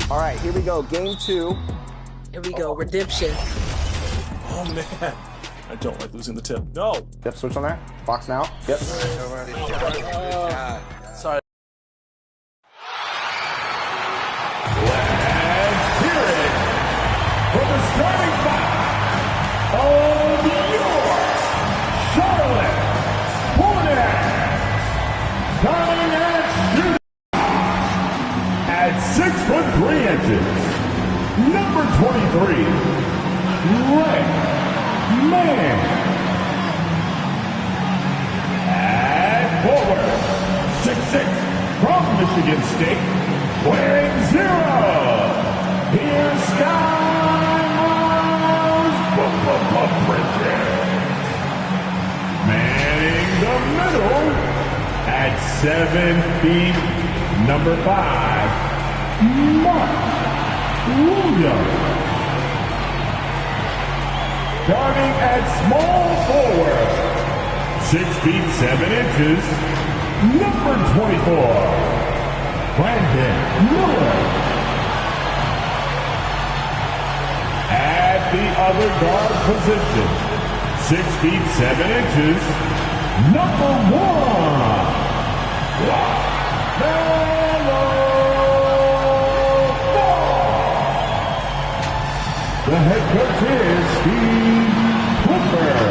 All right, here we go. Game 2. Here we go. Redemption. Oh, man. I don't like losing the tip. No. Yep, switch on there. Box now. Yep. Sorry. Let's hear it for the starting five of your Charlotte Hornets. Coming at you at 6'3", number 23, Red Man. At forward, 6'6", from Michigan State, wearing 0. Here's Skylar's Bridges. Manning the middle at 7 feet, number 5, Mark Williams. Starting at small forward, 6 feet 7 inches, number 24, Brandon Miller. At the other guard position, 6 feet 7 inches, number 1, the head coach is Steve Clifford.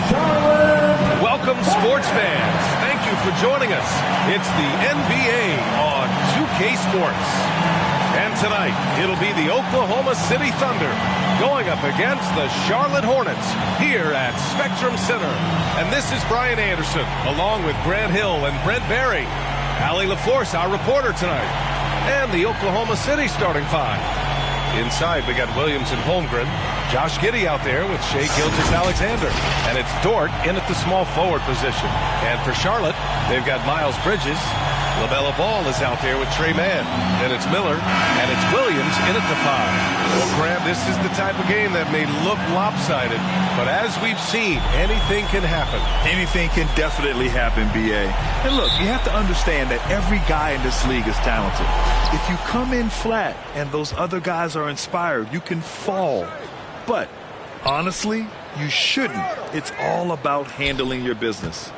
Charlotte. Welcome, sports fans. Thank you for joining us. It's the NBA on 2K Sports. And tonight, it'll be the Oklahoma City Thunder going up against the Charlotte Hornets here at Spectrum Center. And this is Brian Anderson, along with Grant Hill and Brent Barry. Allie LaForce, our reporter tonight. And the Oklahoma City starting five. Inside, we got Williams and Holmgren. Josh Giddey out there with Shai Gilgeous-Alexander. And it's Dort in at the small forward position. And for Charlotte, they've got Miles Bridges. LaMelo Ball is out there with Trey Mann. Then it's Miller, and it's Williams in at the 5. Well, Graham, this is the type of game that may look lopsided, but as we've seen, anything can happen. Anything can definitely happen, B.A. And look, you have to understand that every guy in this league is talented. If you come in flat and those other guys are inspired, you can fall. But honestly, you shouldn't. It's all about handling your business.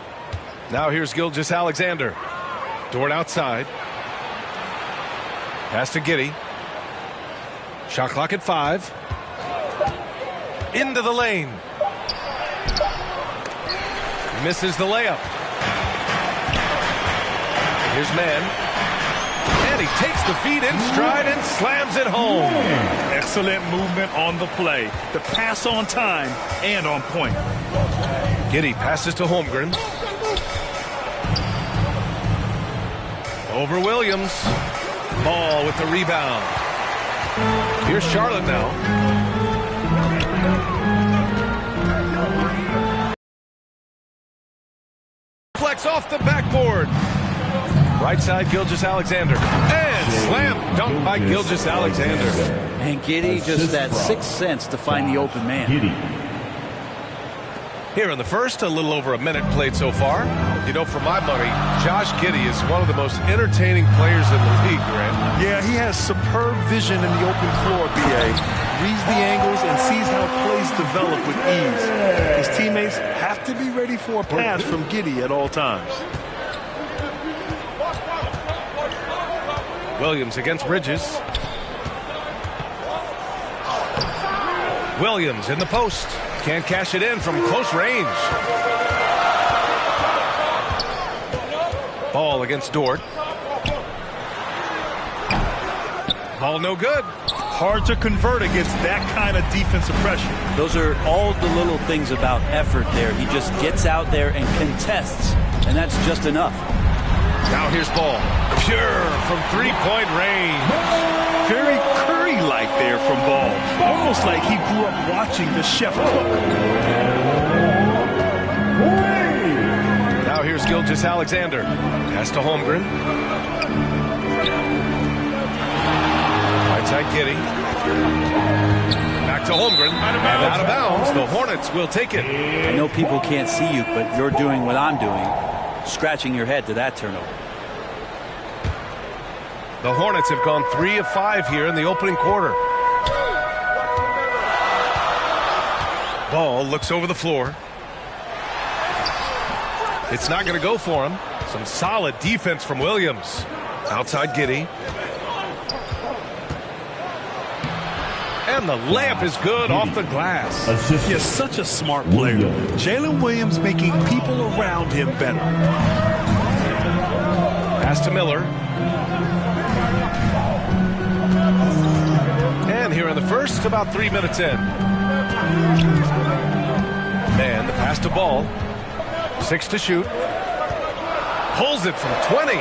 Now here's Gilgeous-Alexander. Dort outside. Pass to Giddey. Shot clock at 5. Into the lane. Misses the layup. Here's Mann. And he takes the feet in stride and slams it home. Excellent movement on the play. The pass on time and on point. Giddey passes to Holmgren. Over Williams. Ball with the rebound. Here's Charlotte now. Flex off the backboard. Right side, Gilgeous-Alexander. And slam dunk by Gilgeous-Alexander. And Giddey just that sixth sense to find the open man. Here in the first, a little over a minute played so far. You know, for my money, Josh Giddey is one of the most entertaining players in the league, Grant. Yeah, he has superb vision in the open floor, B.A. Reads the angles and sees how plays develop with ease. His teammates have to be ready for a pass from Giddey at all times. Williams against Bridges. Williams in the post. Can't cash it in from close range. Ball against Dort. Ball no good. Hard to convert against that kind of defensive pressure. Those are all the little things about effort there. He just gets out there and contests, and that's just enough. Now here's Ball. Pure from three-point range. Very Curry-like there from Ball. Almost like he grew up watching the Chef cook. Now here's Gilgeous-Alexander. Pass to Holmgren. Right side Giddey. Back to Holmgren. And out of bounds. The Hornets will take it. I know people can't see you, but you're doing what I'm doing. Scratching your head to that turnover. The Hornets have gone 3 of 5 here in the opening quarter. Ball looks over the floor. It's not going to go for him. Some solid defense from Williams. Outside Giddey. And the layup is good off the glass. Yes, such a smart player. Jalen Williams making people around him better. Pass to Miller. And here in the first, about 3 minutes in. Man, the pass to Ball. 6 to shoot. Pulls it from 20.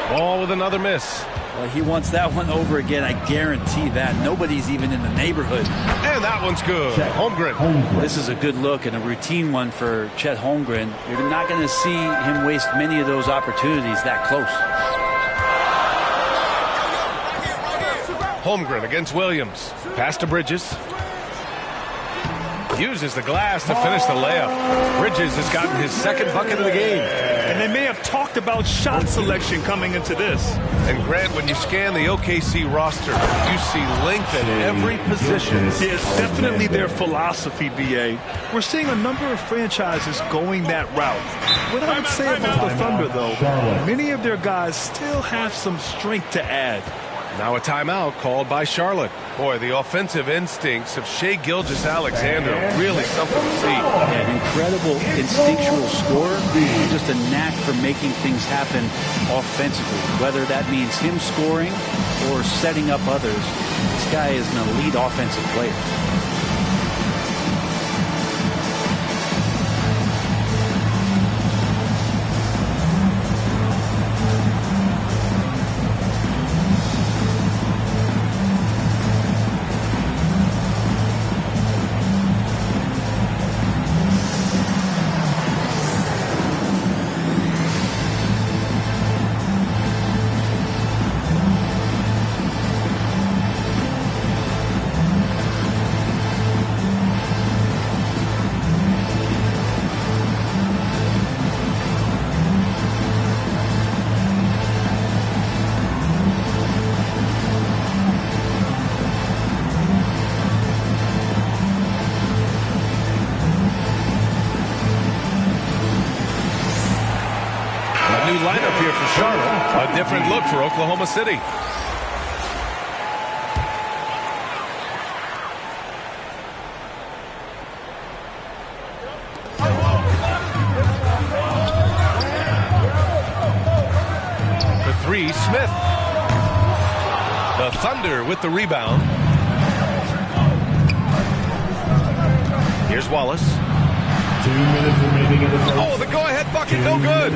Ball with another miss. Well, he wants that one over again. I guarantee that. Nobody's even in the neighborhood. And that one's good. Holmgren. This is a good look and a routine one for Chet Holmgren. You're not going to see him waste many of those opportunities that close. Holmgren against Williams. Pass to Bridges. Uses the glass to finish the layup. Bridges has gotten his second bucket of the game. And they may have talked about shot selection coming into this. And Grant, when you scan the OKC roster, you see length at every position. Yeah, it's definitely their philosophy, BA. We're seeing a number of franchises going that route. What I would say about the Thunder, though, many of their guys still have some strength to add. Now a timeout called by Charlotte. Boy, the offensive instincts of Shai Gilgeous-Alexander are really something to see. An incredible instinctual scorer, just a knack for making things happen offensively. Whether that means him scoring or setting up others, this guy is an elite offensive player. Lineup here for Charlotte. A different look for Oklahoma City. For 3, Smith. The Thunder with the rebound. Here's Wallace. 2 minutes remaining in the first. Oh, the go-ahead bucket, no good.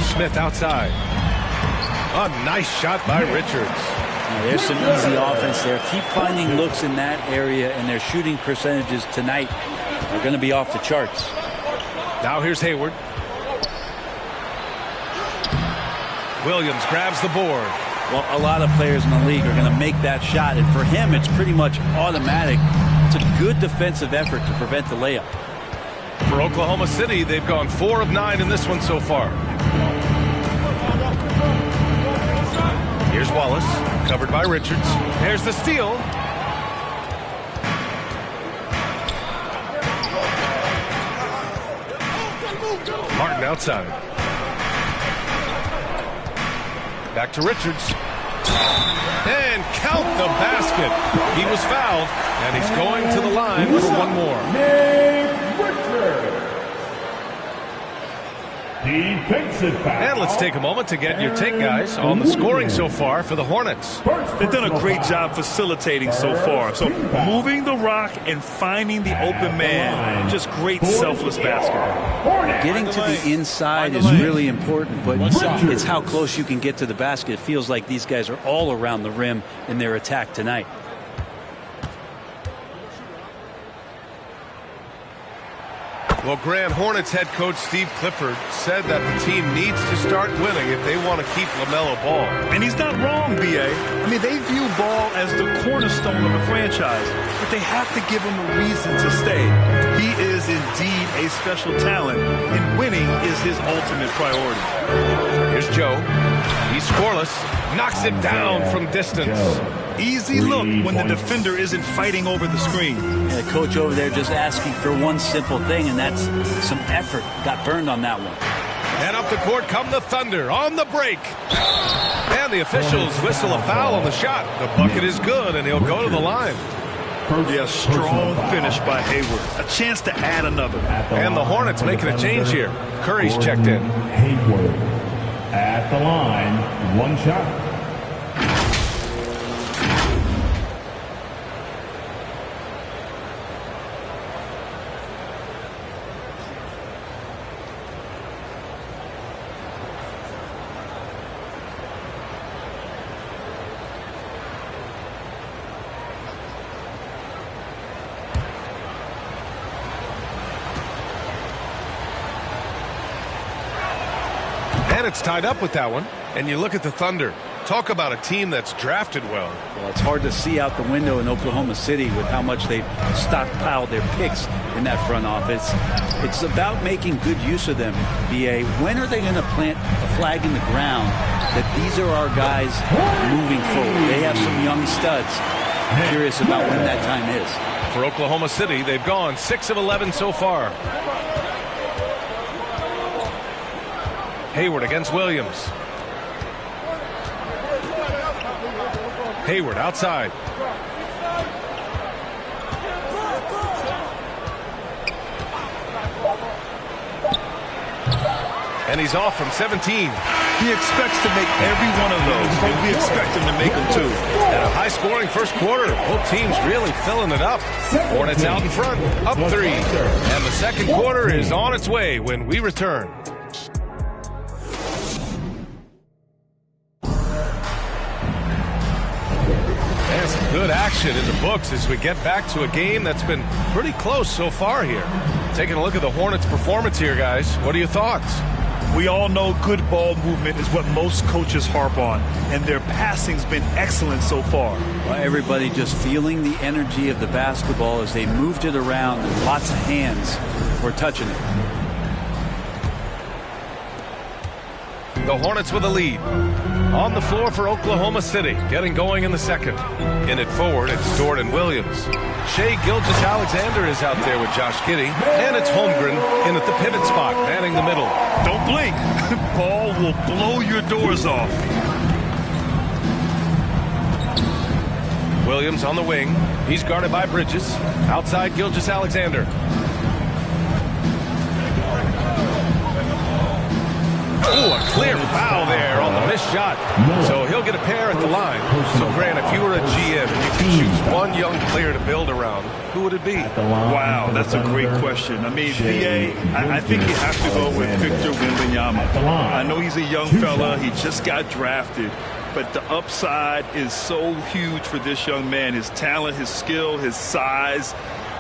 Smith outside. A nice shot by Richards. Now, there's some easy offense there. Keep finding looks in that area, and their shooting percentages tonight are going to be off the charts. Now here's Hayward. Williams grabs the board. Well, a lot of players in the league are going to make that shot, and for him, it's pretty much automatic. It's a good defensive effort to prevent the layup. For Oklahoma City, they've gone 4 of 9 in this one so far. Here's Wallace, covered by Richards. There's the steal. Martin outside. Back to Richards. And count the basket. He was fouled, and he's going to the line for one more. Defensive foul. And let's take a moment to get your take, guys, on the scoring so far for the Hornets. They've done a great job facilitating so far. So moving the rock and finding the open man, just great selfless basketball. Getting to the inside is really important, but it's how close you can get to the basket. It feels like these guys are all around the rim in their attack tonight. Well, Grand Hornets head coach Steve Clifford said that the team needs to start winning if they want to keep LaMelo Ball. And he's not wrong, B.A. I mean, they view Ball as the cornerstone of the franchise, but they have to give him a reason to stay. He is indeed a special talent, and winning is his ultimate priority. Here's Joe. He's scoreless. Knocks it down from distance. Easy look when the defender isn't fighting over the screen. Yeah, coach over there just asking for one simple thing, and that's some effort. Got burned on that one. And up the court come the Thunder on the break. And the officials whistle a foul on the shot. The bucket is good, and he'll go to the line. Yeah, strong finish by Hayward. A chance to add another. And the Hornets making a change here. Curry's checked in. Hayward at the line, one shot. And it's tied up with that one. And you look at the Thunder. Talk about a team that's drafted well. Well, it's hard to see out the window in Oklahoma City with how much they've stockpiled their picks in that front office. It's about making good use of them, B.A. When are they going to plant a flag in the ground that these are our guys moving forward? They have some young studs. I'm curious about when that time is. For Oklahoma City, they've gone 6 of 11 so far. Hayward against Williams. Hayward outside. And he's off from 17. He expects to make every one of those, and we expect him to make them too. And a high-scoring first quarter. Both teams really filling it up. Hornets out in front, up 3. And the second quarter is on its way when we return. Good action in the books as we get back to a game that's been pretty close so far here. Taking a look at the Hornets' performance here, guys. What are your thoughts? We all know good ball movement is what most coaches harp on, and their passing's been excellent so far. Well, everybody just feeling the energy of the basketball as they moved it around, and lots of hands were touching it. The Hornets with a lead. On the floor for Oklahoma City, getting going in the second. In it forward, it's Dort and Williams. Shai Gilgeous-Alexander is out there with Josh Giddey, and it's Holmgren in at the pivot spot, manning the middle. Don't blink. Ball will blow your doors off. Williams on the wing. He's guarded by Bridges. Outside Gilgeous-Alexander. Oh, a clear foul there on the missed shot. So he'll get a pair at the line. So, Grant, if you were a GM and you could choose one young player to build around, who would it be? Wow, that's a great question. I mean, B.A., I think you have to go with Victor Wembanyama. I know he's a young fella. He just got drafted. But the upside is so huge for this young man. His talent, his skill, his size.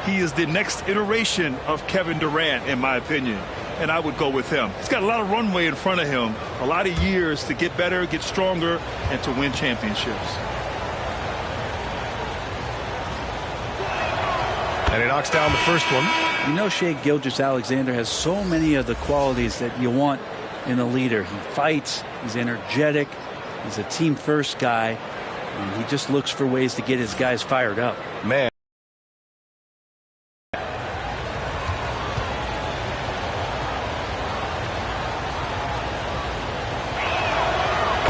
He is the next iteration of Kevin Durant, in my opinion. And I would go with him. He's got a lot of runway in front of him, a lot of years to get better, get stronger, and to win championships. And he knocks down the first one. You know, Shai Gilgeous-Alexander has so many of the qualities that you want in a leader. He fights, he's energetic, he's a team-first guy, and he just looks for ways to get his guys fired up. Man.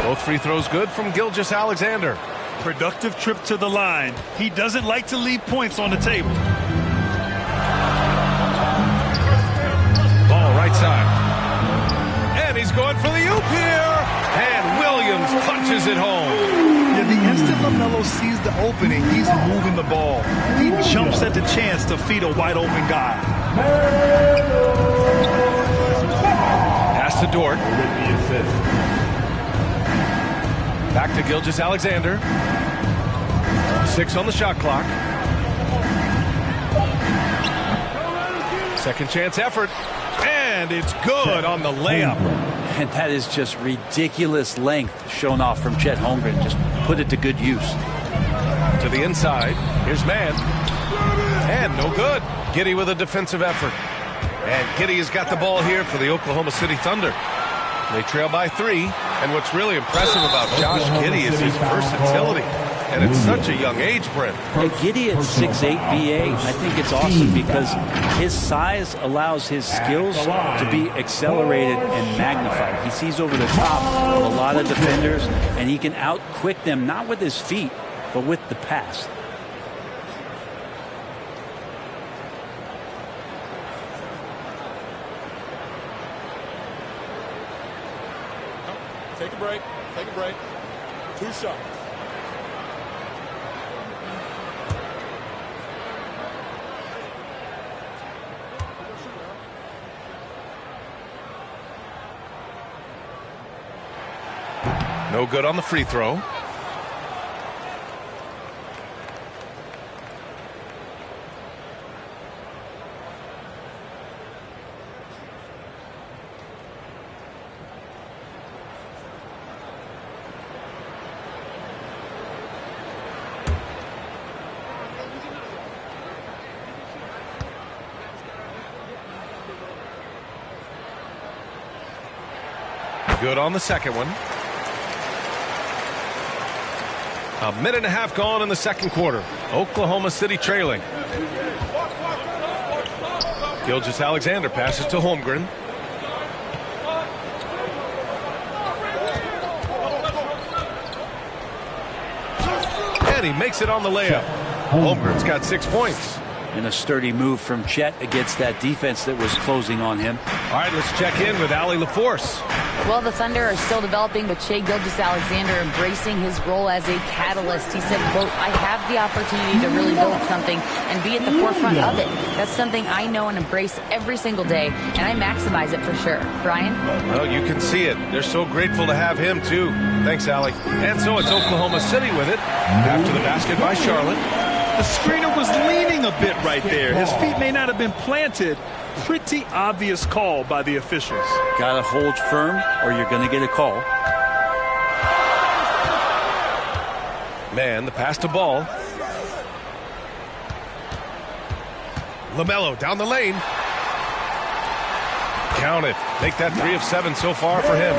Both free throws good from Gilgeous-Alexander. Productive trip to the line. He doesn't like to leave points on the table. Ball right side. And he's going for the oop here. And Williams punches it home. Yeah, the instant LaMelo sees the opening, he's moving the ball. He jumps at the chance to feed a wide open guy. Pass to Dort. Back to Gilgeous-Alexander. 6 on the shot clock. Second chance effort. And it's good on the layup. And that is just ridiculous length shown off from Chet Holmgren. Just put it to good use. To the inside. Here's Mann. And no good. Giddey with a defensive effort. And Giddey has got the ball here for the Oklahoma City Thunder. They trail by 3. And what's really impressive about Josh Giddey is his versatility. And at such a young age, Brent. Giddey at 6'8", BA, I think it's awesome because his size allows his skills to be accelerated and magnified. He sees over the top of a lot of defenders, and he can out-quick them, not with his feet, but with the pass. Take a break. Take a break. 2 shots. No good on the free throw. Good on the second one. A minute and a half gone in the second quarter. Oklahoma City trailing. Gilgeous-Alexander passes to Holmgren. And he makes it on the layup. Holmgren's got 6 points. And a sturdy move from Chet against that defense that was closing on him. All right, let's check in with Allie LaForce. Well, the Thunder are still developing, but Shai Gilgeous-Alexander embracing his role as a catalyst. He said, quote, I have the opportunity to really build something and be at the forefront of it. That's something I know and embrace every single day, and I maximize it for sure. Brian? Well, you can see it. They're so grateful to have him, too. Thanks, Allie. And so it's Oklahoma City with it after the basket by Charlotte. The screener was leaning a bit right there. His feet may not have been planted. Pretty obvious call by the officials. Got to hold firm or you're going to get a call. Man, the pass to Ball. LaMelo down the lane. Count it. Make that 3 of 7 so far for him.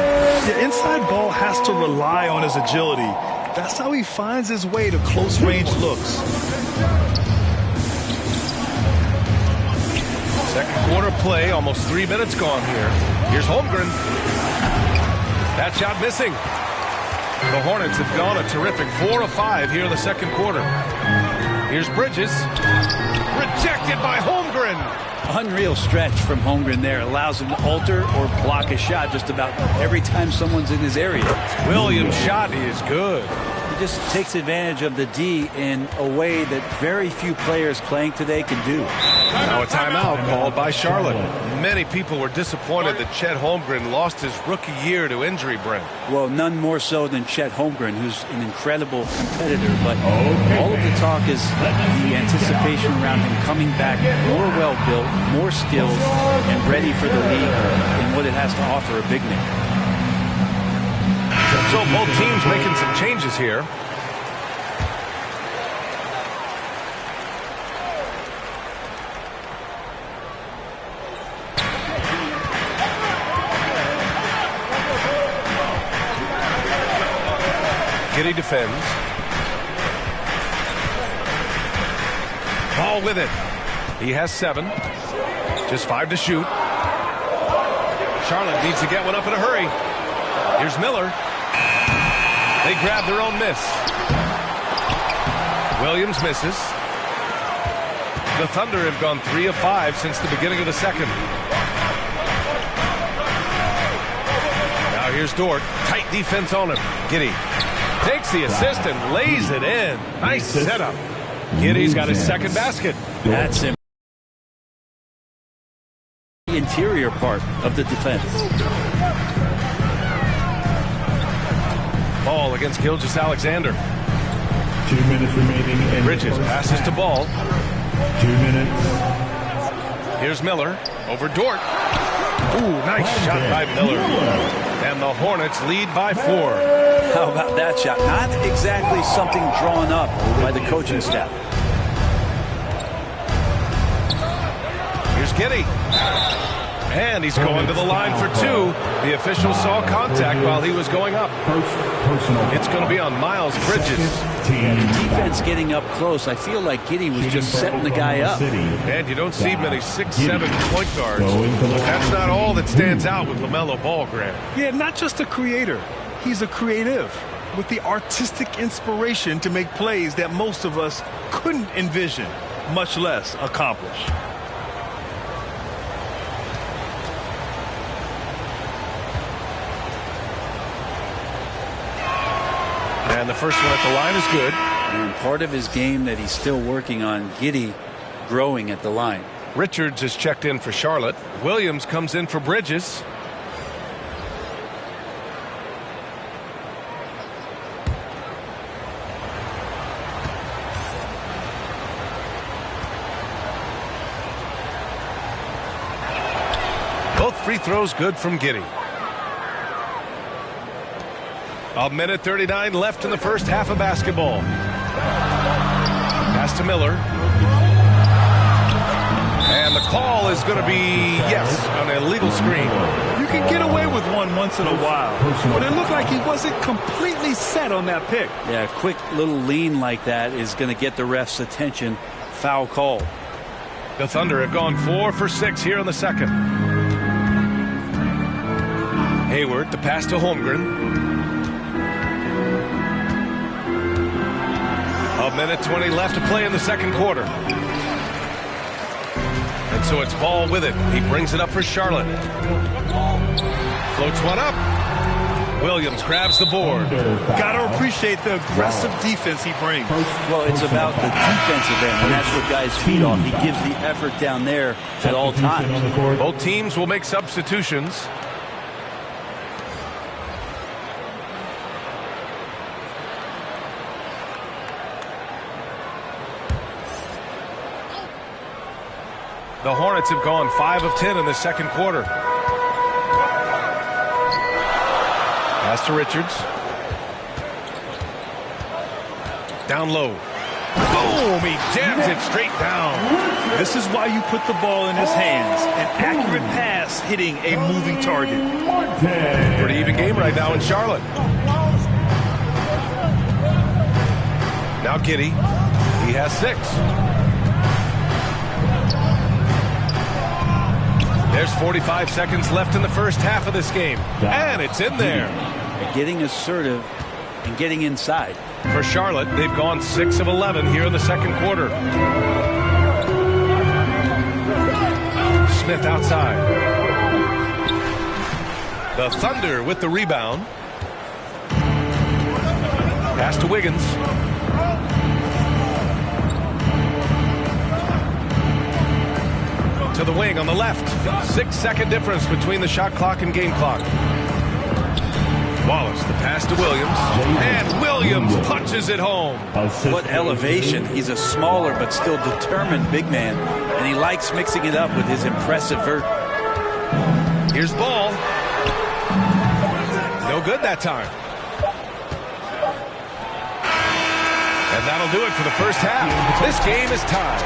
The inside Ball has to rely on his agility. That's how he finds his way to close-range looks. Second quarter play, almost 3 minutes gone here. Here's Holmgren. That shot missing. The Hornets have gone a terrific 4 of 5 here in the second quarter. Here's Bridges. Rejected by Holmgren. Unreal stretch from Holmgren there. Allows him to alter or block a shot just about every time someone's in his area. Williams' shot is good. He just takes advantage of the D in a way that very few players playing today can do. Now a timeout called by Charlotte. Many people were disappointed that Chet Holmgren lost his rookie year to injury, Brent. Well, none more so than Chet Holmgren, who's an incredible competitor. But all of the talk is the anticipation around him coming back more well-built, more skilled, and ready for the league and what it has to offer a big man. So both teams making some changes here. Giddey defends. Ball with it. He has 7. Just 5 to shoot. Charlotte needs to get one up in a hurry. Here's Miller. They grab their own miss. Williams misses. The Thunder have gone 3 of 5 since the beginning of the second. Now here's Dort. Tight defense on him. Giddey takes the assist and lays it in. Nice setup. Giddey's got his second basket. That's him. The interior part of the defense. Ball against Gilgeous-Alexander. 2 minutes remaining. In Bridges passes to Ball. 2 minutes. Here's Miller over Dort. Ooh, nice shot by Miller. And the Hornets lead by 4. How about that shot? Not exactly something drawn up by the coaching staff. Here's Giddey. And he's going to the line for two. The official saw contact while he was going up. It's going to be on Miles Bridges. Defense getting up close. I feel like Giddey was just setting the guy up. And you don't see many 6'7" point guards. But that's not all that stands out with LaMelo Ball, Grant. Yeah, not just a creator. He's a creative with the artistic inspiration to make plays that most of us couldn't envision, much less accomplish. And the first one at the line is good. And part of his game that he's still working on, Giddey growing at the line. Richards is checked in for Charlotte. Williams comes in for Bridges. Both free throws good from Giddey. A minute 39 left in the first half of basketball. Pass to Miller. And the call is going to be, yes, an illegal screen. You can get away with one once in a while, but it looked like he wasn't completely set on that pick. Yeah, a quick little lean like that is going to get the ref's attention. Foul call. The Thunder have gone 4 for 6 here in the second. Hayward, the pass to Holmgren. A minute 20 left to play in the second quarter. And so it's Ball with it. He brings it up for Charlotte. Floats one up. Williams grabs the board. Got to appreciate the aggressive defense he brings. Well, it's about the defensive end, and that's what guys feed off. He gives the effort down there at all times. Both teams will make substitutions. The Hornets have gone 5 of 10 in the second quarter. Pass to Richards. Down low. Boom! He jams it straight down. This is why you put the ball in his hands. An accurate pass hitting a moving target. Pretty even game right now in Charlotte. Now Giddey. He has 6. There's 45 seconds left in the first half of this game. And it's in there. Getting assertive and getting inside. For Charlotte, they've gone 6 of 11 here in the second quarter. Smith outside. The Thunder with the rebound. Pass to Wiggins. To the wing on the left. 6-second difference between the shot clock and game clock. Wallace, the pass to Williams. And Williams punches it home. What elevation. He's a smaller but still determined big man. And he likes mixing it up with his impressive vert. Here's Ball. No good that time. And that'll do it for the first half. This game is tied.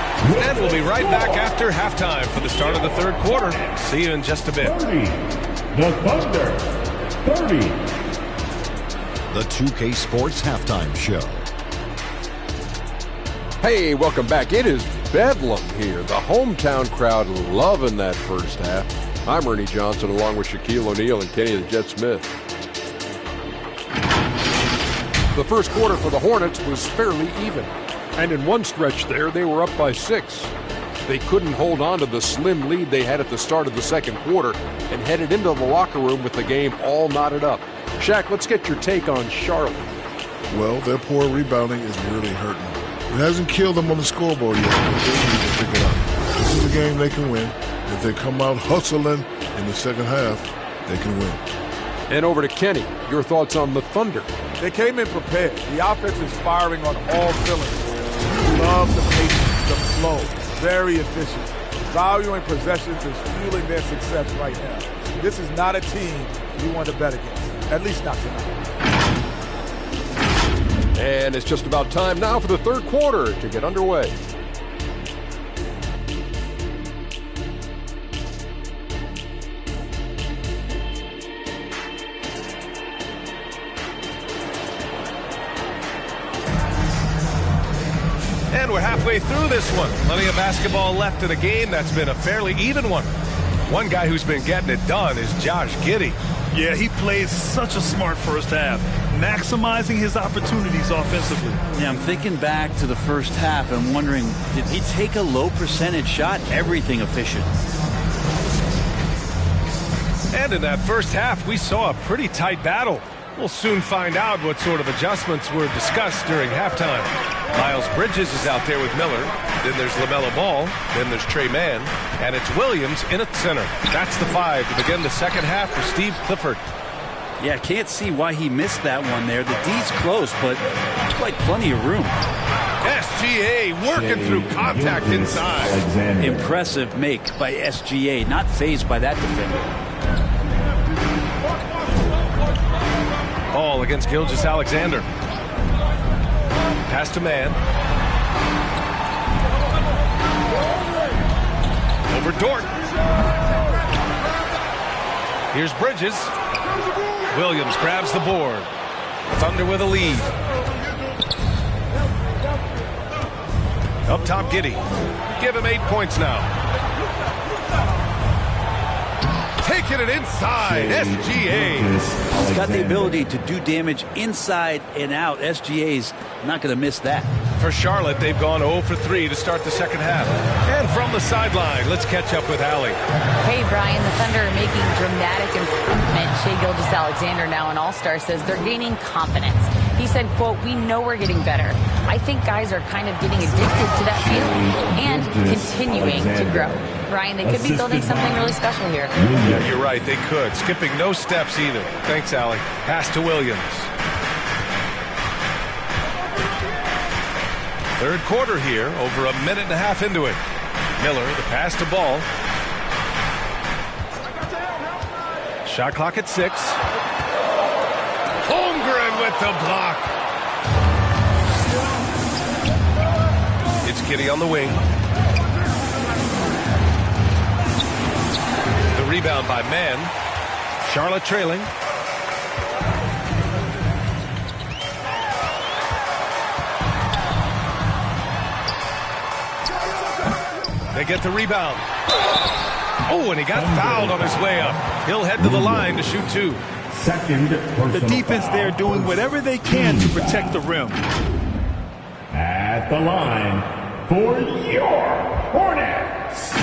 And we'll be right back after halftime for the start of the third quarter. See you in just a bit. 30. The Thunder. 30. The 2K Sports Halftime Show. Hey, welcome back. It is bedlam here. The hometown crowd loving that first half. I'm Ernie Johnson along with Shaquille O'Neal and Kenny the Jet Smith. The first quarter for the Hornets was fairly even. And in one stretch there, they were up by 6. They couldn't hold on to the slim lead they had at the start of the second quarter and headed into the locker room with the game all knotted up. Shaq, let's get your take on Charlotte. Well, their poor rebounding is really hurting. It hasn't killed them on the scoreboard yet, but they need to pick it up. This is a game they can win. If they come out hustling in the second half, they can win. And over to Kenny. Your thoughts on the Thunder? They came in prepared. The offense is firing on all cylinders. Love the pace, the flow. Very efficient. Valuing possessions is fueling their success right now. This is not a team you want to bet against. At least not tonight. And it's just about time now for the third quarter to get underway. And we're halfway through this one. Plenty of basketball left in a game that's been a fairly even one. One guy who's been getting it done is Josh Giddey. Yeah, he played such a smart first half, maximizing his opportunities offensively. Yeah, I'm thinking back to the first half and wondering, did he take a low percentage shot? Everything efficient. And in that first half, we saw a pretty tight battle. We'll soon find out what sort of adjustments were discussed during halftime. Miles Bridges is out there with Miller. Then there's LaMelo Ball. Then there's Trey Mann. And it's Williams in at center. That's the 5 to begin the second half for Steve Clifford. Yeah, can't see why he missed that one there. The D's close, but quite plenty of room. SGA working through contact inside. Impressive make by SGA. Not fazed by that defender. Ball against Gilgeous-Alexander. Pass to Mann. Over Dort. Here's Bridges. Williams grabs the board. Thunder with a lead. Up top, Giddey. Give him 8 points now. Taking it inside, SGA. He's got the ability to do damage inside and out. SGA's not going to miss that. For Charlotte, they've gone 0 for 3 to start the second half. And from the sideline, let's catch up with Allie. Hey, Brian, the Thunder are making dramatic improvement. Shai Gilgeous-Alexander, now an all-star, says they're gaining confidence. He said, quote, "We know we're getting better. I think guys are kind of getting addicted to that feeling and continuing to grow." Brian, they could be building something really special here. Yeah, you're right, they could. Skipping no steps either. Thanks, Allie. Pass to Williams. Third quarter here, over a minute and a half into it. Miller, the pass to Ball. Shot clock at 6. Holmgren with the block. It's Giddey on the wing. The rebound by Mann. Charlotte trailing. They get the rebound. Oh, and he got fouled on his way up. He'll head to the line to shoot 2. The defense there doing whatever they can to protect the rim. At the line for your Hornets,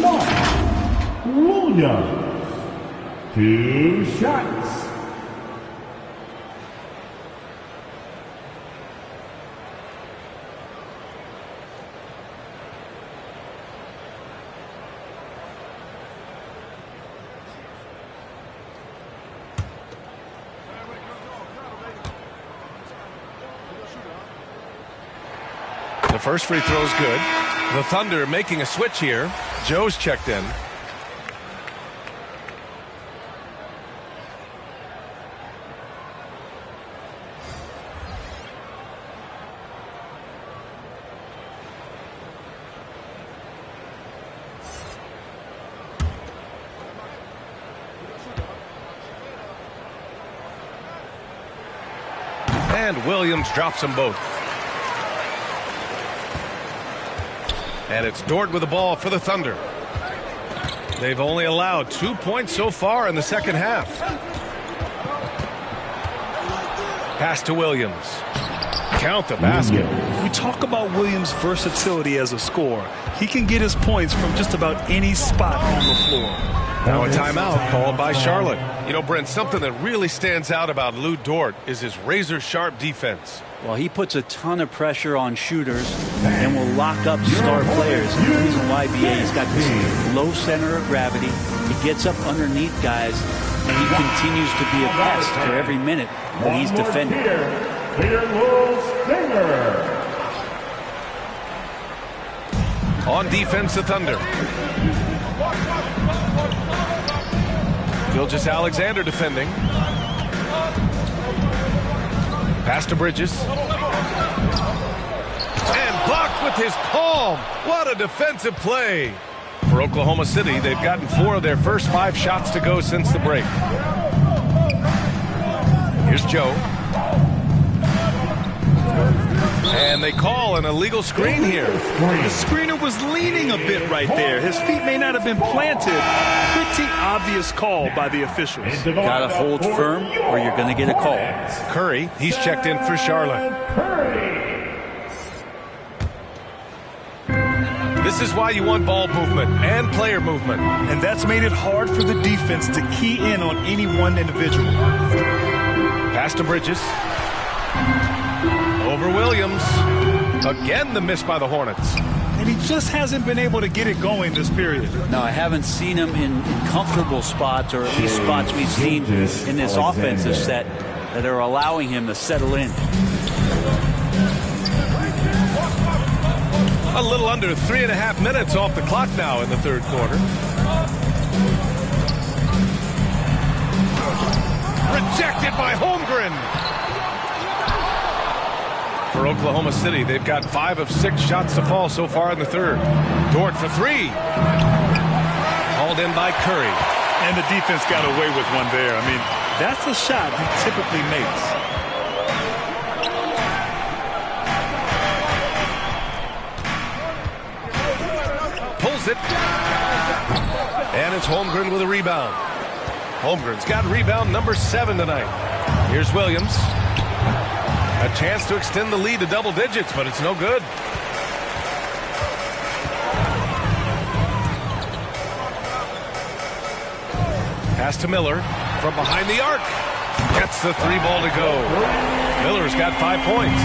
Mark Williams. 2 shots. The first free throw is good. The Thunder making a switch here. Joe's checked in. And Williams drops them both. And it's Dort with the ball for the Thunder. They've only allowed 2 points so far in the second half. Pass to Williams. Count the basket. We talk about Williams' versatility as a scorer. He can get his points from just about any spot on the floor. Now a timeout called by Charlotte. You know, Brent, something that really stands out about Lou Dort is his razor-sharp defense. Well, he puts a ton of pressure on shooters and will lock up star players. The reason why BA's got this low center of gravity. He gets up underneath guys, and he continues to be a pest for every minute that he's defending. On defense, the Thunder. Gilgeous-Alexander defending. Pass to Bridges. And blocked with his palm. What a defensive play. For Oklahoma City, they've gotten 4 of their first 5 shots to go since the break. Here's Joe. And they call an illegal screen here. The screener was leaning a bit right there. His feet may not have been planted. Pretty obvious call by the officials. Got to hold firm or you're going to get a call. Curry, he's checked in for Charlotte. This is why you want ball movement and player movement. And that's made it hard for the defense to key in on any one individual. Pass to Bridges. Over Williams. Again, the miss by the Hornets. And he just hasn't been able to get it going this period. No, I haven't seen him in comfortable spots, or at least spots we've seen in this offensive set that are allowing him to settle in. A little under 3.5 minutes off the clock now in the third quarter. Rejected by Holmgren. For Oklahoma City, they've got 5 of 6 shots to fall so far in the third. Dort for 3. Hauled in by Curry. And the defense got away with one there. I mean, that's a shot he typically makes. Pulls it. And it's Holmgren with a rebound. Holmgren's got rebound number 7 tonight. Here's Williams. A chance to extend the lead to double digits, but it's no good. Pass to Miller from behind the arc. Gets the 3 ball to go. Miller's got 5 points.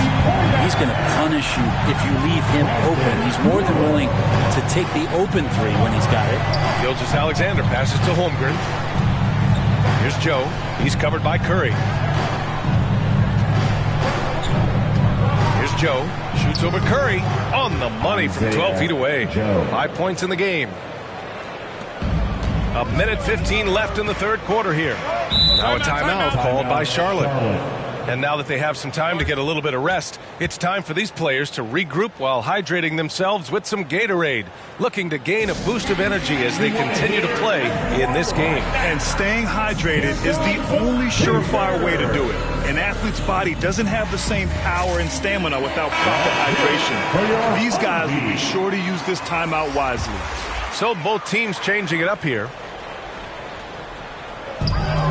He's going to punish you if you leave him open. He's more than willing to take the open 3 when he's got it. Gilgeous-Alexander passes to Holmgren. Here's Joe. He's covered by Curry. Here's Joe. Shoots over Curry. On the money from 12 feet away. 5 points in the game. 1:15 left in the third quarter here. Now a timeout called by Charlotte. And now that they have some time to get a little bit of rest, it's time for these players to regroup while hydrating themselves with some Gatorade, looking to gain a boost of energy as they continue to play in this game. And staying hydrated is the only surefire way to do it. An athlete's body doesn't have the same power and stamina without proper hydration. These guys will be sure to use this timeout wisely. So both teams changing it up here.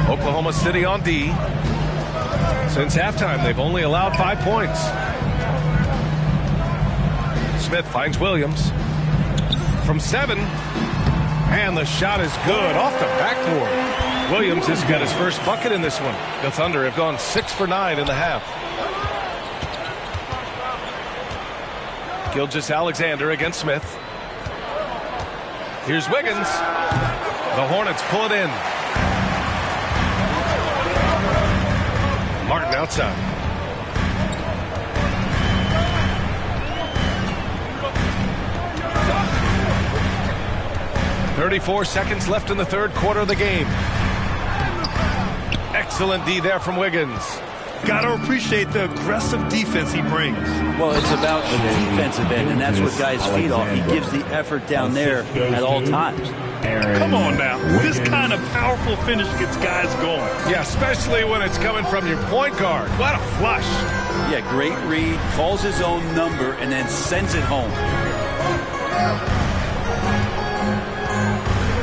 Oklahoma City on D. Since halftime, they've only allowed 5 points. Smith finds Williams from 7. And the shot is good off the backboard. Williams has got his first bucket in this one. The Thunder have gone 6 for 9 in the half. Gilgeous-Alexander against Smith. Here's Wiggins. The Hornets pull it in. Martin outside. .34 seconds left in the third quarter of the game. Excellent D there from Wiggins. Got to appreciate the aggressive defense he brings. Well, it's about the defensive end, and that's what guys feed off. He gives the effort down there at all times. Come on now. This kind of powerful finish gets guys going. Yeah, especially when it's coming from your point guard. What a flush. Yeah, great read, calls his own number, and then sends it home.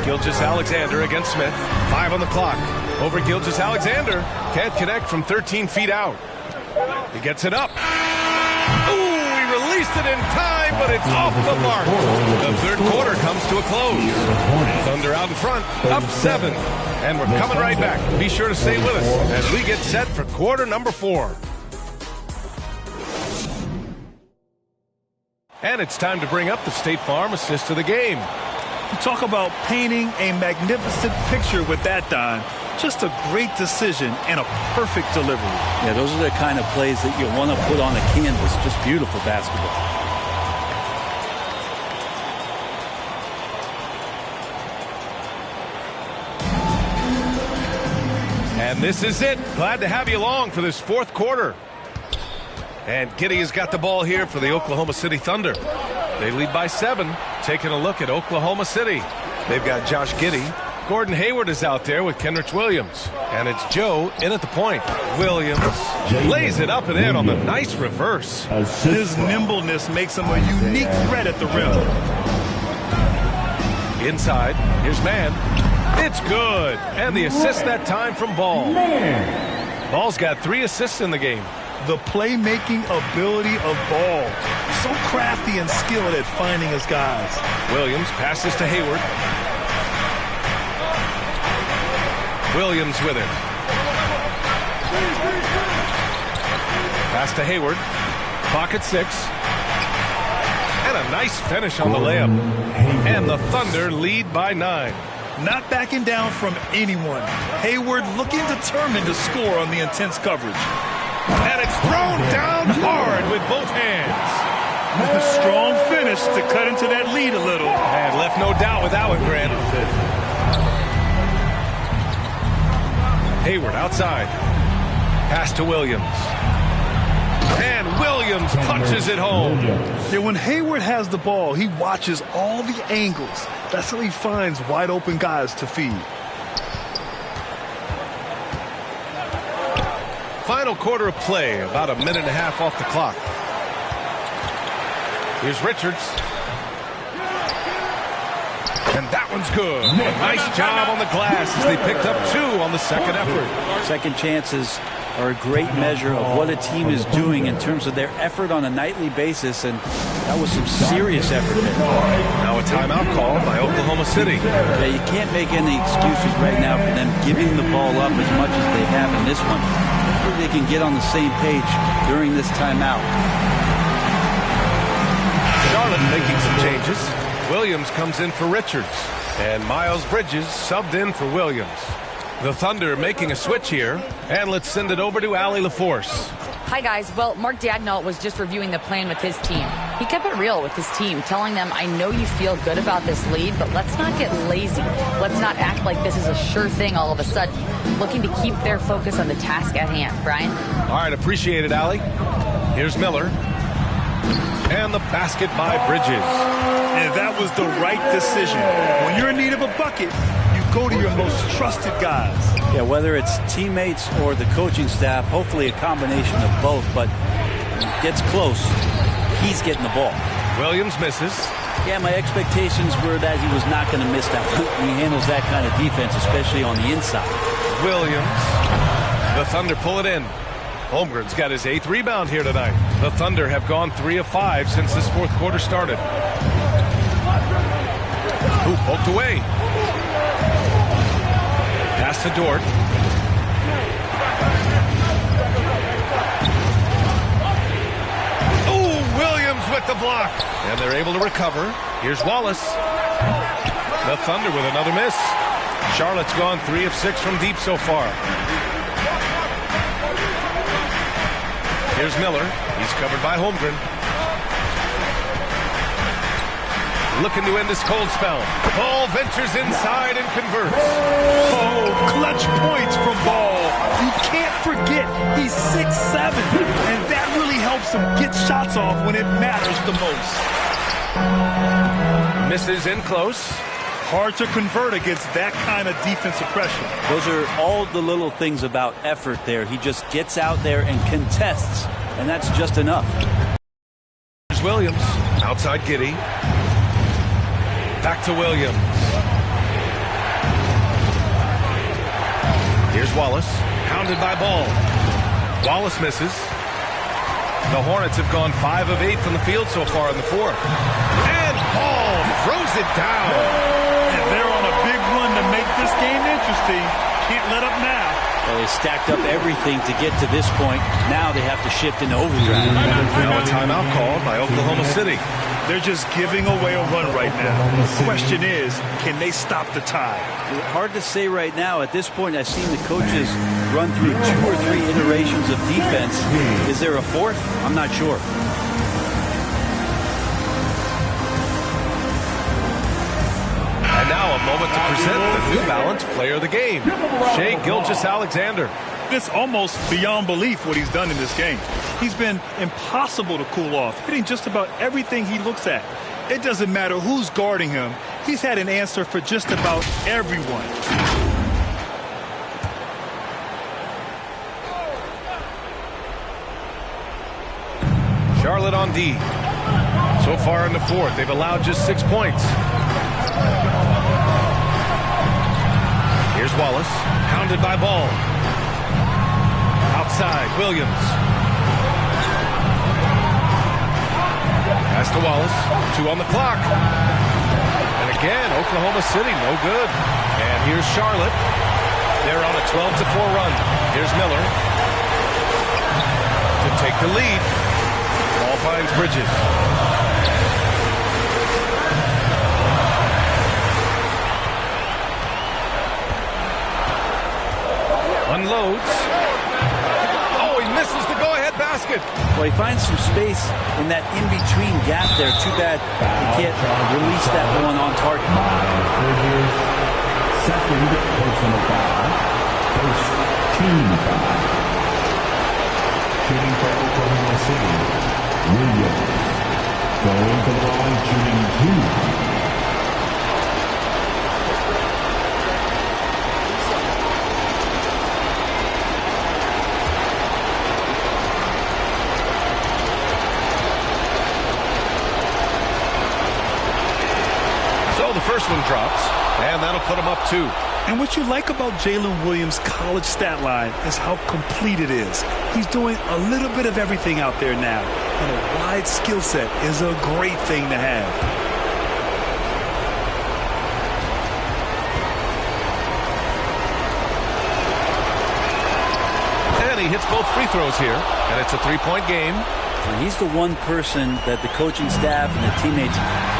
Gilgeous-Alexander against Smith. 5 on the clock. Over Gilgeous-Alexander. Can't connect from 13 feet out. He gets it up. Ooh, he released it in time, but it's off the mark. The third quarter comes to a close. Thunder out in front, up 7. And we're coming right back. Be sure to stay with us as we get set for quarter number 4. And it's time to bring up the State Farm assist of the game. You talk about painting a magnificent picture with that, Don. Just a great decision and a perfect delivery. Yeah, those are the kind of plays that you want to put on a canvas. Just beautiful basketball. And this is it. Glad to have you along for this fourth quarter. And Giddey has got the ball here for the Oklahoma City Thunder. They lead by 7. Taking a look at Oklahoma City. They've got Josh Giddey. Gordon Hayward is out there with Kenrich Williams. And it's Joe in at the point. Williams lays it up and in on the nice reverse. His nimbleness makes him a unique threat at the rim. Inside, here's Mann. It's good. And the assist that time from Ball. Ball's got 3 assists in the game. The playmaking ability of Ball. So crafty and skilled at finding his guys. Williams passes to Hayward. Williams with it. Pass to Hayward. Clock at 6. And a nice finish on the layup. And the Thunder lead by 9. Not backing down from anyone. Hayward looking determined to score on the intense coverage. And it's thrown down hard with both hands. A strong finish to cut into that lead a little. And left no doubt with that one, Grant. Hayward outside. Pass to Williams. And Williams punches it home. Yeah, when Hayward has the ball, he watches all the angles. That's how he finds wide open guys to feed. Final quarter of play, about a minute and a half off the clock. Here's Richards. And that one's good. A nice job on the glass as they picked up 2 on the second effort. Second chances are a great measure of what a team is doing in terms of their effort on a nightly basis, and that was some serious effort there. Now a timeout call by Oklahoma City. Yeah, you can't make any excuses right now for them giving the ball up as much as they have in this one. Hopefully they can get on the same page during this timeout. Charlotte making some changes. Williams comes in for Richards. And Miles Bridges subbed in for Williams. The Thunder making a switch here. And let's send it over to Allie LaForce. Hi, guys. Well, Mark Daigneault was just reviewing the plan with his team. He kept it real with his team, telling them, I know you feel good about this lead, but let's not get lazy. Let's not act like this is a sure thing all of a sudden. Looking to keep their focus on the task at hand. Brian? All right, appreciate it, Allie. Here's Miller. And the basket by Bridges. And that was the right decision. When you're in need of a bucket, you go to your most trusted guys. Yeah, whether it's teammates or the coaching staff, hopefully a combination of both, but when it gets close, he's getting the ball. Williams misses. Yeah, my expectations were that he was not going to miss that. He handles that kind of defense, especially on the inside. Williams. The Thunder pull it in. Holmgren's got his 8th rebound here tonight. The Thunder have gone 3 of 5 since this 4th quarter started. Who poked away. Pass to Dort. Oh, Williams with the block. And they're able to recover. Here's Wallace. The Thunder with another miss. Charlotte's gone 3 of 6 from deep so far. Here's Miller. He's covered by Holmgren. Looking to end this cold spell. Ball ventures inside and converts. Oh, clutch points from Ball. You can't forget he's 6'7", and that really helps him get shots off when it matters the most. Misses in close. Hard to convert against that kind of defensive pressure. Those are all the little things about effort there. He just gets out there and contests, and that's just enough. Here's Williams. Outside Giddey. Back to Williams. Here's Wallace. Hounded by Ball. Wallace misses. The Hornets have gone 5 of 8 from the field so far in the 4th. And Ball throws it down. And they're on a big run to make this game interesting. Can't let up now. Well, they stacked up everything to get to this point. Now they have to shift into overdrive. Now a timeout called by Oklahoma City. They're just giving away a run right now. The question is, can they stop the tide? Hard to say right now. At this point, I've seen the coaches run through 2 or 3 iterations of defense. Is there a 4th? I'm not sure. And now a moment to present the New Balance Player of the Game, Shai Gilgeous-Alexander. It's almost beyond belief what he's done in this game. He's been impossible to cool off, hitting just about everything he looks at. It doesn't matter who's guarding him. He's had an answer for just about everyone. Charlotte on D. So far in the fourth, they've allowed just 6 points. Here's Wallace, pounded by Ball. Outside, Williams. Pass to Wallace, 2 on the clock. And again, Oklahoma City, no good. And here's Charlotte. They're on a 12-4 run. Here's Miller to take the lead. Ball finds Bridges. Unloads. Oh, he misses the go-ahead basket. Well, he finds some space in that in-between gap there. Too bad he can't release that one on target. Second personal foul. First team foul. Shooting for Oklahoma City, Williams. Going to the line, shooting 2. First one drops, and that'll put him up 2. And what you like about Jalen Williams' college stat line is how complete it is. He's doing a little bit of everything out there now, and a wide skill set is a great thing to have. And he hits both free throws here, and it's a 3-point game. He's the one person that the coaching staff and the teammates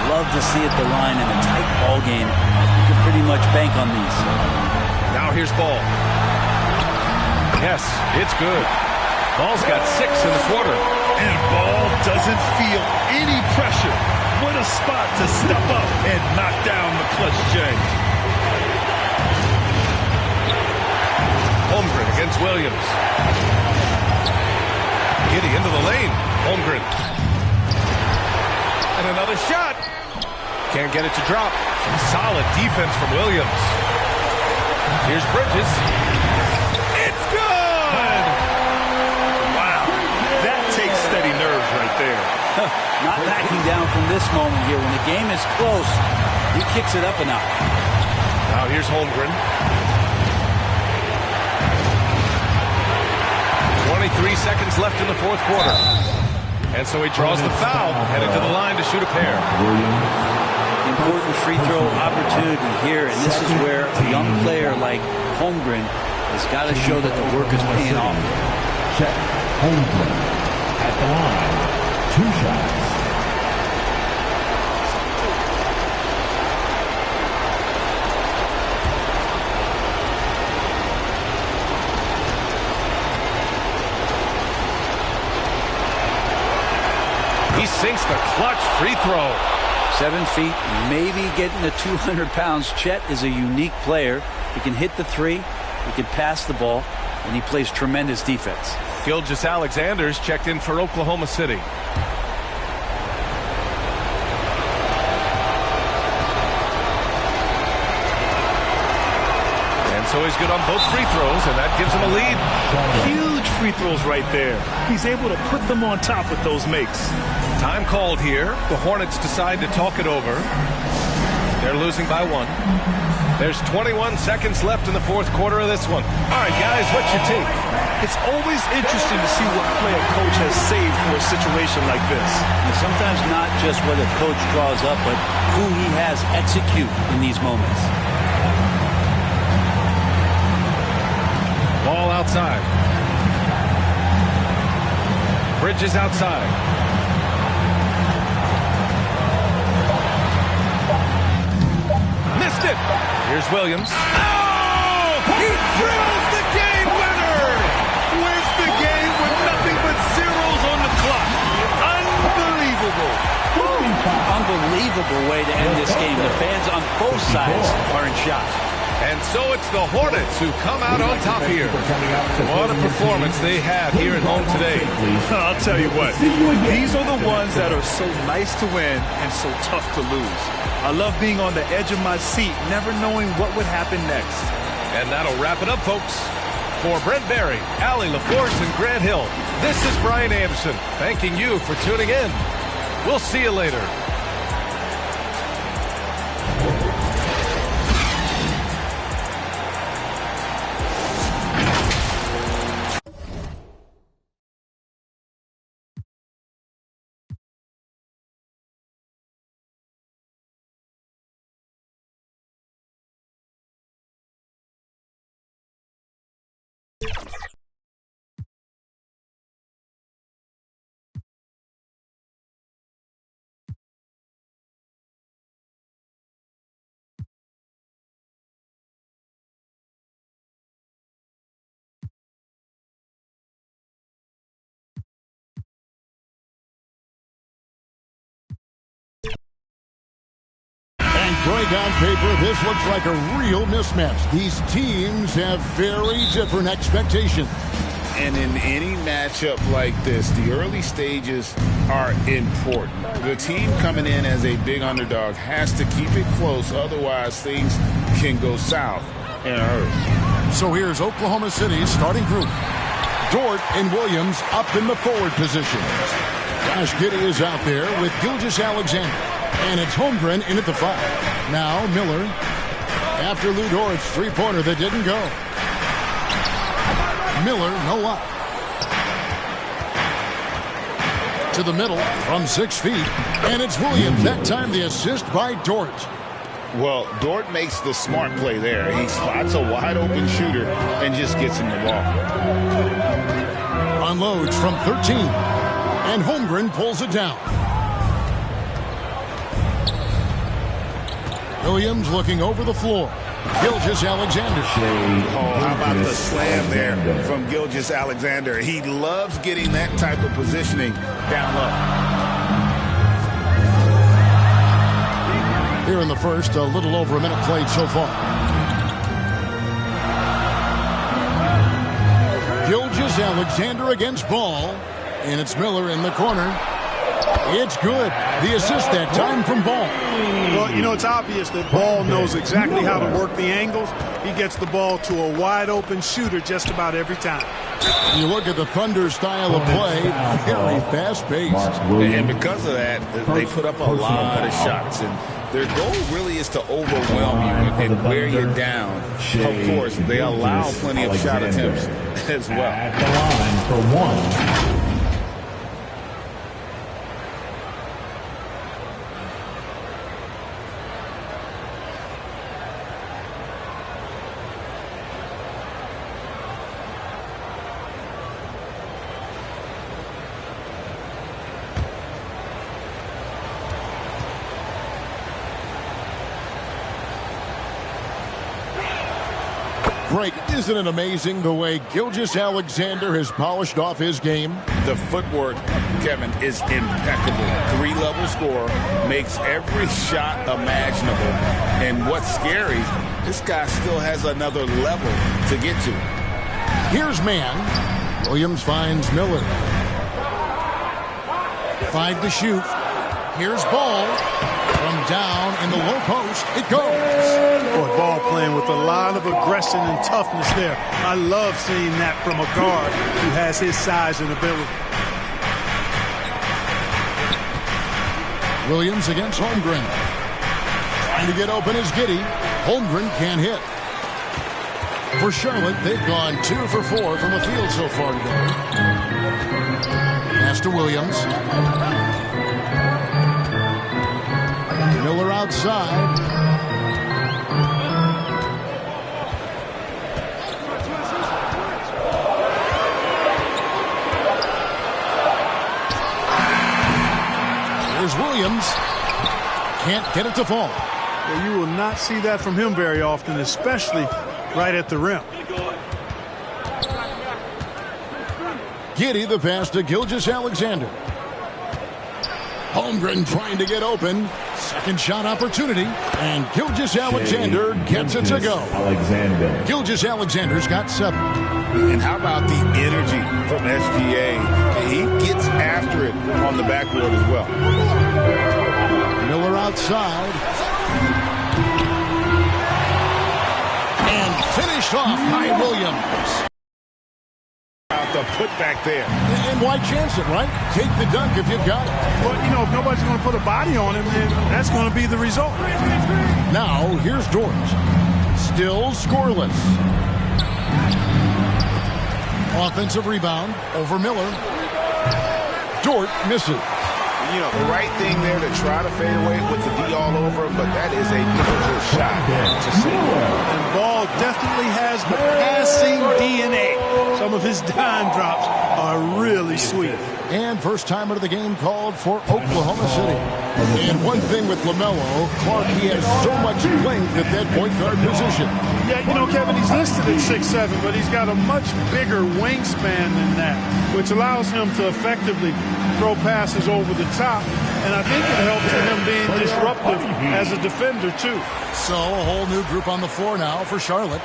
love to see at the line in a tight ball game. You can pretty much bank on these. Now here's Ball. Yes, it's good. Ball's got 6 in the quarter. And Ball doesn't feel any pressure. What a spot to step up and knock down the clutch J. Holmgren against Williams. Giddy into the lane. Holmgren. And another shot. Can't get it to drop. Some solid defense from Williams. Here's Bridges. It's good! Wow. That takes steady nerves right there. Not backing down from this moment here. When the game is close, he kicks it up a notch. Now here's Holmgren. 23 seconds left in the fourth quarter. And so he draws the foul, headed to the line to shoot a pair. Important free throw opportunity here, and this is where a young player like Holmgren has got to show that the work is paying off. Check Holmgren at the line. 2 shots. He sinks the clutch free throw. 7 feet, maybe getting to 200 pounds. Chet is a unique player. He can hit the 3, he can pass the ball, and he plays tremendous defense. Gilgeous-Alexander's checked in for Oklahoma City. And so he's good on both free throws, and that gives him a lead. Huge free throws right there. He's able to put them on top with those makes. Time called here. The Hornets decide to talk it over. They're losing by 1. There's 21 seconds left in the fourth quarter of this one. All right, guys, what's your take? It's always interesting to see what play a coach has saved for a situation like this. And sometimes not just what a coach draws up, but who he has execute in these moments. Ball outside. Bridges outside. Missed it. Here's Williams. Oh! He drills the game winner! Wins the game with nothing but zeros on the clock. Unbelievable. Unbelievable way to end this game. The fans on both sides are in shock. And so it's the Hornets who come out on top here. What a performance they have here at home today. I'll tell you what, these are the ones that are so nice to win and so tough to lose. I love being on the edge of my seat, never knowing what would happen next. And that'll wrap it up, folks. For Brent Barry, Allie LaForce, and Grant Hill, this is Brian Anderson thanking you for tuning in. We'll see you later. Greg, on paper, this looks like a real mismatch. These teams have very different expectations. And in any matchup like this, the early stages are important. The team coming in as a big underdog has to keep it close, otherwise things can go south in a hurry. So here's Oklahoma City's starting group. Dort and Williams up in the forward positions. Josh Giddey is out there with Gilgeous-Alexander. And it's Holmgren in at the 5. Now Miller after Lou Dort's three-pointer that didn't go. Miller, no luck. To the middle from 6 feet. And it's Williams. That time the assist by Dort. Well, Dort makes the smart play there. He spots a wide-open shooter and just gets him the ball. Unloads from 13. And Holmgren pulls it down. Williams looking over the floor. Gilgeous-Alexander. Oh, how about the slam there from Gilgeous-Alexander? He loves getting that type of positioning down low. Here in the first, a little over a minute played so far. Gilgeous-Alexander against Ball. And it's Miller in the corner. It's good. The assist that time from Ball. Well, you know, it's obvious that Ball knows exactly how to work the angles. He gets the ball to a wide-open shooter just about every time. You look at the Thunder style of play, very fast-paced. And because of that, they put up a lot of shots. And their goal really is to overwhelm you and wear you down. Of course, they allow plenty of shot attempts as well. At the line for one. Greg, isn't it amazing the way Gilgeous-Alexander has polished off his game? The footwork, Kevin, is impeccable. 3-level scorer, makes every shot imaginable. And what's scary, this guy still has another level to get to. Here's man. Williams finds Miller. 5 to shoot. Here's Ball. From down in the low post, it goes. Boy, Ball playing with a lot of aggression and toughness there. I love seeing that from a guard who has his size and ability. Williams against Holmgren. Trying to get open is Giddey. Holmgren can't hit. For Charlotte, they've gone 2 for 4 from the field so far today. Pass to Williams. Miller outside. Here's Williams. Can't get it to fall. Well, you will not see that from him very often, especially right at the rim. Giddey the pass to Gilgeous-Alexander. Holmgren trying to get open. Second shot opportunity, and Gilgeous-Alexander gets it to go. Gilgeous-Alexander's got 7. And how about the energy from SGA? He gets after it on the backboard as well. Miller outside. And finished off by Williams. The putback there. And why chance it, right? Take the dunk if you've got it. But, you know, if nobody's going to put a body on him, then that's going to be the result. Now, here's Dort. Still scoreless. Offensive rebound over Miller. Dort misses. You know, the right thing there to try to fade away with the D all over him, but that is a difficult shot to see. And Ball definitely has the passing DNA. Some of his dime drops are really sweet. And first timer of the game called for Oklahoma City. And one thing with LaMelo, Clark, he has so much length at that point guard position. Yeah, you know, Kevin, he's listed at 6'7", but he's got a much bigger wingspan than that, which allows him to effectively throw passes over the top. And I think it helps him being disruptive as a defender, too. So a whole new group on the floor now for Charlotte.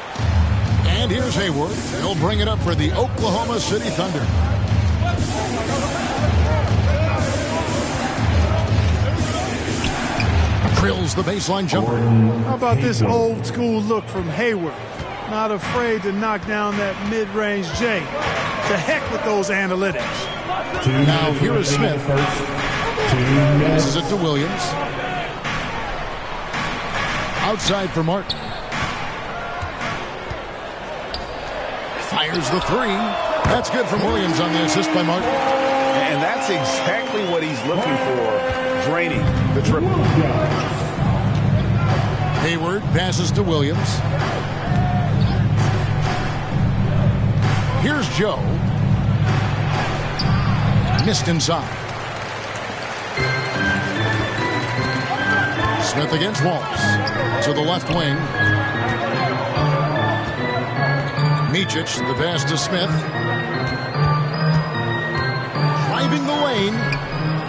And here's Hayward. He'll bring it up for the Oklahoma City Thunder. Drills the baseline jumper. How about this old school look from Hayward? Not afraid to knock down that mid-range J. To heck with those analytics. Now here is Smith. Passes it to Williams. Outside for Martin. Fires the 3. That's good from Williams on the assist by Martin. And that's exactly what he's looking for, draining the triple. Hayward passes to Williams. Here's Joe. Missed inside. Smith against Walls. To the left wing. Micic, the pass to Smith. Driving the lane.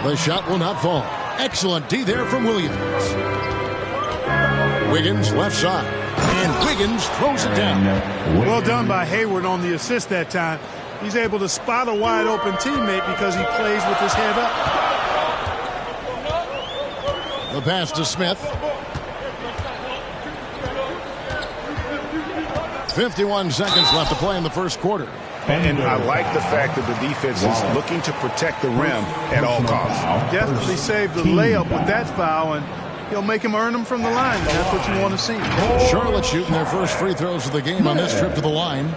The shot will not fall. Excellent D there from Williams. Wiggins left side. And Wiggins throws it down. Well done by Hayward on the assist that time. He's able to spot a wide open teammate because he plays with his head up. The pass to Smith. 51 seconds left to play in the first quarter. And I like the fact that the defense is looking to protect the rim at all costs. Definitely saved the layup with that foul, and he'll make him earn them from the line, and that's what you want to see. Charlotte shooting their first free throws of the game on this trip to the line.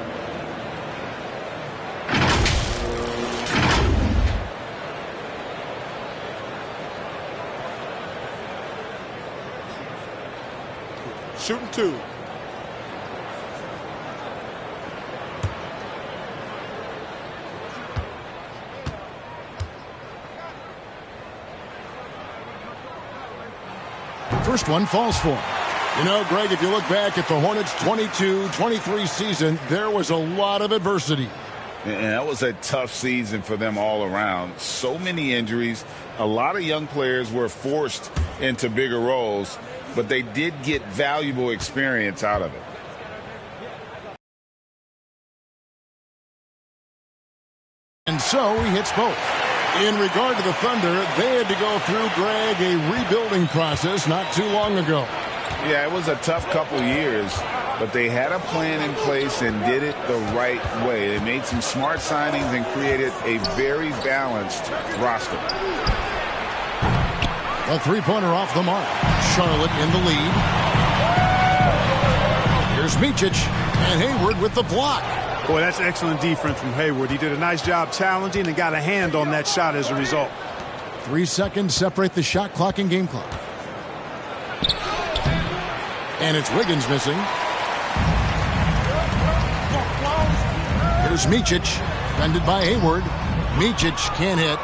Shooting 2. First one falls for him. You know, Greg, if you look back at the Hornets' 22-23 season, there was a lot of adversity. And that was a tough season for them all around. So many injuries. A lot of young players were forced into bigger roles, but they did get valuable experience out of it. And so he hits both. In regard to the Thunder, they had to go through, Greg, a rebuilding process not too long ago. Yeah, it was a tough couple years, but they had a plan in place and did it the right way. They made some smart signings and created a very balanced roster. A three-pointer off the mark. Charlotte in the lead. Here's Micic, and Hayward with the block. Boy, that's excellent defense from Hayward. He did a nice job challenging and got a hand on that shot as a result. 3 seconds separate the shot clock and game clock. And it's Wiggins missing. Here's Micic, defended by Hayward. Micic can't hit.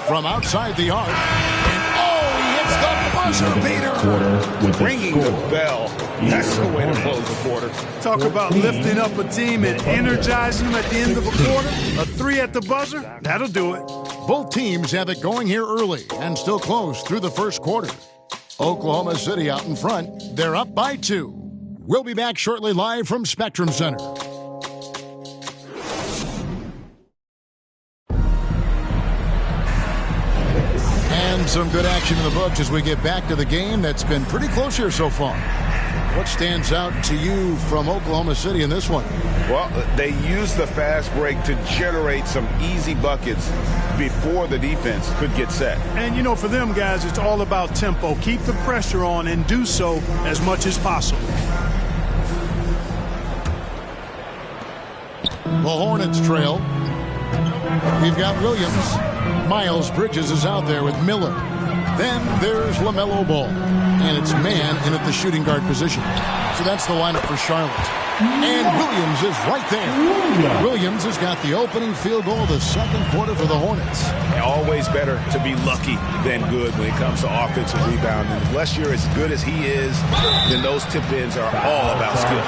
From outside the arc. And oh, he hits the buzzer beater. Ringing the bell. That's the way to close the quarter. Talk about lifting up a team and energizing them at the end of a quarter. A 3 at the buzzer, that'll do it. Both teams have it going here early and still close through the first quarter. Oklahoma City out in front. They're up by 2. We'll be back shortly live from Spectrum Center. And some good action in the books as we get back to the game that's been pretty close here so far. What stands out to you from Oklahoma City in this one? Well, they used the fast break to generate some easy buckets before the defense could get set. And, you know, for them guys, it's all about tempo. Keep the pressure on and do so as much as possible. The Hornets trail. We've got Williams. Miles Bridges is out there with Miller. Then there's LaMelo Ball. And it's man in at the shooting guard position. So that's the lineup for Charlotte. And Williams is right there. Williams has got the opening field goal of the second quarter for the Hornets. Always better to be lucky than good when it comes to offensive rebounding. Unless you're as good as he is, then those tip-ins are all about skill.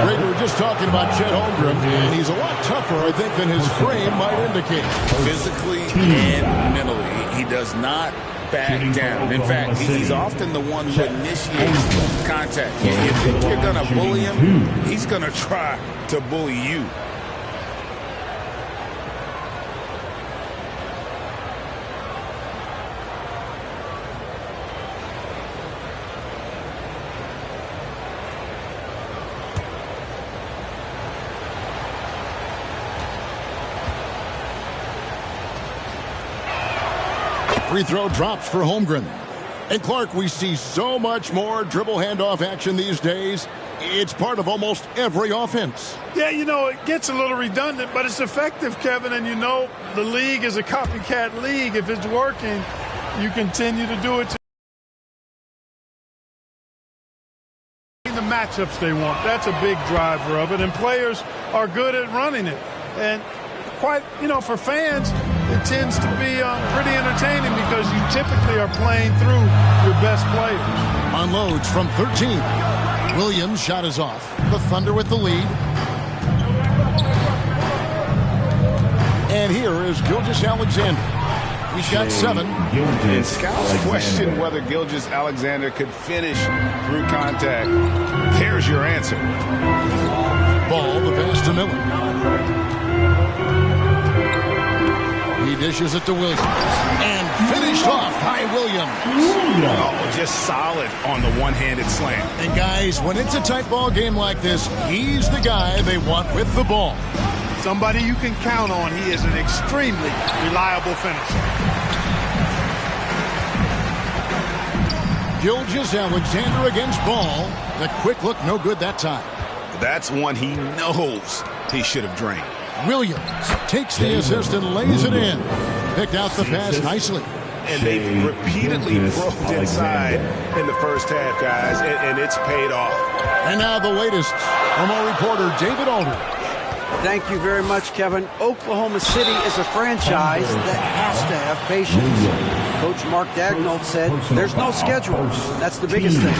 Greg, we were just talking about Chet Holmgren, and he's a lot tougher, I think, than his frame might indicate. Physically and mentally, he does not back down. In fact, he's often the one who initiates contact. If you think you're going to bully him, he's going to try to bully you. Free throw drops for Holmgren. And Clark, we see so much more dribble handoff action these days. It's part of almost every offense. Yeah, you know, it gets a little redundant, but it's effective, Kevin. And you know, the league is a copycat league. If it's working, you continue to do it. The matchups they want. That's a big driver of it. And players are good at running it. And quite, you know, for fans, it tends to be pretty entertaining because you typically are playing through your best players. Unloads from 13. Williams' shot is off. The Thunder with the lead. And here is Gilgeous-Alexander. He's got 7. And scouts question whether Gilgeous-Alexander could finish through contact. There's your answer. Ball, the pass to Miller. He dishes it to Williams. And finished off by Williams. Oh, just solid on the one-handed slam. And guys, when it's a tight ball game like this, he's the guy they want with the ball. Somebody you can count on. He is an extremely reliable finisher. Gilgeous-Alexander against Ball. The quick look, no good that time. That's one he knows he should have drained. Williams takes the assist and lays it in. Picked out the pass nicely. And they've repeatedly broke inside in the first half, guys, and it's paid off. And now the latest from our reporter, David Aldridge. Thank you very much, Kevin. Oklahoma City is a franchise that has to have patience. Coach Mark Daigneault said there's no schedule. That's the biggest thing.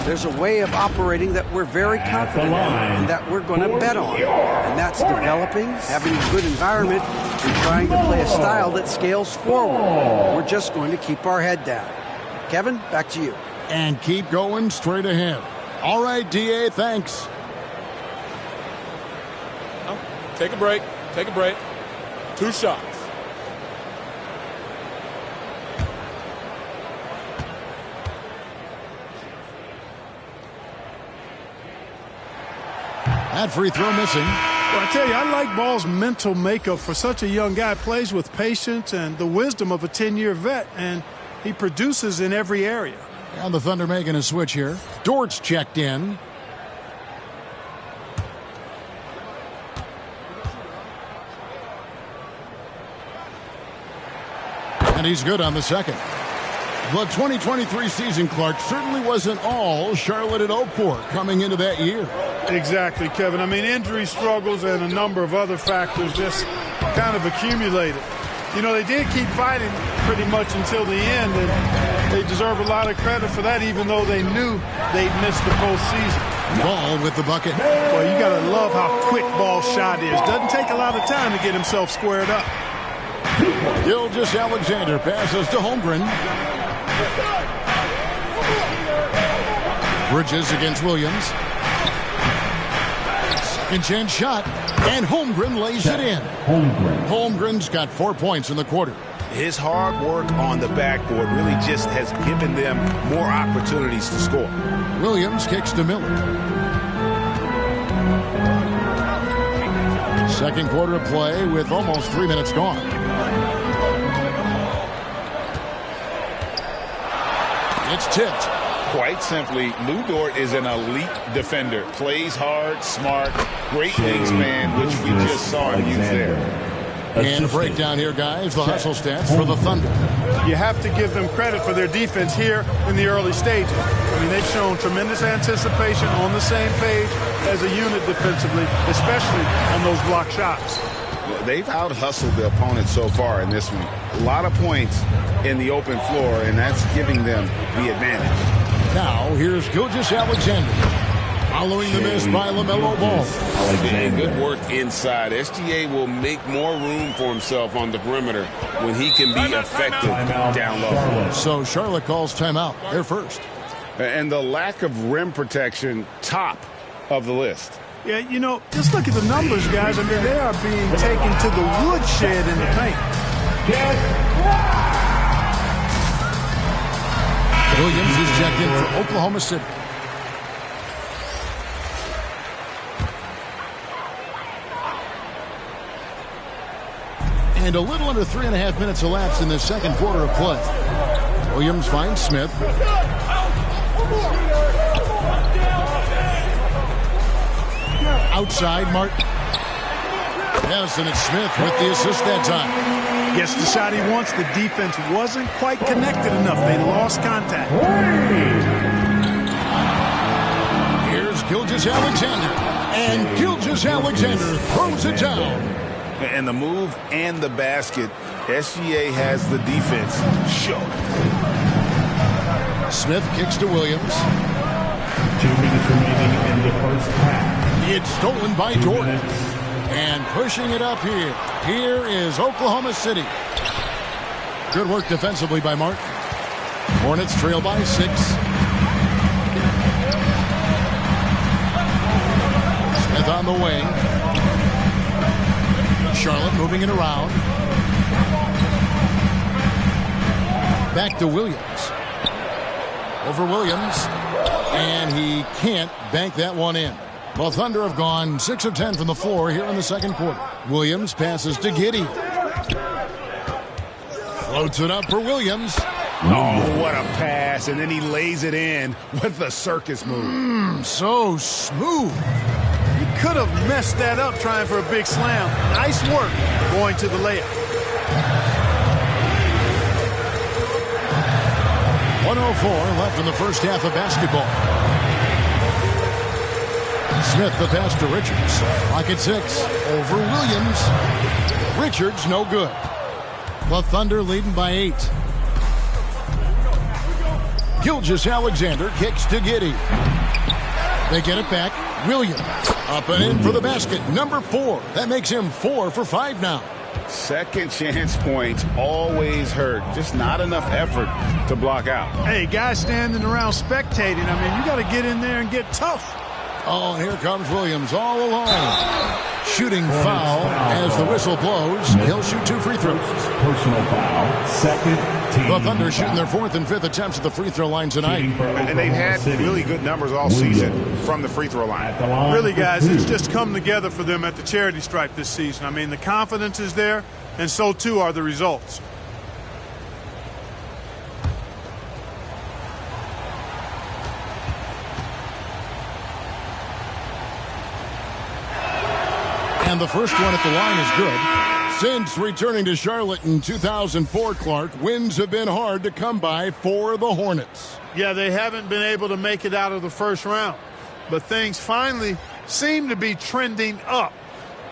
There's a way of operating that we're very confident in and that we're going to bet on. And that's developing, having a good environment, and trying to play a style that scales forward. We're just going to keep our head down. Kevin, back to you. And keep going straight ahead. All right, DA, thanks. Take a break. Take a break. 2 shots. That free throw missing. Well, I tell you, I like Ball's mental makeup for such a young guy. Plays with patience and the wisdom of a 10-year vet, and he produces in every area. And the Thunder making a switch here. Dort's checked in. And he's good on the second. The 2023 season, Clark, certainly wasn't all Charlotte had hoped for coming into that year. Exactly, Kevin. I mean, injury struggles and a number of other factors just kind of accumulated. You know, they did keep fighting pretty much until the end, and they deserve a lot of credit for that, even though they knew they'd missed the postseason. Ball with the bucket. Well, you got to love how quick Ball's shot is. Doesn't take a lot of time to get himself squared up. Gilgeous-Alexander passes to Holmgren. Bridges against Williams. Second chance shot, and Holmgren lays it in. Holmgren's got 4 points in the quarter. His hard work on the backboard really just has given them more opportunities to score. Williams kicks to Miller. Second quarter of play with almost 3 minutes gone. It's tipped. Quite simply, Lou Dort is an elite defender. Plays hard, smart, great wingspan, which we just saw him use there. And a breakdown here, guys. The hustle stats for the Thunder. You have to give them credit for their defense here in the early stages. I mean, they've shown tremendous anticipation, on the same page as a unit defensively, especially on those block shots. They've out-hustled the opponent so far in this one. A lot of points in the open floor, and that's giving them the advantage. Now, here's Gilgeous-Alexander. Following the miss by LaMelo Ball. Good work inside. SGA will make more room for himself on the perimeter when he can be effective down low. So Charlotte calls timeout. They're first. And the lack of rim protection, top of the list. Yeah, you know, just look at the numbers, guys. I mean, they are being taken to the woodshed in the paint. Williams is checked in for Oklahoma City. And a little under 3.5 minutes elapsed in the second quarter of play. Williams finds Smith. Outside, Martin. Yes, and it's Smith with the assist that time. Gets the shot he wants. The defense wasn't quite connected enough. They lost contact. Here's Gilgeous-Alexander. And Gilgeous-Alexander throws it down. And the move and the basket, SGA has the defense shook. Smith kicks to Williams. 2 minutes remaining in the first half. It's stolen by Jordan. And pushing it up here. Here is Oklahoma City. Good work defensively by Martin. Hornets trail by 6. Smith on the wing. Charlotte moving it around. Back to Williams. Over Williams. And he can't bank that one in. The Thunder have gone 6 of 10 from the floor here in the second quarter. Williams passes to Giddey. Floats it up for Williams. Oh, what a pass. And then he lays it in with the circus move. So smooth. He could have messed that up trying for a big slam. Nice work going to the layup. 1:04 left in the first half of basketball. Smith the pass to Richards. Clock at 6. Over Williams. Richards no good. The Thunder leading by 8. Gilgeous-Alexander kicks to Giddey. They get it back. Williams up and in for the basket. Number 4. That makes him 4 for 5 now. Second chance points always hurt. Just not enough effort to block out. Hey, guys standing around spectating. I mean, you got to get in there and get tough. Oh, and here comes Williams all alone. Shooting foul as the whistle blows. He'll shoot 2 free throws. Personal foul. Second team. The Thunder shooting their 4th and 5th attempts at the free throw line tonight. And they've had really good numbers all season from the free throw line. Really, guys, it's just come together for them at the charity stripe this season. I mean, the confidence is there, and so too are the results. And the first one at the line is good. Since returning to Charlotte in 2004, Clark, wins have been hard to come by for the Hornets. Yeah, they haven't been able to make it out of the first round. But things finally seem to be trending up.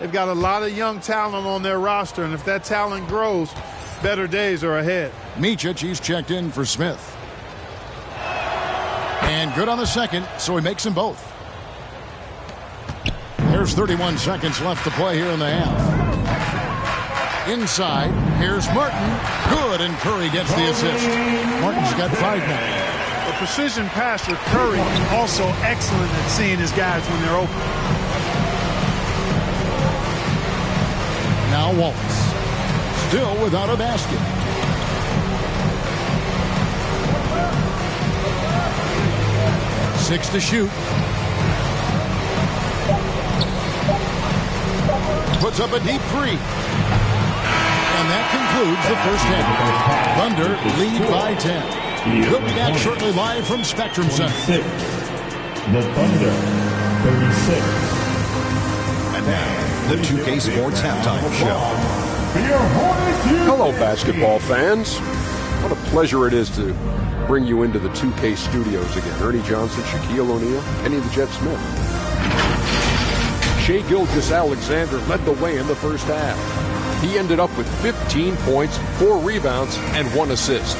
They've got a lot of young talent on their roster, and if that talent grows, better days are ahead. Micic, he's checked in for Smith. And good on the second, so he makes them both. There's 31 seconds left to play here in the half. Inside, here's Martin. Good, and Curry gets the assist. Martin's got 5 now. The precision passer, Curry, also excellent at seeing his guys when they're open. Now Waltz. Still without a basket. Six to shoot. Puts up a deep 3. And that concludes the first half. Thunder lead by 10. We'll be back shortly live from Spectrum Center. The Thunder, 36. And now, the 2K Sports Halftime Show. Hello, basketball fans. What a pleasure it is to bring you into the 2K studios again. Ernie Johnson, Shaquille O'Neal, Penny the Jet Smith. Shai Gilgeous-Alexander led the way in the first half. He ended up with 15 points, 4 rebounds, and 1 assist.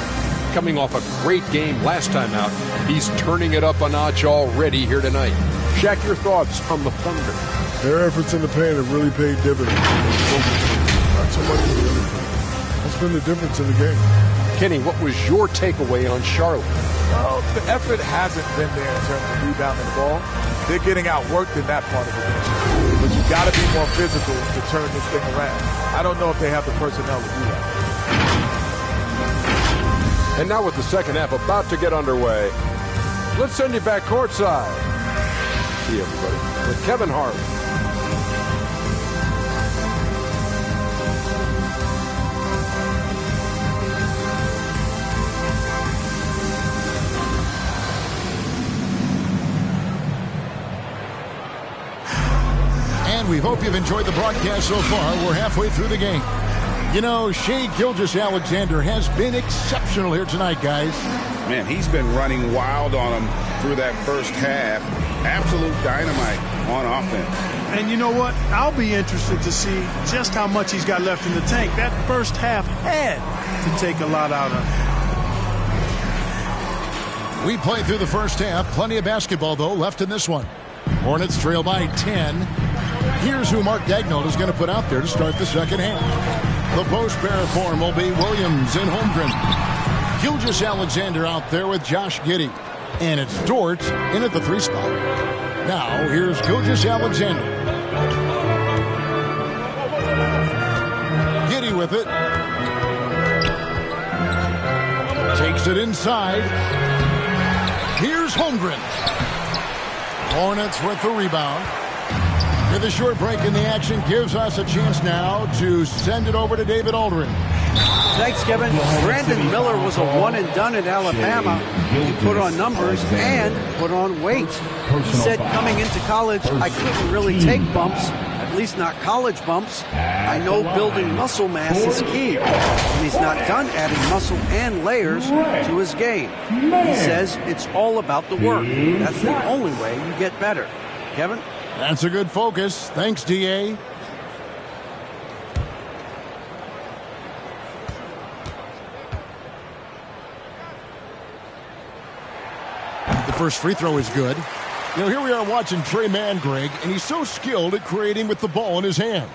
Coming off a great game last time out, he's turning it up a notch already here tonight. Shaq, your thoughts on the Thunder? Their efforts in the paint have really paid dividends. Not so much in the other thing. That's been the difference in the game. Kenny, what was your takeaway on Charlotte? Well, the effort hasn't been there in terms of rebounding the ball. They're getting outworked in that part of the game. But you got to be more physical to turn this thing around. I don't know if they have the personnel to do that. And now with the second half about to get underway, let's send you back courtside. See everybody with Kevin Hart. And we hope you've enjoyed the broadcast so far. We're halfway through the game. You know, Shai Gilgeous-Alexander has been exceptional here tonight, guys. Man, he's been running wild on him through that first half. Absolute dynamite on offense. And you know what? I'll be interested to see just how much he's got left in the tank. That first half had to take a lot out of him. We played through the first half. Plenty of basketball, though, left in this one. Hornets trail by 10. Here's who Mark Daigneault is going to put out there to start the second half. The post pair form will be Williams and Holmgren. Gilgeous-Alexander out there with Josh Giddey. And it's Dort in at the 3 spot. Now, here's Gilgeous-Alexander. Giddey with it. Takes it inside. Here's Holmgren. Hornets with the rebound. With a short break in the action, gives us a chance now to send it over to David Aldridge. Thanks, Kevin. Brandon Miller was a one-and-done at Alabama. He put on numbers and put on weight. He said coming into college, I couldn't really take bumps, at least not college bumps. I know building muscle mass is key, and he's not done adding muscle and layers to his game. He says it's all about the work. That's the only way you get better. Kevin? That's a good focus. Thanks, D.A. The first free throw is good. You know, here we are watching Trey Mann, Greg, and he's so skilled at creating with the ball in his hands.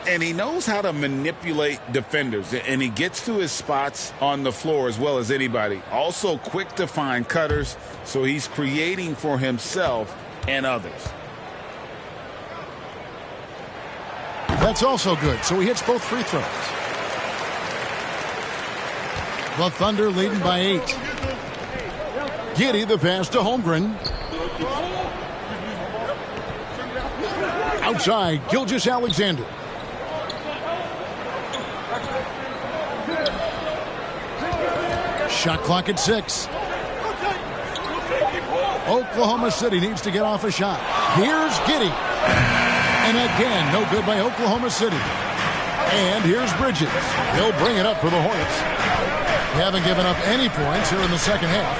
And he knows how to manipulate defenders, and he gets to his spots on the floor as well as anybody. Also quick to find cutters, so he's creating for himself and others. That's also good, so he hits both free throws. The Thunder leading by 8. Giddey the pass to Holmgren. Outside, Gilgeous-Alexander. Shot clock at 6. Oklahoma City needs to get off a shot. Here's Giddey. And again, no good by Oklahoma City. And here's Bridges. He'll bring it up for the Hornets. They haven't given up any points here in the second half.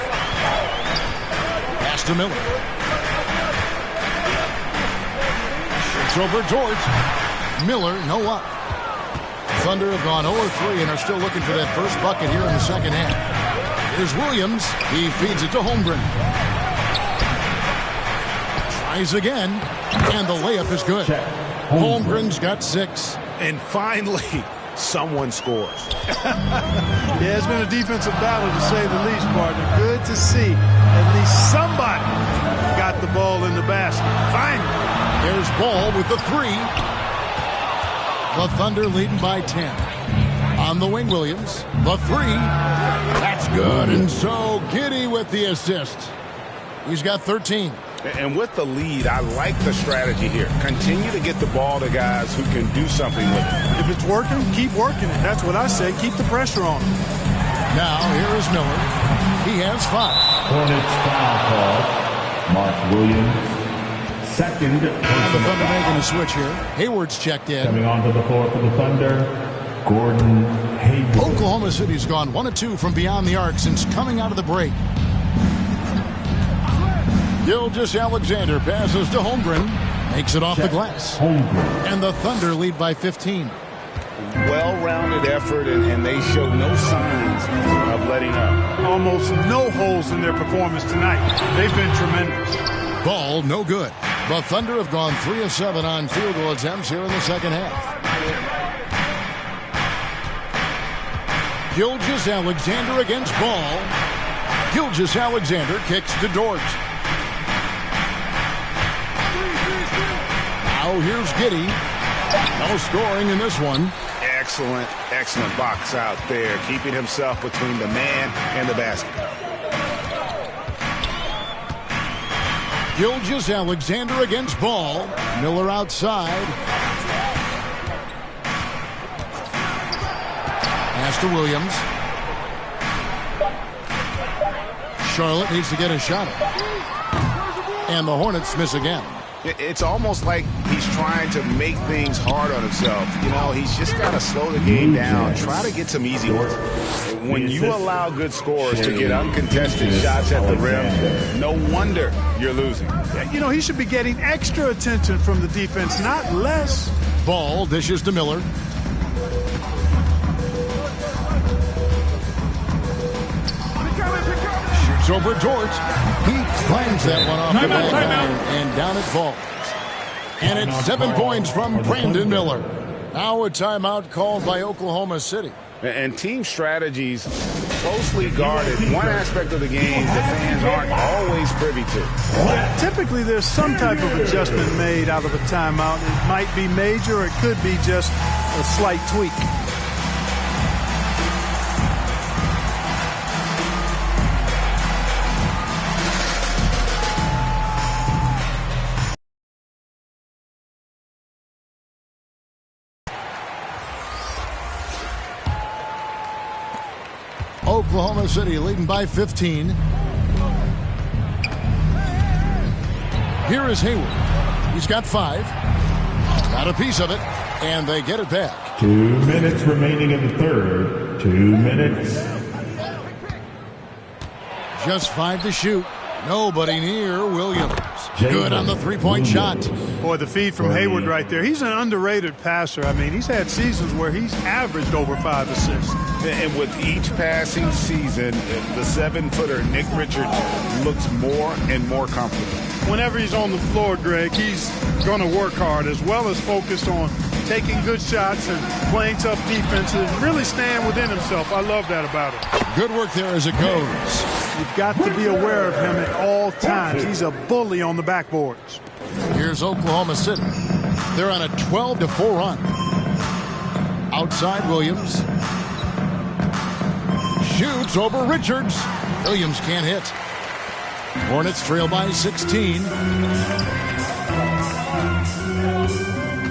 Pass to Miller. It's over Dort. Miller, no up. Thunder have gone 0-3 and are still looking for that first bucket here in the second half. Here's Williams. He feeds it to Holmgren. Tries again, and the layup is good. Holmgren's got 6. And finally, someone scores. Yeah, it's been a defensive battle, to say the least, partner. Good to see at least somebody got the ball in the basket. Finally. There's Ball with the 3. The Thunder leading by 10. On the wing, Williams. The 3. That's good. And so Giddey with the assist. He's got 13. And with the lead, I like the strategy here. Continue to get the ball to guys who can do something with it. If it's working, keep working it. That's what I say. Keep the pressure on him. Now, here is Miller. He has 5. Hornets foul call. Mark Williams. Second. And the Thunder making a switch here. Hayward's checked in. Coming onto the floor for the Thunder, Gordon Hayward. Oklahoma City's gone 1 of 2 from beyond the arc since coming out of the break. Gilgeous-Alexander passes to Holmgren. Makes it off the glass. And the Thunder lead by 15. Well-rounded effort, and they show no signs of letting up. Almost no holes in their performance tonight. They've been tremendous. Ball no good. The Thunder have gone 3 of 7 on field goal attempts here in the second half. Gilgeous-Alexander against Ball. Gilgeous-Alexander kicks to Dort. Now here's Giddey. No scoring in this one. Excellent box out there, keeping himself between the man and the basket. Gilgeous-Alexander against Ball. Miller outside. Pass to Williams. Charlotte needs to get a shot up. And the Hornets miss again. It's almost like he's trying to make things hard on himself. You know, he's just got to slow the game down, try to get some easy ones. When you allow good scorers to get uncontested shots at the rim, no wonder you're losing. You know, he should be getting extra attention from the defense, not less. Ball dishes to Miller. Shoots over Dort. He slams that one off the back iron, and down it falls. And it's 7 points from Brandon Miller. Now a timeout called by Oklahoma City. And team strategies closely guarded. One aspect of the game the fans aren't always privy to. Typically, there's some type of adjustment made out of a timeout. It might be major, or it could be just a slight tweak. Oklahoma City leading by 15. Here is Hayward. He's got 5. Got a piece of it, and they get it back. 2 minutes remaining in the third. 2 minutes. Just 5 to shoot. Nobody near Williams. Good on the three-point shot. Boy, the feed from Hayward right there. He's an underrated passer. I mean, he's had seasons where he's averaged over 5 assists. And with each passing season, the 7-footer Nick Richards looks more and more comfortable. Whenever he's on the floor, Greg, he's going to work hard as well as focused on taking good shots and playing tough defense and really staying within himself. I love that about him. Good work there as it goes. You've got to be aware of him at all times. He's a bully on the backboards. Here's Oklahoma City. They're on a 12-4 run. Outside Williams. Shoots over Richards. Williams can't hit. Hornets trail by 16.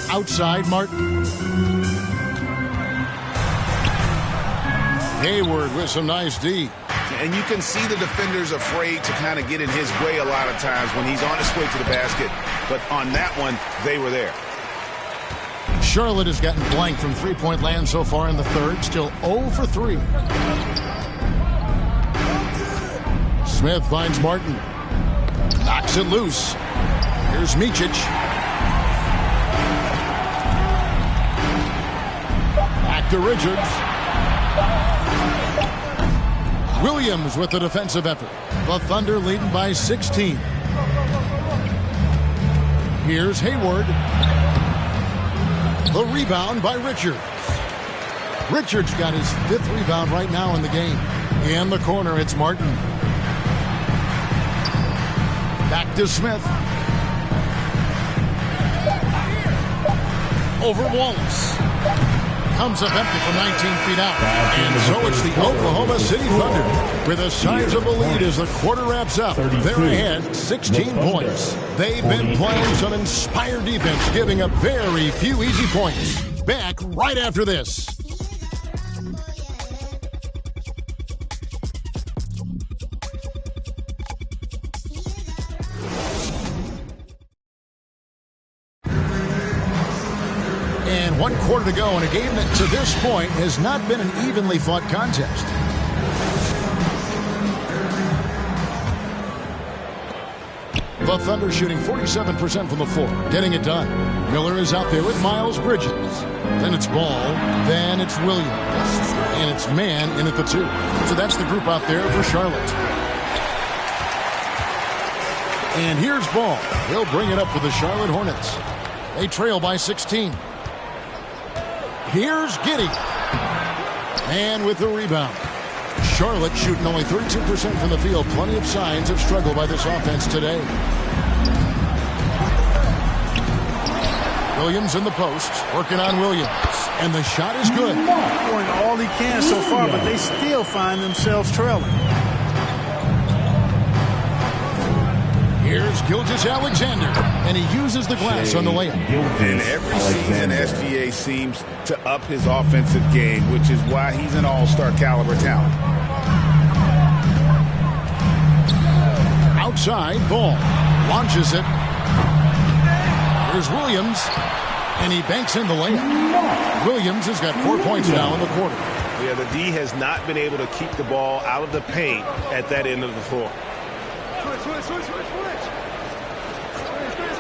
Outside Martin. Hayward with some nice D. And you can see the defenders afraid to kind of get in his way a lot of times when he's on his way to the basket. But on that one, they were there. Charlotte has gotten blank from three-point land so far in the third. Still 0 for 3. Smith finds Martin. Knocks it loose. Here's Micic. to Richards. Williams with the defensive effort. The Thunder leading by 16. Here's Hayward. The rebound by Richards. Richards got his 5th rebound right now in the game. In the corner, it's Martin. Back to Smith. Over Wallace. Comes up empty from 19 feet out. And so it's the Oklahoma City Thunder with a sizable lead as the quarter wraps up. They're ahead 16 points. They've been playing some inspired defense, giving up very few easy points. Back right after this. And 1 quarter to go in a game that to this point has not been an evenly fought contest. The Thunder shooting 47% from the floor, getting it done. Miller is out there with Miles Bridges. Then it's Ball, then it's Williams, and it's Man in at the 2. So that's the group out there for Charlotte. And here's Ball. He'll bring it up for the Charlotte Hornets. They trail by 16. Here's Giddey. And with the rebound. Charlotte shooting only 32% from the field. Plenty of signs of struggle by this offense today. Williams in the post, working on Williams. And the shot is good. Doing all he can so far, but they still find themselves trailing. Here's Gilgeous-Alexander, and he uses the glass on the layup. And every season, SGA seems to up his offensive game, which is why he's an all-star caliber talent. Outside, Ball launches it. Here's Williams, and he banks in the layup. Williams has got 4 points now in the quarter. Yeah, the D has not been able to keep the ball out of the paint at that end of the floor.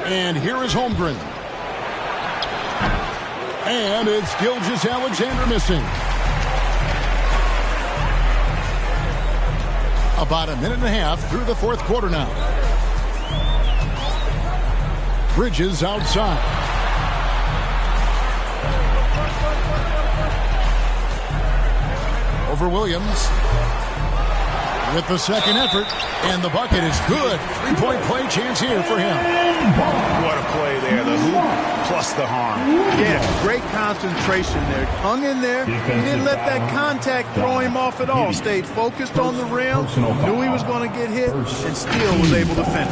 And here is Holmgren. And it's Gilgeous-Alexander missing. About a minute and a half through the 4th quarter now. Bridges outside. Over Williams. With the second effort, and the bucket is good. 3-point play chance here for him. What a play there. The hoop plus the harm. Yeah, great concentration there. Hung in there. He didn't let that contact throw him off at all. Stayed focused on the rim. Knew he was going to get hit, and still was able to finish.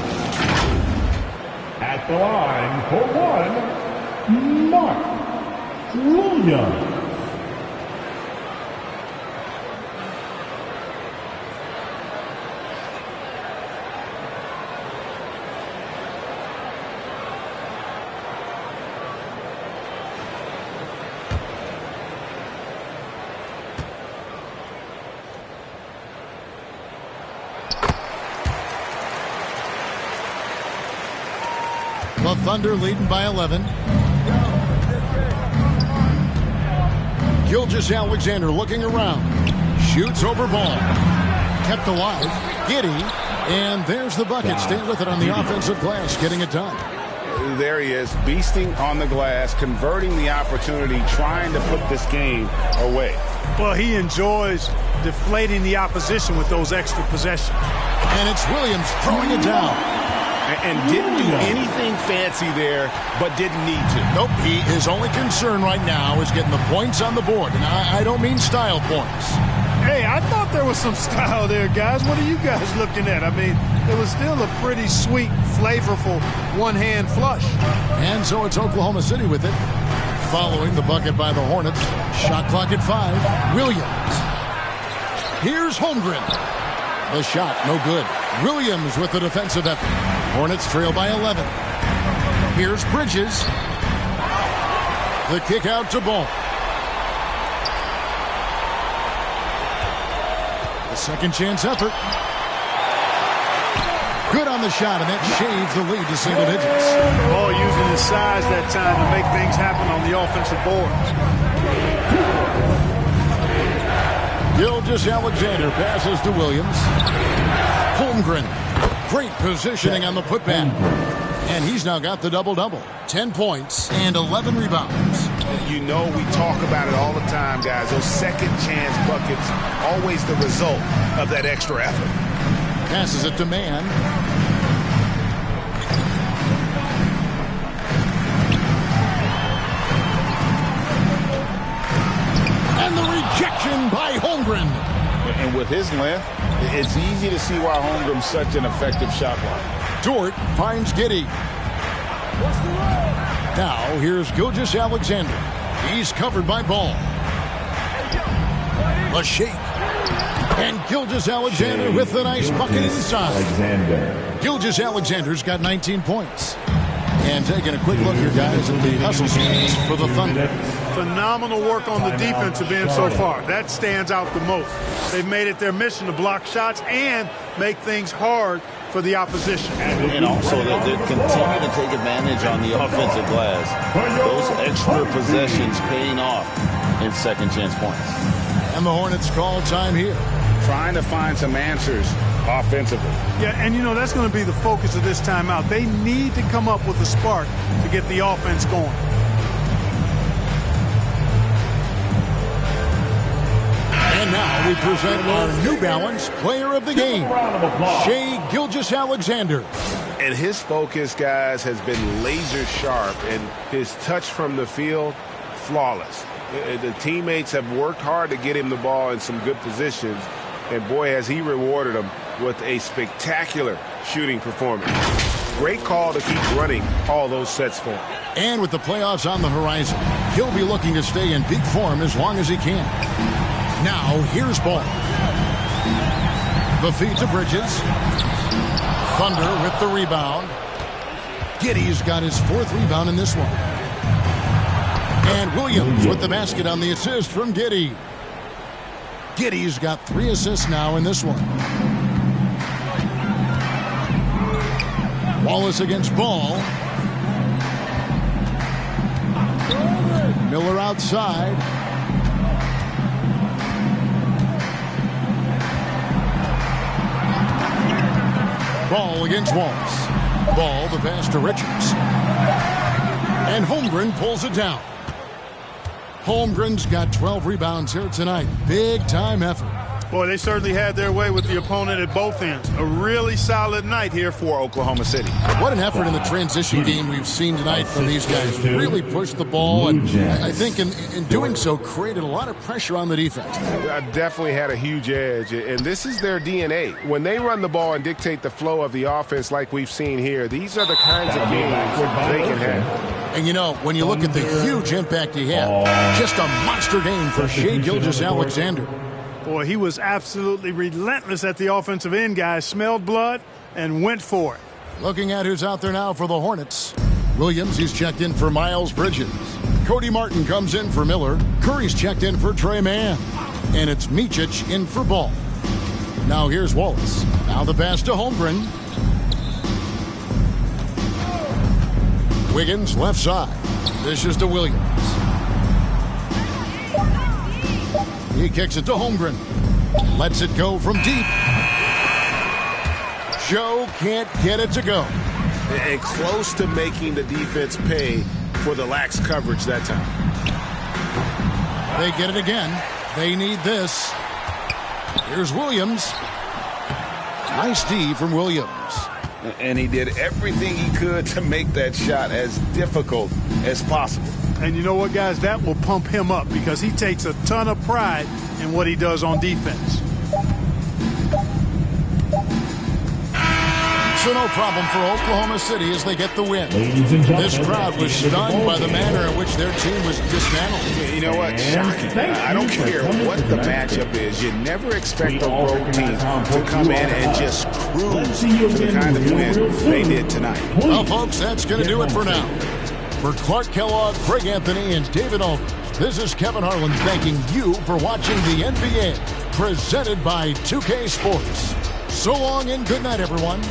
At the line for one, Mark Williams. The Thunder leading by 11. Gilgeous-Alexander looking around. Shoots over Ball. Kept alive. Giddey. And there's the bucket. Stay with it on the offensive glass. Getting it done. There he is, beasting on the glass, converting the opportunity, trying to put this game away. Well, he enjoys deflating the opposition with those extra possessions. And it's Williams throwing it down. And didn't do anything fancy there, but didn't need to. Nope, his only concern right now is getting the points on the board. And I don't mean style points. Hey, I thought there was some style there, guys. What are you guys looking at? I mean, it was still a pretty sweet, flavorful one-hand flush. And so it's Oklahoma City with it. Following the bucket by the Hornets. Shot clock at 5. Williams. Here's Holmgren. The shot, no good. Williams with the defensive effort. Hornets trail by 11. Here's Bridges. The kick out to Ball. The second chance effort. Good on the shot, and that shaves the lead to single digits. Ball using his size that time to make things happen on the offensive boards. Gilgeous-Alexander passes to Williams. Holmgren. Great positioning on the putback. And he's now got the double-double. 10 points and 11 rebounds. You know we talk about it all the time, guys. Those second chance buckets, always the result of that extra effort. Passes it to Mann. And the rejection by Holmgren. And with his length, it's easy to see why Holmgren's such an effective shot blocker. Dort finds Giddey. Now here's Gilgeous-Alexander. He's covered by Ball. A shake. And Gilgeous-Alexander with a nice bucket inside. Gilgeous-Alexander's got 19 points. And taking a quick look here, guys, at the hustle stats for the Thunder. Phenomenal work on the defensive end so far. That stands out the most. They've made it their mission to block shots and make things hard for the opposition. And also that they continue to take advantage on the offensive glass. Those extra possessions paying off in second chance points. And the Hornets call time here. Trying to find some answers offensively. Yeah, and you know, that's going to be the focus of this timeout. They need to come up with a spark to get the offense going. And now we present our New Balance player of the game, Shai Gilgeous-Alexander. And his focus, guys, has been laser sharp, and his touch from the field, flawless. The teammates have worked hard to get him the ball in some good positions, and boy, has he rewarded them with a spectacular shooting performance. Great call to keep running all those sets for him. And with the playoffs on the horizon, he'll be looking to stay in peak form as long as he can. Now, here's Ball. The feed to Bridges. Thunder with the rebound. Giddey's got his fourth rebound in this one. And Williams with the basket on the assist from Giddey. Giddey's got 3 assists now in this one. Wallace against Ball. Miller outside. Ball against Wallace. Ball, the pass to Richards. And Holmgren pulls it down. Holmgren's got 12 rebounds here tonight. Big time effort. Boy, they certainly had their way with the opponent at both ends. A really solid night here for Oklahoma City. What an effort in the transition game we've seen tonight from these guys. Really pushed the ball, and I think in doing so created a lot of pressure on the defense. Definitely had a huge edge, and this is their DNA. When they run the ball and dictate the flow of the offense like we've seen here, these are the kinds of games they can have. And you know, when you look at the huge impact he had, just a monster game for Shai Gilgeous-Alexander. Boy, he was absolutely relentless at the offensive end, guys. Smelled blood and went for it. Looking at who's out there now for the Hornets. Williams, he's checked in for Miles Bridges. Cody Martin comes in for Miller. Curry's checked in for Trey Mann. And it's Micic in for Ball. Now here's Wallace. Now the pass to Holmgren. Wiggins left side. This is to Williams. He kicks it to Holmgren. Lets it go from deep. Joe can't get it to go. And close to making the defense pay for the lax coverage that time. They get it again. They need this. Here's Williams. Nice D from Williams. And he did everything he could to make that shot as difficult as possible. And you know what, guys? That will pump him up because he takes a ton of pride in what he does on defense. So no problem for Oklahoma City as they get the win. This crowd was stunned by the manner in which their team was dismantled. You know what? Shocking. I don't care what the matchup is. You never expect a road team to come in and just cruise to the kind of win they did tonight. Well, folks, that's going to do it for now. For Clark Kellogg, Craig Anthony, and David Aldridge, this is Kevin Harlan thanking you for watching the NBA, presented by 2K Sports. So long and good night, everyone.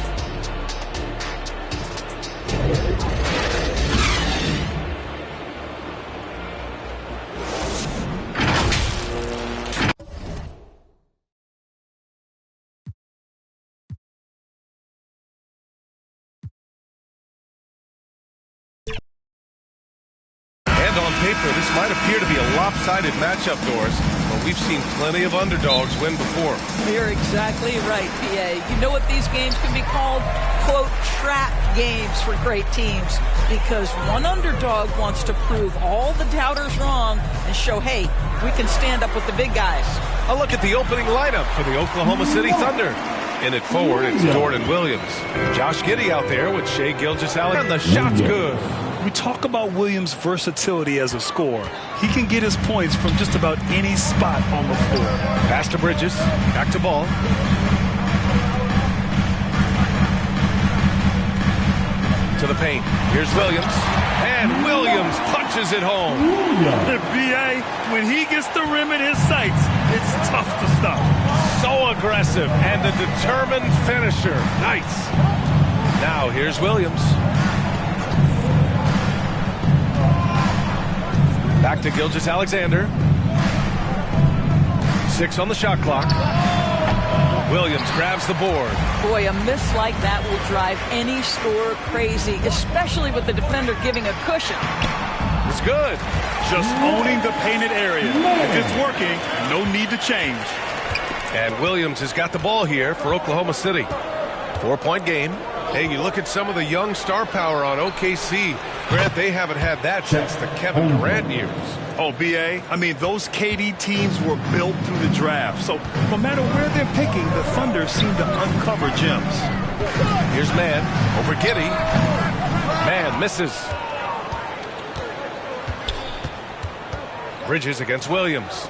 on paper, this might appear to be a lopsided matchup, Doris, but we've seen plenty of underdogs win before. You're exactly right, PA. You know what these games can be called? Quote, trap games for great teams, because one underdog wants to prove all the doubters wrong and show, hey, we can stand up with the big guys. A look at the opening lineup for the Oklahoma City Thunder. In it forward, it's Jordan Williams. Josh Giddey out there with Shai Gilgeous-Alexander. And the shot's good. We talk about Williams' versatility as a scorer. He can get his points from just about any spot on the floor. Pass to Bridges. Back to Ball. To the paint. Here's Williams. And Williams punches it home. B.A., when he gets the rim in his sights, it's tough to stop. So aggressive and a determined finisher. Nice. Now here's Williams. Back to Gilgeous-Alexander. 6 on the shot clock. Williams grabs the board. Boy, a miss like that will drive any scorer crazy, especially with the defender giving a cushion. It's good. Just owning the painted area. If it's working, no need to change. And Williams has got the ball here for Oklahoma City. 4-point game. Hey, you look at some of the young star power on OKC. Grant, they haven't had that since the Kevin Durant years. Oh, B.A., I mean, those KD teams were built through the draft. So no matter where they're picking, the Thunder seem to uncover gems. Here's Mann over Giddey. Mann misses. Bridges against Williams.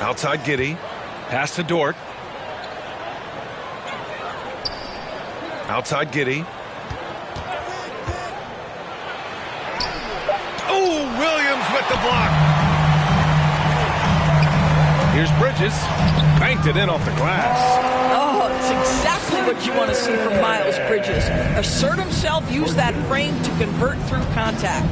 Outside Giddey. Pass to Dort. Outside Giddey. Oh, Williams with the block. Here's Bridges. Banked it in off the glass. Oh, it's exactly what you want to see from Miles Bridges. Assert himself, use that frame to convert through contact.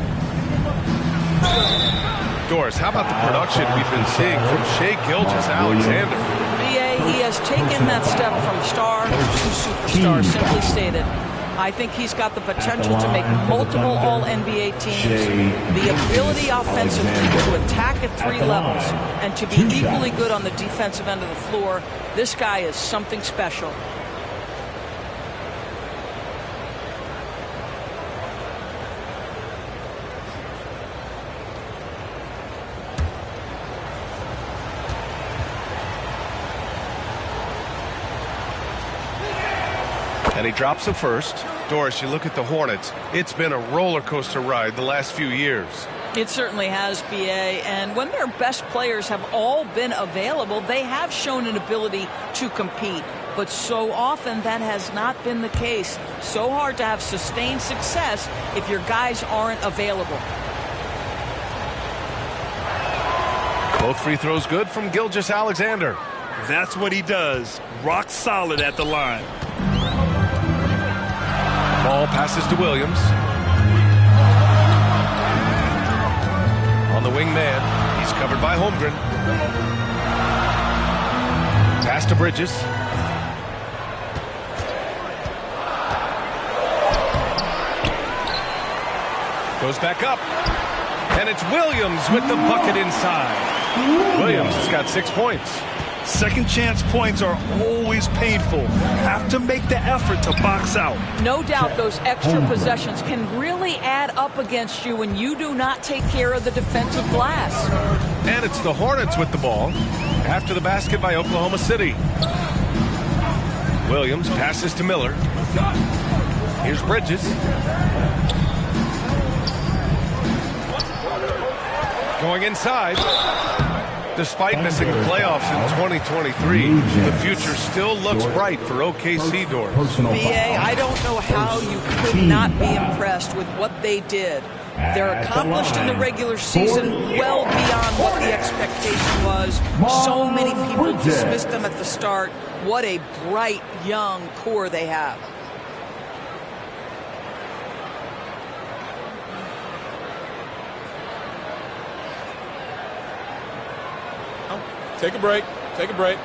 Doris, how about the production we've been seeing from Shai Gilgeous-Alexander? BA, he has taken that step from star to superstar, simply stated. I think he's got the potential to make multiple All-NBA teams, the ability offensively to attack at 3 levels, and to be equally good on the defensive end of the floor. This guy is something special. And he drops the first. Doris, you look at the Hornets. It's been a roller coaster ride the last few years. It certainly has, BA. And when their best players have all been available, they have shown an ability to compete. But so often that has not been the case. So hard to have sustained success if your guys aren't available. Both free throws good from Gilgeous-Alexander. That's what he does. Rock solid at the line. Ball passes to Williams. On the wing man. He's covered by Holmgren. Pass to Bridges. Goes back up. And it's Williams with the bucket inside. Williams has got 6 points. Second chance points are always painful. Have to make the effort to box out. No doubt those extra possessions can really add up against you when you do not take care of the defensive glass. And it's the Hornets with the ball after the basket by Oklahoma City. Williams passes to Miller. Here's Bridges. Going inside. Despite missing the playoffs in 2023, the future still looks bright for OKC, Doris. BA, I don't know how you could not be impressed with what they did. They're accomplished in the regular season well beyond what the expectation was. So many people dismissed them at the start. What a bright, young core they have. Take a break. Take a break.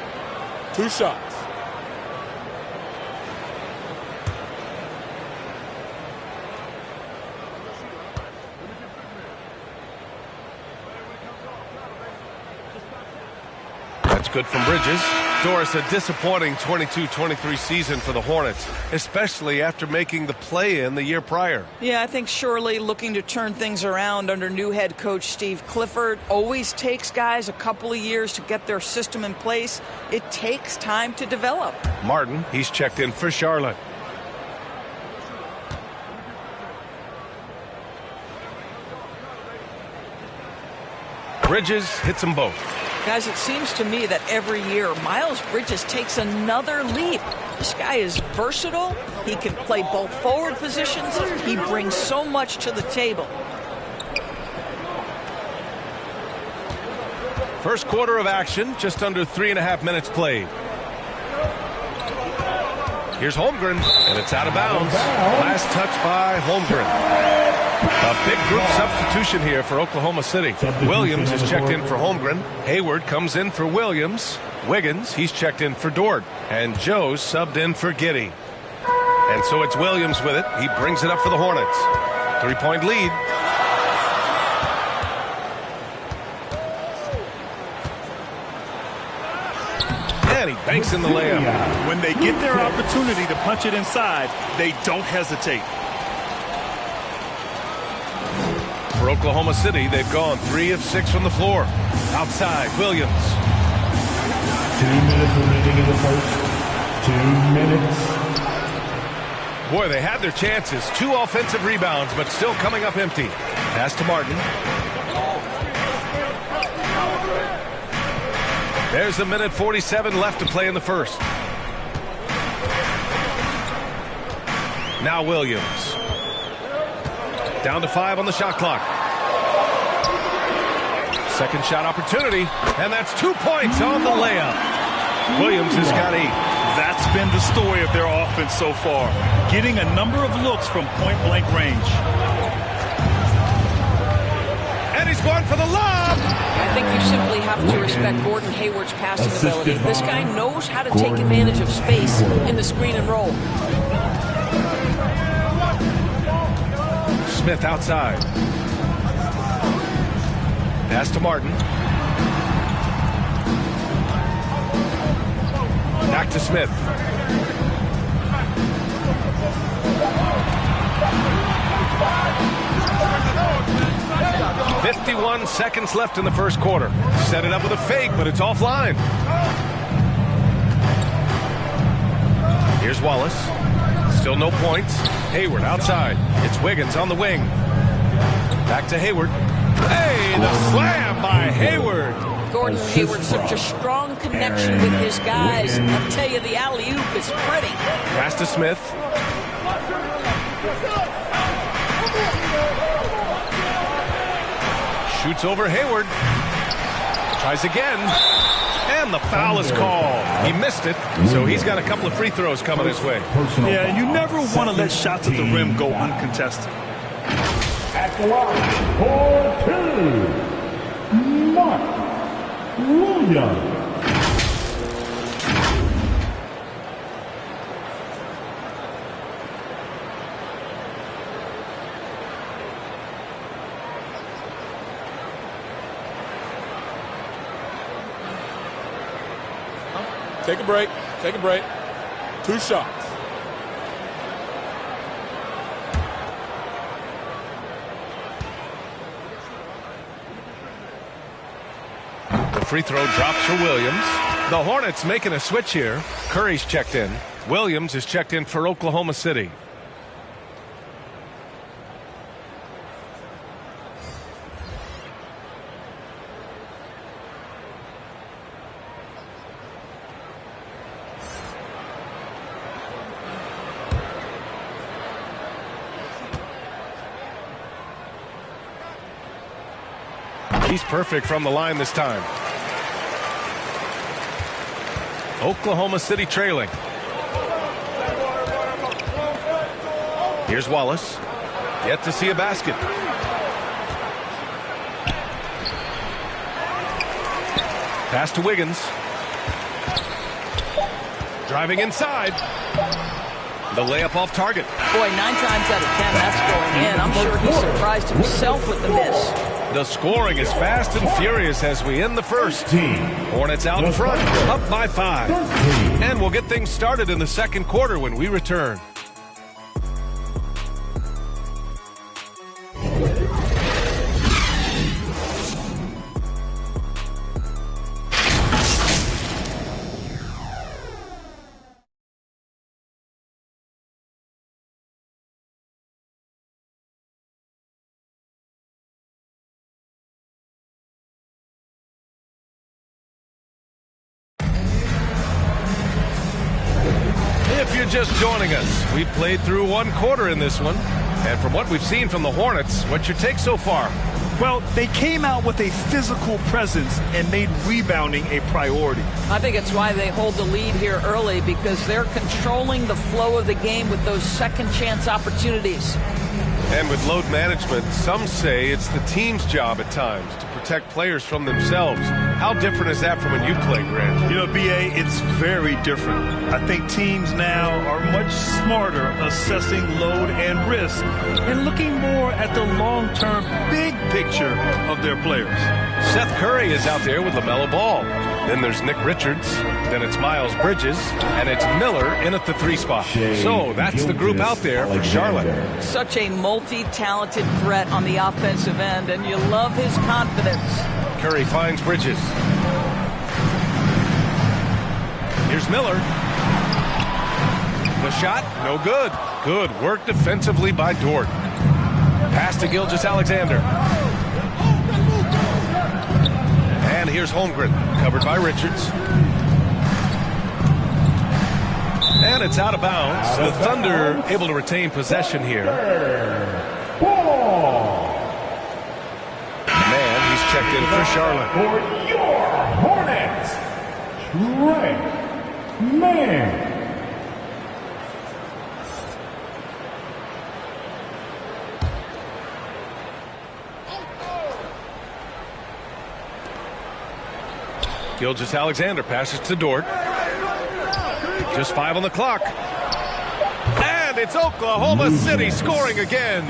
2 shots. good from Bridges. Doris, a disappointing 22-23 season for the Hornets, especially after making the play-in the year prior. Yeah, I think Shirley looking to turn things around under new head coach Steve Clifford. Always takes guys a couple of years to get their system in place. It takes time to develop. Martin, he's checked in for Charlotte. Bridges hits them both. Guys, it seems to me that every year Miles Bridges takes another leap. This guy is versatile. He can play both forward positions. He brings so much to the table. First quarter of action, just under 3.5 minutes played. Here's Holmgren, and it's out of bounds. Last touch by Holmgren. A big group substitution here for Oklahoma City. Williams is checked in for Holmgren. Hayward comes in for Williams. Wiggins, he's checked in for Dort. And Joe's subbed in for Giddey. And so it's Williams with it. He brings it up for the Hornets. 3-point lead. And he banks in the layup. When they get their opportunity to punch it inside, they don't hesitate. For Oklahoma City, they've gone 3 of 6 from the floor. Outside, Williams. 2 minutes remaining in the first. 2 minutes. Boy, they had their chances. 2 offensive rebounds, but still coming up empty. Pass to Martin. There's a minute 47 left to play in the first. Now Williams. Down to 5 on the shot clock. Second shot opportunity, and that's 2 points on the layup. Williams has got 8. That's been the story of their offense so far, getting a number of looks from point-blank range. And he's going for the lob. I think you simply have to respect Gordon Hayward's passing ability. This guy knows how to take advantage of space in the screen and roll. Smith outside. Pass to Martin. Back to Smith. "51 seconds left in the first quarter. Set it up with a fake, but it's offline. Here's Wallace. Still no points. Hayward outside. It's Wiggins on the wing. Back to Hayward. Hey, the slam by Hayward. Gordon Hayward, such a strong connection with his guys. I'll tell you, the alley-oop is pretty. Pass to Smith. Shoots over Hayward. Tries again. And the foul is called. He missed it, so he's got a couple of free throws coming his way. Yeah, and you never want to let shots at the rim go uncontested. At the line, for 2, Mark Williams. Take a break. Take a break. 2 shots. The free throw drops for Williams. The Hornets making a switch here. Curry's checked in. Williams is checked in for Oklahoma City. He's perfect from the line this time. Oklahoma City trailing. Here's Wallace. Yet to see a basket. Pass to Wiggins. Driving inside. The layup off target. Boy, 9 times out of 10, that's going in. I'm sure he surprised himself with the miss. The scoring is fast and furious as we end the first. Hornets out in front, up by 5. And we'll get things started in the second quarter when we return. If you're just joining us, we've played through one quarter in this one. And from what we've seen from the Hornets, what's your take so far? Well, they came out with a physical presence and made rebounding a priority. I think it's why they hold the lead here early, because they're controlling the flow of the game with those second chance opportunities. And with load management, some say it's the team's job at times to protect players from themselves. How different is that from when you played, Grant? You know, B.A., it's very different. I think teams now are much smarter assessing load and risk and looking more at the long-term big picture of their players. Seth Curry is out there with LaMelo Ball. Then there's Nick Richards. Then it's Miles Bridges. And it's Miller in at the 3 spot. So that's the group out there for Charlotte. Such a multi-talented threat on the offensive end, and you love his confidence. Curry finds Bridges. Here's Miller. The shot, no good. Good work defensively by Dort. Pass to Gilgeous-Alexander. And here's Holmgren, covered by Richards. And it's out of bounds. The Thunder able to retain possession here. Man, he's checked in for Charlotte. For your Hornets, Trey Mann. Gilgeous-Alexander passes to Dort. Just 5 on the clock. And it's Oklahoma City scoring again.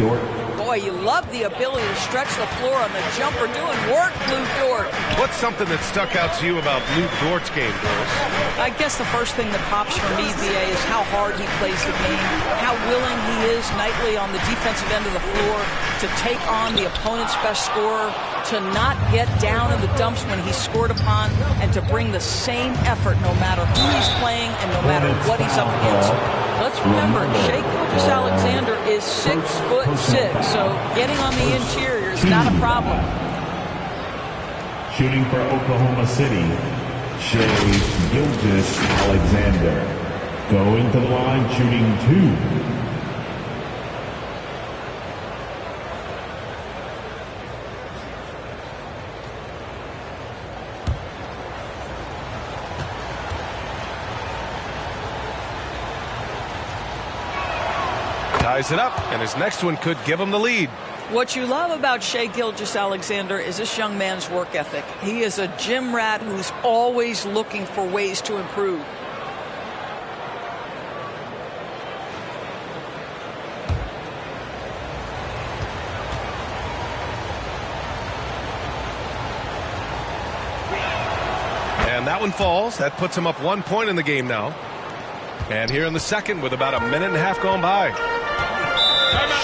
Boy, you love the ability to stretch the floor on the jumper, doing work, Lou Dort. What's something that stuck out to you about Lou Dort's game, Doris? I guess the first thing that pops for me, BA, is how hard he plays the game, how willing he is nightly on the defensive end of the floor to take on the opponent's best scorer, to not get down in the dumps when he's scored upon, and to bring the same effort no matter who he's playing and no matter what he's up against. Let's remember, Shai Gilgeous-Alexander is 6'6", so getting on the interior is not a problem. Shooting for Oklahoma City, Shai Gilgeous-Alexander. Going to the line, shooting 2. Ties it up, and his next one could give him the lead. What you love about Shai Gilgeous-Alexander is this young man's work ethic. He is a gym rat who's always looking for ways to improve. And that one falls. That puts him up 1 point in the game now. And here in the second with about a minute and a half gone by.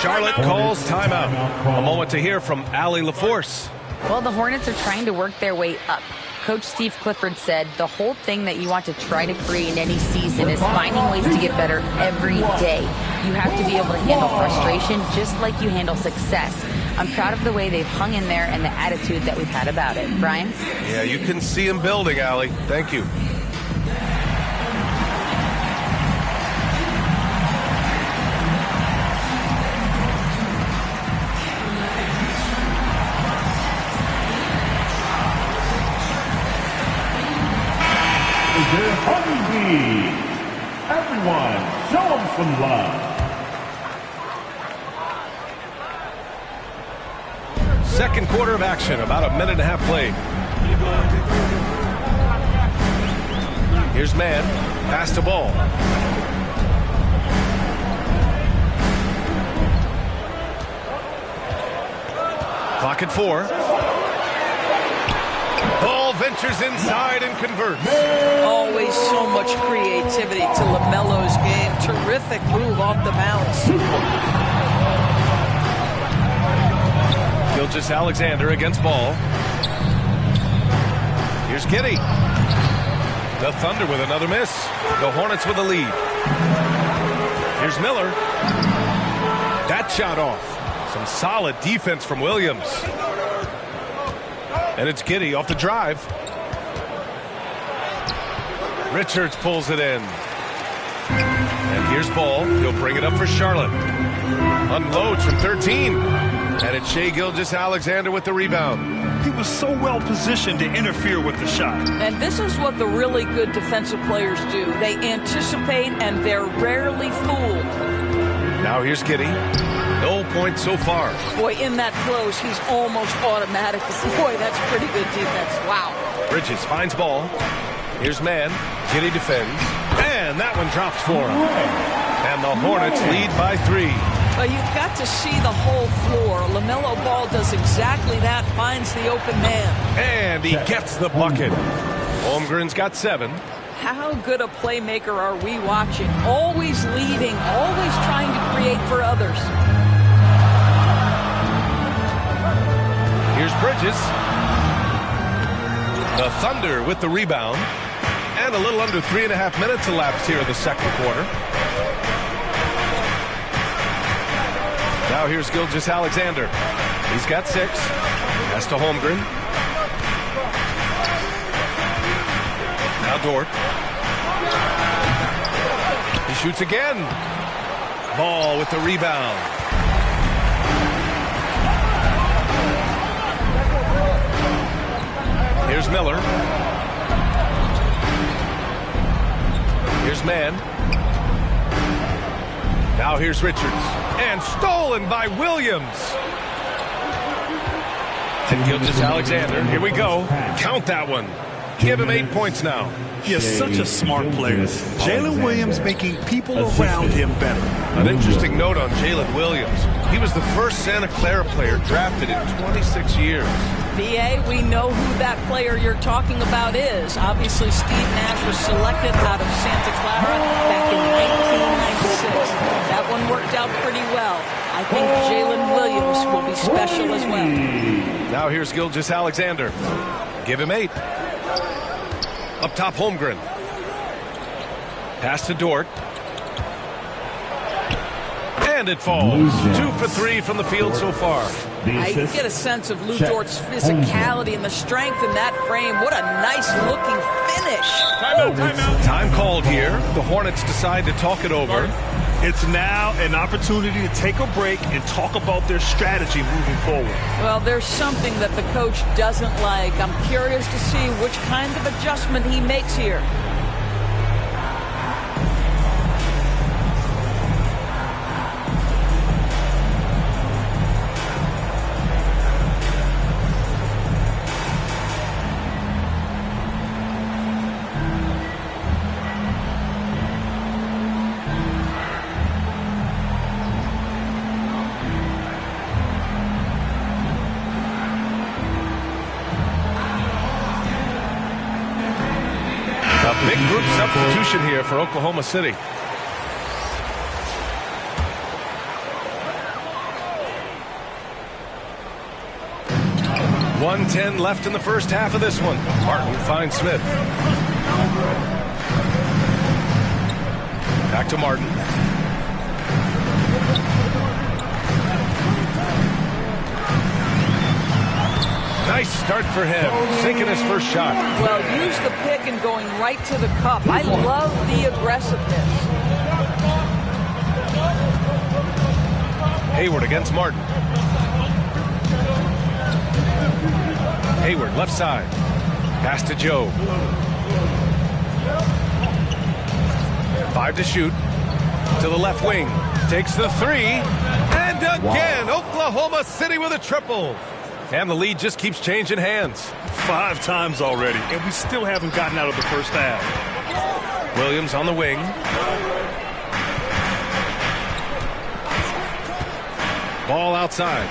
Charlotte calls timeout. A moment to hear from Allie LaForce. Well, the Hornets are trying to work their way up. Coach Steve Clifford said the whole thing that you want to try to create in any season is finding ways to get better every day. You have to be able to handle frustration just like you handle success. I'm proud of the way they've hung in there and the attitude that we've had about it. Brian? Yeah, you can see him building, Allie. Thank you. Honeybee. Everyone, show them some love. Second quarter of action, about a minute and a half played. Here's Mann, pass to Ball. Clock at 4. Ball ventures inside and converts. Always so much creativity to LaMelo's game. Terrific move off the bounce. Gilgeous-Alexander against Ball. Here's Giddey. The Thunder with another miss. The Hornets with a lead. Here's Miller. That shot off. Some solid defense from Williams. And it's Giddey off the drive. Richards pulls it in. And here's Ball. He'll bring it up for Charlotte. Unloads from 13. And it's Shai Gilgeous-Alexander with the rebound. He was so well positioned to interfere with the shot. And this is what the really good defensive players do. They anticipate and they're rarely fooled. Now here's Giddey. No points so far. Boy, in that close, he's almost automatic. Boy, that's pretty good defense. Wow. Bridges finds Ball. Here's Mann. Giddey defends. And that one drops for him. And the Hornets lead by 3. Well, you've got to see the whole floor. LaMelo Ball does exactly that, finds the open man. And he gets the bucket. Holmgren's got 7. How good a playmaker are we watching? Always leading, always trying to create for others. Here's Bridges. The Thunder with the rebound. And a little under 3.5 minutes elapsed here in the second quarter. Now here's Gilgeous-Alexander. He's got 6. Pass to Holmgren. Now Dort. He shoots again. Ball with the rebound. Here's Miller. Here's Mann. Now here's Richards. And stolen by Williams. And Gilgeous-Alexander. Here we go. Count that one. Give him 8 points now. He is such a smart player. Jalen Williams making people around him better. An interesting note on Jalen Williams. He was the first Santa Clara player drafted in 26 years. BA, we know who that player you're talking about is. Obviously, Steve Nash was selected out of Santa Clara back in 1996. That one worked out pretty well. I think Jalen Williams will be special as well. Now here's Gilgeous-Alexander. Give him 8. Up top, Holmgren. Pass to Dort. And it falls. 2 for 3 from the field so far. I get a sense of Lou Dort's physicality and the strength in that frame. What a nice-looking finish. Timeout, timeout. Time called here. The Hornets decide to talk it over. It's now an opportunity to take a break and talk about their strategy moving forward. Well, there's something that the coach doesn't like. I'm curious to see which kind of adjustment he makes here. Big group substitution here for Oklahoma City. .110 left in the first half of this one. Martin finds Smith. Back to Martin. Nice start for him, sinking his first shot. Well, use the pick and going right to the cup. I love the aggressiveness. Hayward against Martin. Hayward, left side. Pass to Joe. 5 to shoot. To the left wing. Takes the 3. And again, Oklahoma City with a triple. And the lead just keeps changing hands. 5 times already, and we still haven't gotten out of the first half. Williams on the wing. Ball outside.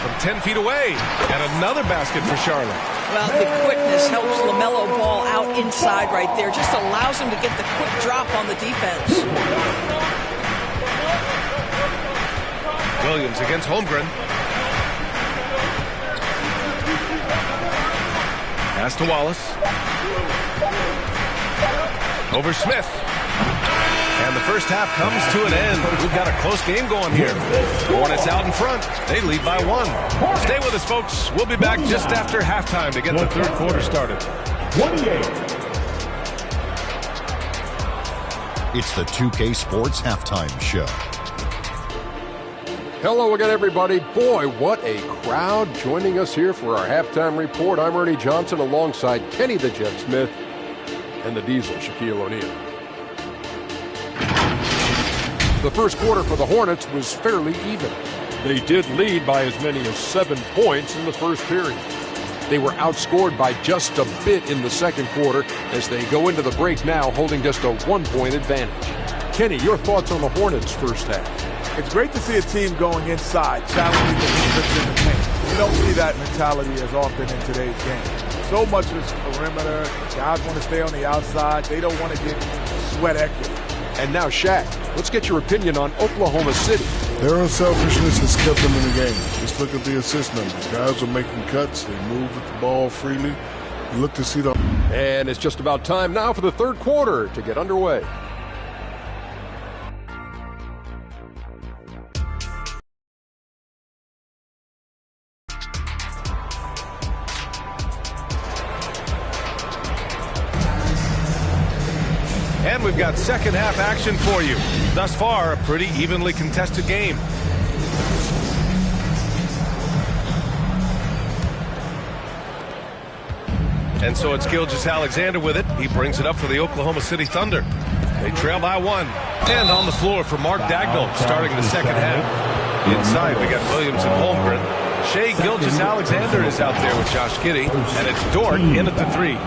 from 10 feet away. And another basket for Charlotte. Well, the quickness helps LaMelo Ball out inside right there. Just allows him to get the quick drop on the defense. Williams against Holmgren. Pass to Wallace. Over Smith. And the first half comes to an end. We've got a close game going here. Hornets out in front. They lead by 1. Stay with us, folks. We'll be back just after halftime to get the third quarter started. 28. It's the 2K Sports Halftime Show. Hello again, everybody. Boy, what a crowd joining us here for our halftime report. I'm Ernie Johnson alongside Kenny the Jet Smith and the Diesel, Shaquille O'Neal. The first quarter for the Hornets was fairly even. They did lead by as many as 7 points in the first period. They were outscored by just a bit in the second quarter as they go into the break now holding just a 1-point advantage. Kenny, your thoughts on the Hornets' first half? It's great to see a team going inside, challenging the defense in the paint. You don't see that mentality as often in today's game. So much is perimeter. Guys want to stay on the outside. They don't want to get sweat equity. And now, Shaq, let's get your opinion on Oklahoma City. Their unselfishness has kept them in the game. Just look at the assist numbers. Guys are making cuts. They move with the ball freely. You look to see the... And it's just about time now for the third quarter to get underway. And we've got second half action for you. Thus far, a pretty evenly contested game. And so it's Gilgeous-Alexander with it. He brings it up for the Oklahoma City Thunder. They trail by 1. And on the floor for Mark Daigneault starting the second half. Inside, we got Williams and Holmgren. Shai Gilgeous-Alexander is out there with Josh Giddey. And it's Dort in at the 3.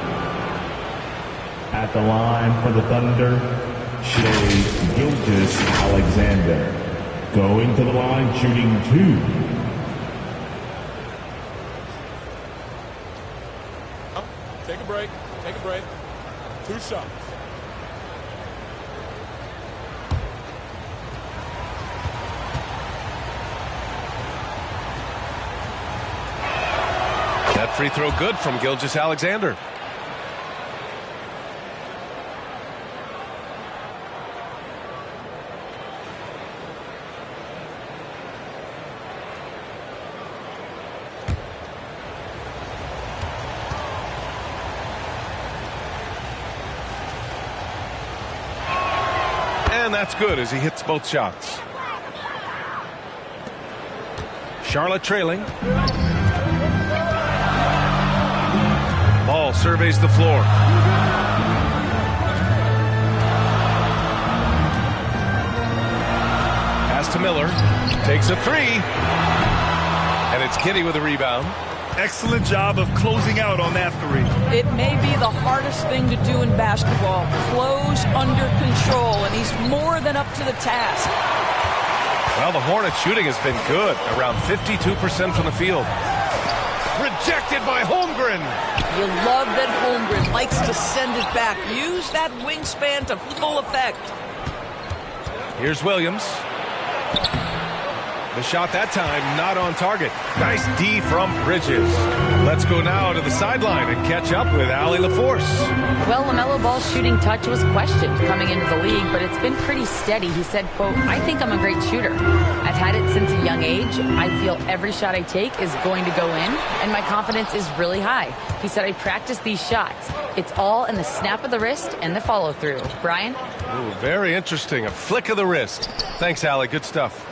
At the line for the Thunder, Shai Gilgeous-Alexander. Going to the line, shooting 2. Take a break. Take a break. 2 shots. That free throw good from Gilgeous-Alexander. And that's good as he hits both shots. Charlotte trailing. Ball surveys the floor. Pass to Miller. Takes a 3. And it's Giddey with a rebound. Excellent job of closing out on that 3. It may be the hardest thing to do in basketball. Close under control, and he's more than up to the task. Well, the Hornets shooting has been good, around 52% from the field. Rejected by Holmgren. You love that Holmgren likes to send it back. Use that wingspan to full effect. Here's Williams. The shot that time not on target. Nice D from Bridges. Let's go now to the sideline and catch up with Allie LaForce. Well, LaMelo Ball's shooting touch was questioned coming into the league, but it's been pretty steady. He said, quote, "I think I'm a great shooter. I've had it since a young age. I feel every shot I take is going to go in, and my confidence is really high." He said, "I practice these shots. It's all in the snap of the wrist and the follow-through." Brian? Ooh, very interesting. A flick of the wrist. Thanks, Allie. Good stuff.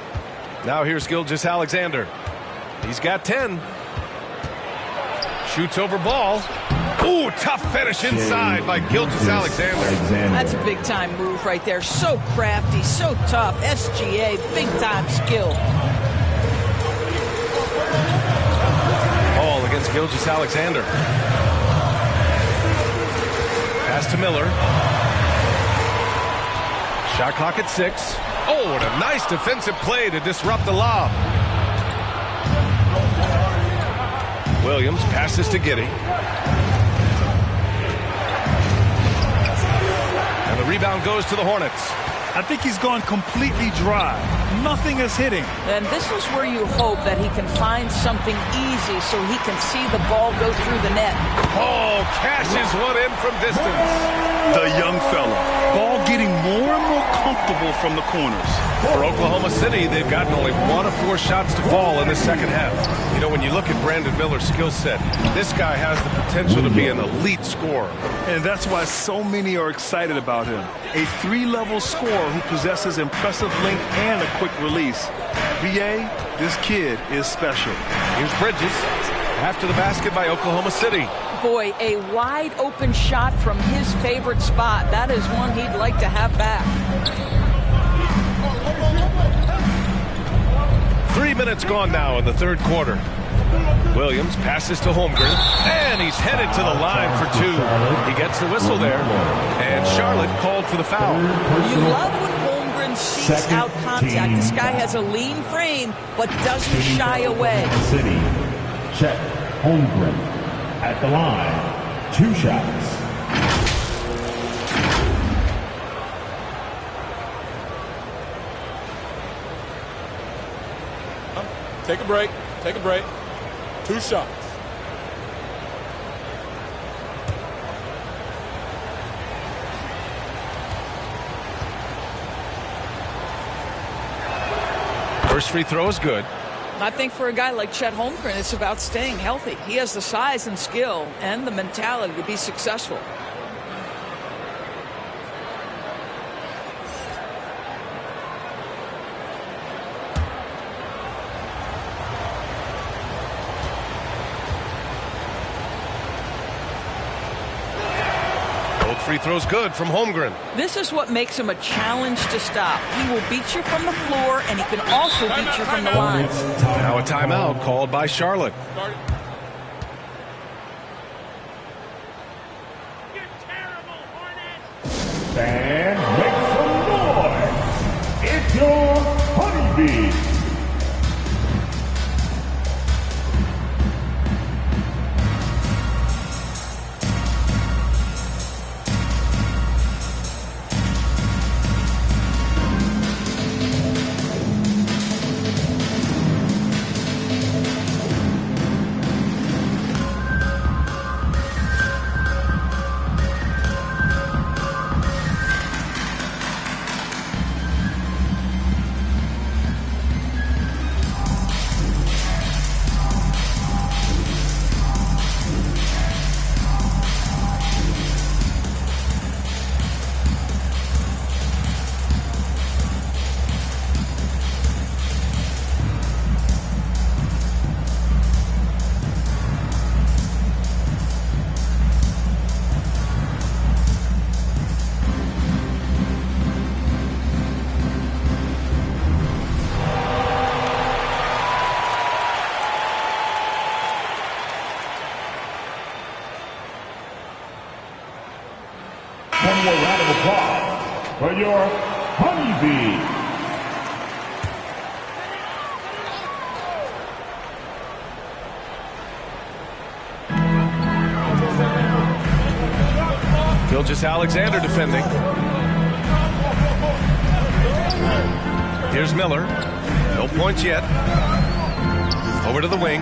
Now here's Gilgeous-Alexander. He's got 10. Shoots over ball. Ooh, tough finish inside by Gilgeous-Alexander. That's a big-time move right there. So crafty, so tough. SGA, big-time skill. Ball against Gilgeous-Alexander. Pass to Miller. Shot clock at 6. Oh, and a nice defensive play to disrupt the lob. Williams passes to Giddey. And the rebound goes to the Hornets. I think he's gone completely dry. Nothing is hitting. And this is where you hope that he can find something easy so he can see the ball go through the net. Oh, cashes one in from distance. The young fella. Ball getting more and more comfortable from the corners. For Oklahoma City, they've gotten only 1 of 4 shots to fall in the second half. You know, when you look at Brandon Miller's skill set, this guy has the potential to be an elite scorer. And that's why so many are excited about him. A 3-level scorer who possesses impressive length and a quick release. BA, this kid is special. Here's Bridges. After the basket by Oklahoma City. Boy, a wide open shot from his favorite spot. That is one he'd like to have back. 3 minutes gone now in the third quarter. Williams passes to Holmgren, and he's headed to the line for 2. He gets the whistle there, and Charlotte called for the foul. You love when Holmgren seeks out contact. This guy has a lean frame, but doesn't shy away. City, Chet Holmgren at the line, 2 shots. Take a break. Take a break. 2 shots. First free throw is good. I think for a guy like Chet Holmgren, it's about staying healthy. He has the size and skill and the mentality to be successful. Free throw's good from Holmgren. This is what makes him a challenge to stop. He will beat you from the floor, and he can also beat you from the line. Now a timeout called by Charlotte. Fans, make some noise. It's your Honeybee. One more round of applause for your Honeybee. Gilgeous-Alexander defending. Here's Miller. No points yet. Over to the wing.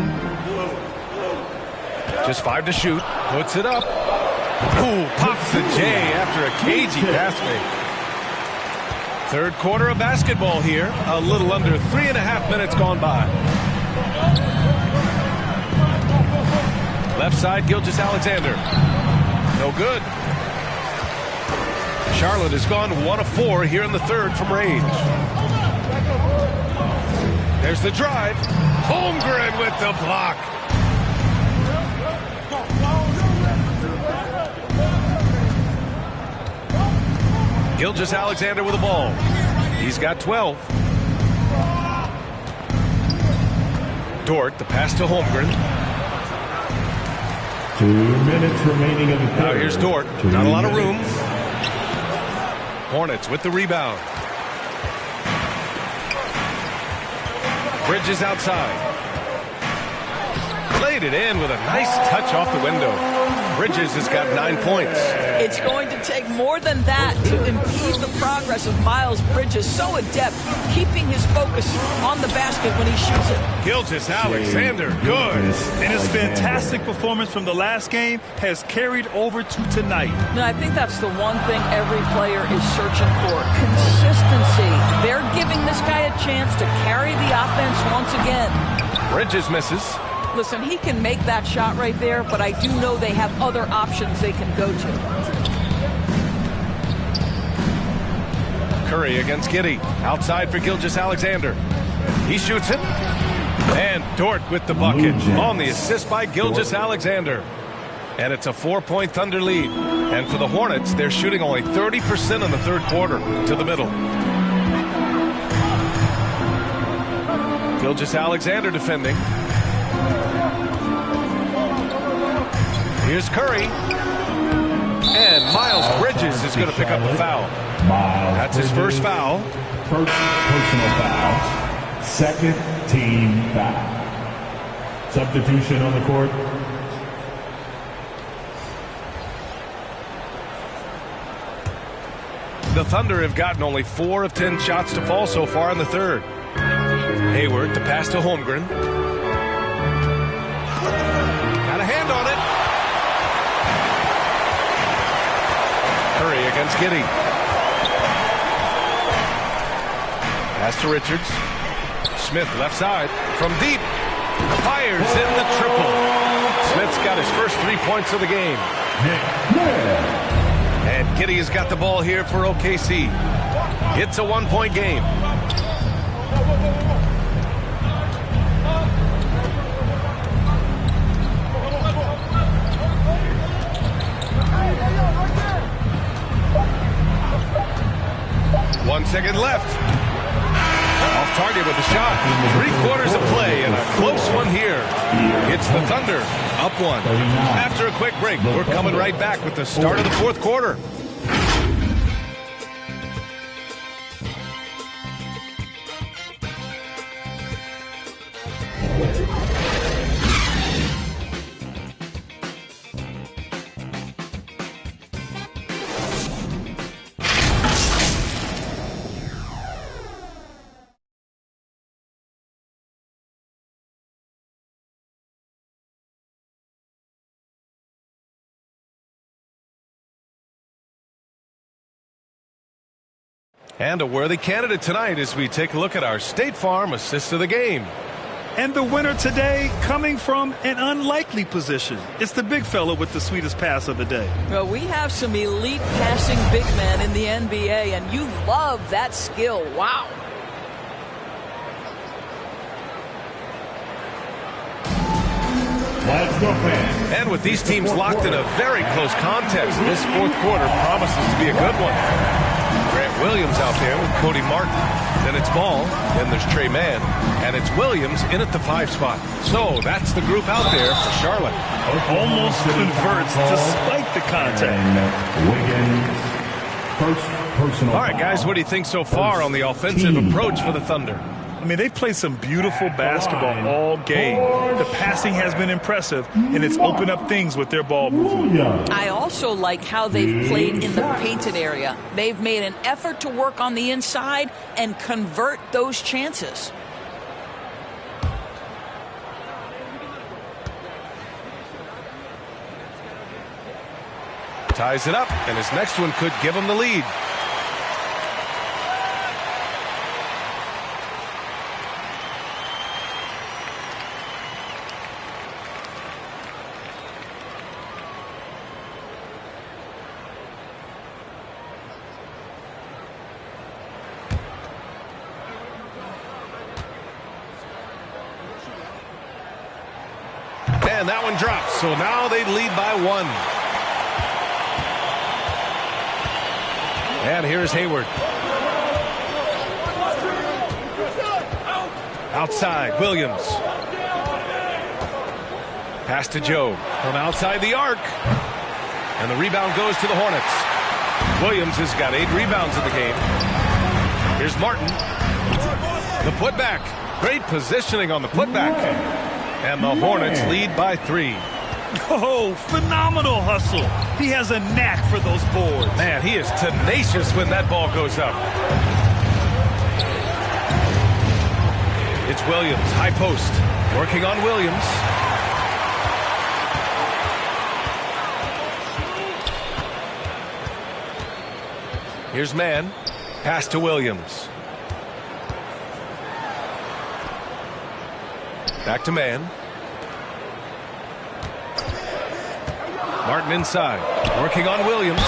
Just 5 to shoot. Puts it up. Ooh, pops the J after a cagey pass fake. Third quarter of basketball here. A little under 3.5 minutes gone by. Left side, Gilgeous-Alexander. No good. Charlotte has gone 1 of 4 here in the third from range. There's the drive. Holmgren with the block. Gilgeous-Alexander with the ball. He's got 12. Dort, the pass to Holmgren. 2 minutes remaining in the third. Now here's Dort. Not a lot of room. Hornets with the rebound. Bridges outside. Laid laid it in with a nice touch off the window. Bridges has got 9 points. It's going to take more than that to impede the progress of Miles Bridges, so adept, keeping his focus on the basket when he shoots it. Gilgeous-Alexander, good. And his fantastic performance from the last game has carried over to tonight. And I think that's the one thing every player is searching for, consistency. They're giving this guy a chance to carry the offense once again. Bridges misses. Listen, he can make that shot right there, but I do know they have other options they can go to. Curry against Giddey. Outside for Gilgeous-Alexander. He shoots it. And Dort with the bucket on the assist by Gilgeous-Alexander. And it's a 4-point Thunder lead. And for the Hornets, they're shooting only 30% in the third quarter. To the middle. Gilgeous-Alexander defending. Here's Curry. And Miles Bridges is going to pick up the foul. That's his first foul. First personal foul. Second team foul. Substitution on the court. The Thunder have gotten only 4 of 10 shots to fall so far in the third. Hayward to pass to Holmgren. Got a hand on it. Curry against Giddey. Pass to Richards. Smith left side from deep. Fires in the triple. Smith's got his first 3 points of the game. And Giddey has got the ball here for OKC. It's a 1-point game. One second left. Off target with the shot. 3/4 of play and a close one here. It's the Thunder up 1. After a quick break, we're coming right back with the start of the fourth quarter. And a worthy candidate tonight as we take a look at our State Farm assist of the game. And the winner today coming from an unlikely position. It's the big fella with the sweetest pass of the day. Well, we have some elite passing big men in the NBA, and you love that skill. Wow. Let's go, fans. And with these teams locked in a very close contest, this fourth quarter promises to be a good one. Grant Williams out there with Cody Martin. Then it's Ball. Then there's Trey Mann. And it's Williams in at the 5 spot. So that's the group out there for Charlotte. Almost converts despite the contact. Wiggins, first personal All right, guys, what do you think so far on the offensive approach for the Thunder? I mean, they've played some beautiful basketball all game. The passing has been impressive, and it's opened up things with their ball movement. I also like how they've played in the painted area. They've made an effort to work on the inside and convert those chances. Ties it up, and his next one could give him the lead. And that one drops, so now they lead by 1. And here's Hayward. Outside, Williams. Pass to Joe from outside the arc. And the rebound goes to the Hornets. Williams has got 8 rebounds in the game. Here's Martin. The putback. Great positioning on the putback. And the Hornets lead by 3. Oh, phenomenal hustle. He has a knack for those boards. Man, he is tenacious when that ball goes up. It's Williams, high post, working on Williams. Here's man, pass to Williams. Back to man. Martin inside, working on Williams.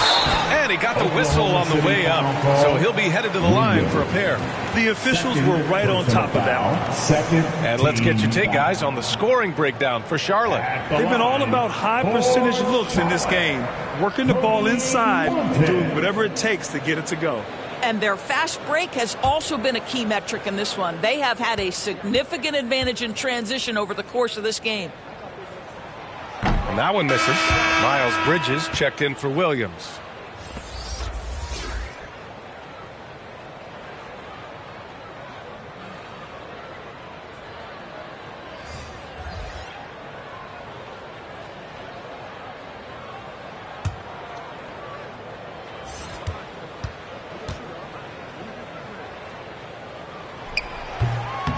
And he got the whistle on the way up. So he'll be headed to the line for a pair. The officials were right on top of that. And let's get your take, guys, on the scoring breakdown for Charlotte. They've been all about high percentage looks in this game, working the ball inside, doing whatever it takes to get it to go. And their fast break has also been a key metric in this one. They have had a significant advantage in transition over the course of this game. And that one misses. Miles Bridges checked in for Williams.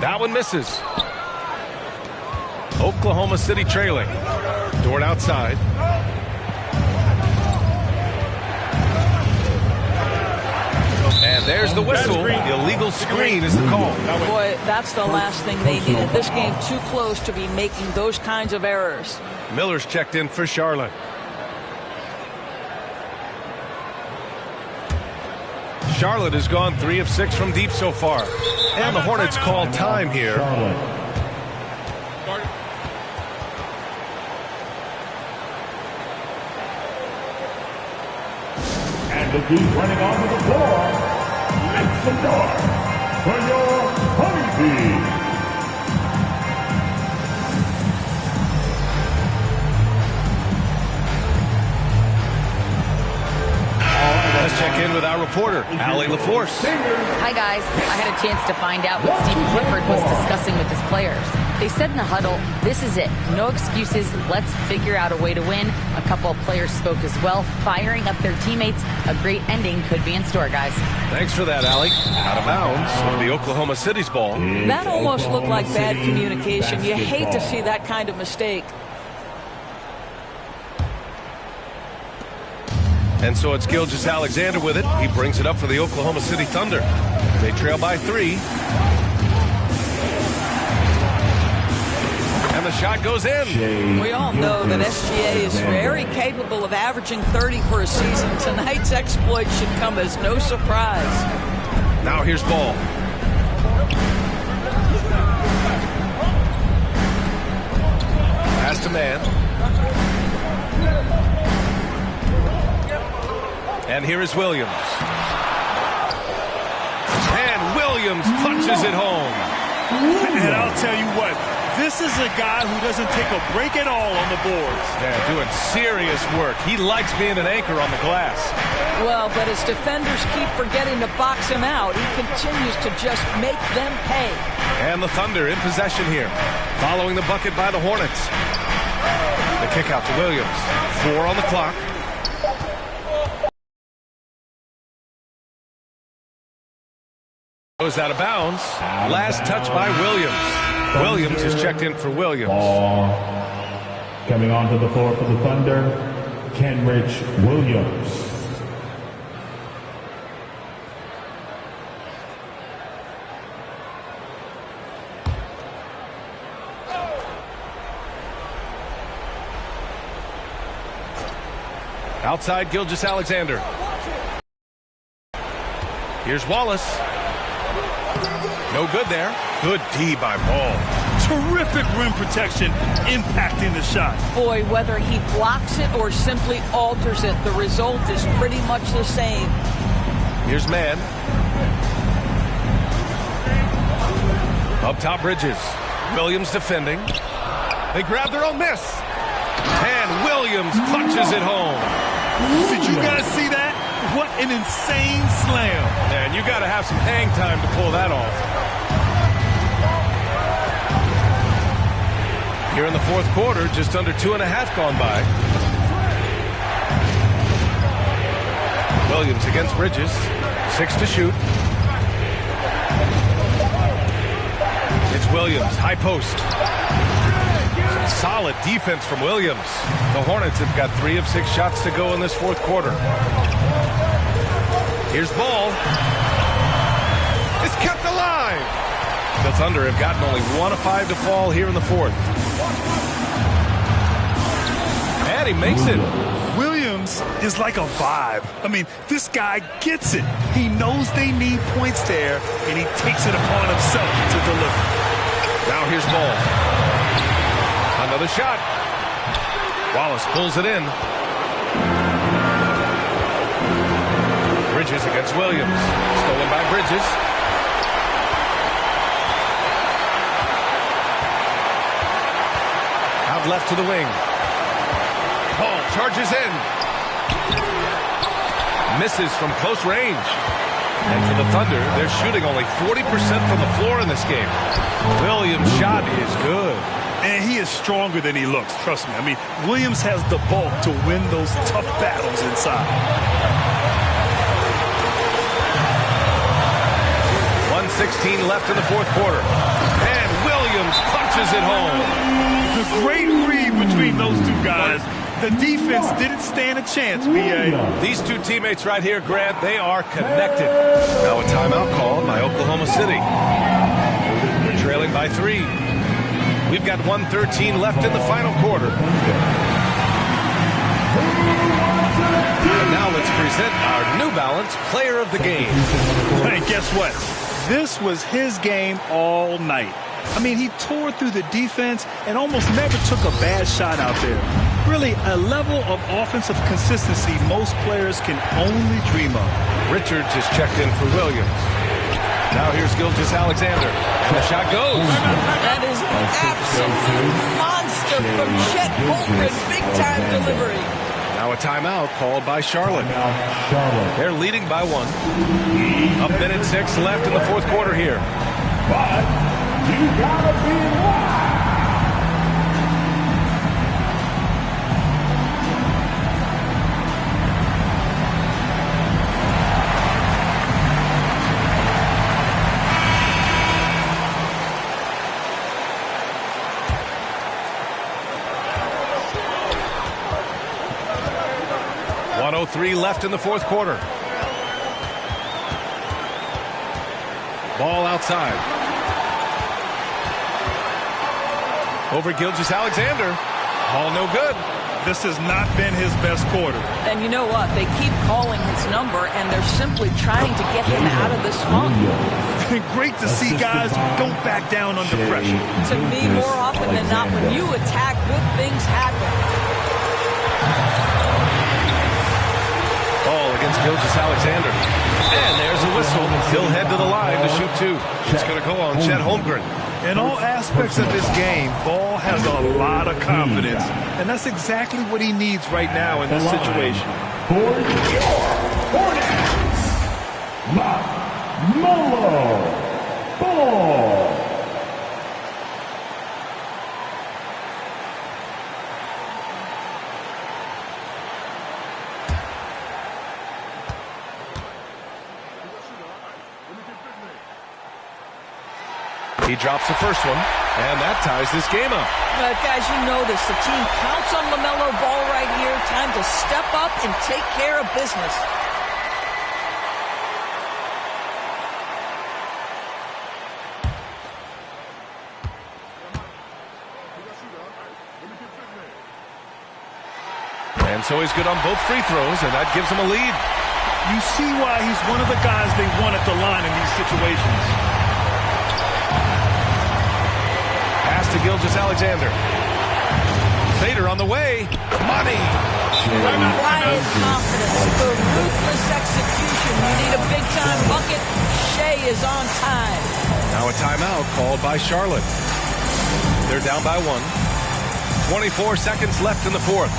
That one misses. Oklahoma City trailing. Dort outside. And there's the whistle. The illegal screen is the call. Boy, that's the last thing they needed. This game too close to be making those kinds of errors. Miller's checked in for Charlotte. Charlotte has gone 3 of 6 from deep so far. And the Hornets call time here. And the deep running onto the floor. Make some noise for your Honeybee. Let's check in with our reporter, Allie LaForce. Hi, guys. I had a chance to find out what Steve Clifford was discussing with his players. They said in the huddle, this is it. No excuses. Let's figure out a way to win. A couple of players spoke as well, firing up their teammates. A great ending could be in store, guys. Thanks for that, Allie. Out of bounds of the Oklahoma City's ball. That almost looked like bad communication. You hate to see that kind of mistake. And so it's Gilgeous-Alexander with it. He brings it up for the Oklahoma City Thunder. They trail by 3. And the shot goes in. We all know that SGA is very capable of averaging 30 for a season. Tonight's exploit should come as no surprise. Now here's Ball. Pass to man. And here is Williams. And Williams punches it home. And I'll tell you what, this is a guy who doesn't take a break at all on the boards. Yeah, doing serious work. He likes being an anchor on the glass. Well, but his defenders keep forgetting to box him out. He continues to just make them pay. And the Thunder in possession here, following the bucket by the Hornets. The kick out to Williams. 4 on the clock. Goes out of bounds. Last touch by Williams. Williams is checked in for Williams. Ball coming onto the floor for the Thunder, Kenrich Williams. Outside Gilgeous-Alexander. Here's Wallace. No good there. Good D by Ball. Terrific rim protection, impacting the shot. Boy, whether he blocks it or simply alters it, the result is pretty much the same. Here's man. Up top, Bridges. Williams defending. They grab their own miss. And Williams punches it home. Did you guys see that? What an insane slam. And you got to have some hang time to pull that off. Here in the fourth quarter, just under 2.5 gone by. Williams against Bridges. 6 to shoot. It's Williams, high post. Some solid defense from Williams. The Hornets have got 3 of 6 shots to go in this fourth quarter. Here's Ball. It's kept alive. The Thunder have gotten only 1 of 5 to fall here in the fourth. And he makes it. Williams is like a vibe. I mean, this guy gets it. He knows they need points there, and he takes it upon himself to deliver. Now here's Ball. Another shot. Wallace pulls it in. Bridges against Williams. Stolen by Bridges. Out left to the wing. Ball charges in. Misses from close range. And for the Thunder, they're shooting only 40% from the floor in this game. Williams' shot is good. And he is stronger than he looks, trust me. I mean, Williams has the bulk to win those tough battles inside. 1:16 left in the fourth quarter. And Williams punches it home. The great read between those two guys. The defense didn't stand a chance, B.A. These two teammates right here, Grant, they are connected. Now a timeout called by Oklahoma City. They're trailing by 3. We've got 1:13 left in the final quarter. And now let's present our New Balance Player of the Game. Hey, guess what? This was his game all night. I mean, he tore through the defense and almost never took a bad shot out there. Really, a level of offensive consistency most players can only dream of. Richards is checked in for Williams. Now here's Gilgeous-Alexander. And the shot goes. That is an absolute monster from Chet Holmgren. Big-time delivery. Now a timeout called by Charlotte. They're leading by 1. A minute 6 left in the fourth quarter here. But you gotta be live. .103 left in the fourth quarter. Ball outside. Over Gilgeous-Alexander. Ball no good. This has not been his best quarter. And you know what? They keep calling his number, and they're simply trying to get him out of this funk. Great to see guys don't back down under pressure. To me, more often than not, when you attack, good things happen. Ball against Gilgeous-Alexander. And there's a whistle. He'll head to the line to shoot 2. It's going to go on Chet Holmgren. In all aspects of his game, Ball has a lot of confidence. And that's exactly what he needs right now in this situation. For your Hornets, LaMelo Ball. He drops the first one, and that ties this game up. Guys, you know this. The team counts on LaMelo Ball right here. Time to step up and take care of business. And so he's good on both free throws, and that gives him a lead. You see why he's one of the guys they want at the line in these situations. Pass to Gilgeous-Alexander. Fader on the way. Money. Quiet confidence. The ruthless execution. You need a big-time bucket. Shea is on time. Now a timeout called by Charlotte. They're down by 1. 24 seconds left in the fourth.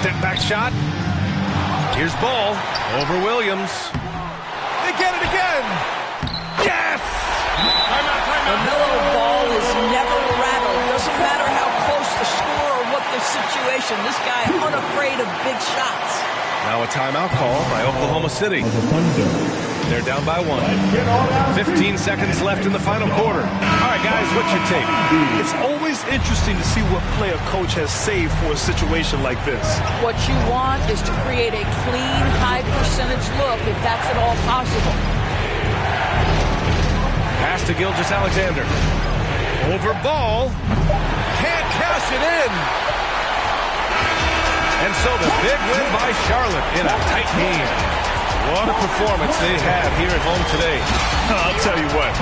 Step back shot. Here's Ball over Williams. They get it again. Yes! The Melo Ball is never rattled. Doesn't matter how close the score or what the situation. This guy unafraid of big shots. Now a timeout call by Oklahoma City. They're down by 1. 15 seconds left in the final quarter. All right, guys, what's your take? It's always interesting to see what play a coach has saved for a situation like this. What you want is to create a clean, high-percentage look, if that's at all possible. Pass to Gilgeous-Alexander. Over Ball. Can't cash it in. And so the big win by Charlotte in a tight game. What a performance they have here at home today. I'll tell you what,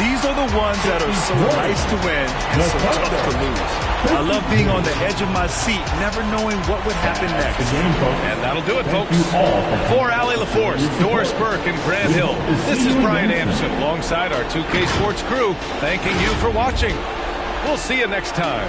these are the ones that are so nice to win and so tough to lose. I love being on the edge of my seat, never knowing what would happen next. And that'll do it, folks. For Allie LaForce, Doris Burke, and Grant Hill, this is Brian Anderson alongside our 2K Sports crew, thanking you for watching. We'll see you next time.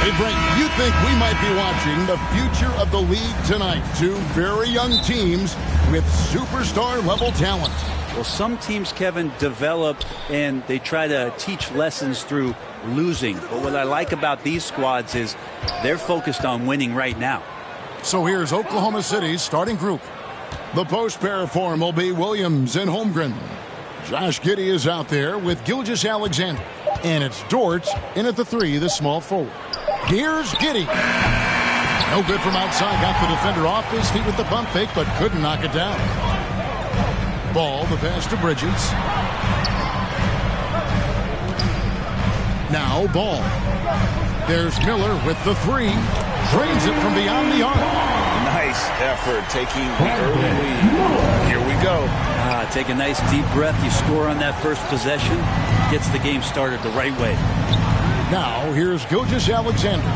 Hey, Brent, you think we might be watching the future of the league tonight? Two very young teams with superstar-level talent. Well, some teams, Kevin, develop and they try to teach lessons through losing. But what I like about these squads is they're focused on winning right now. So here's Oklahoma City's starting group. The post pair form will be Williams and Holmgren. Josh Giddey is out there with Gilgeous-Alexander. And it's Dort in at the 3, the small forward. Here's Giddey. No good from outside. Got the defender off his feet with the pump fake, but couldn't knock it down. Ball, the pass to Bridges. Now Ball. There's Miller with the 3. Drains it from beyond the arc. Nice effort taking the early lead. Here we go. Take a nice deep breath. You score on that first possession. Gets the game started the right way. Now here's Gilgeous-Alexander.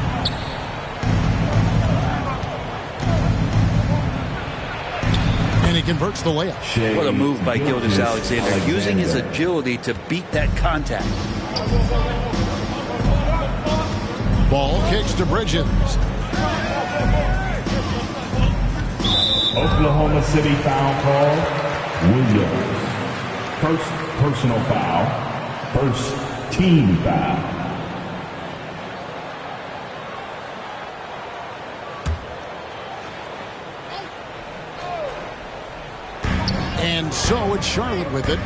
And he converts the layup. What a move by Gilgeous-Alexander, using his agility to beat that contact. Ball kicks to Bridges. Oklahoma City foul call. Williams. First personal foul. First team foul. And so it's Charlotte with it.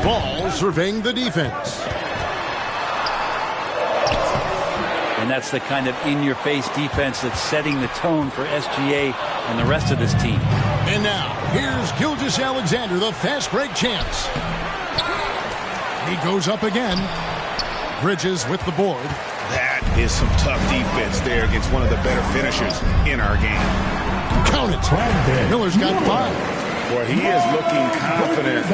Ball surveying the defense. And that's the kind of in-your-face defense that's setting the tone for SGA and the rest of this team. And now, here's Gilgeous-Alexander, the fast break chance. He goes up again. Bridges with the board. That is some tough defense there against one of the better finishers in our game. Count it. Miller's got 5. Boy, he is looking confident.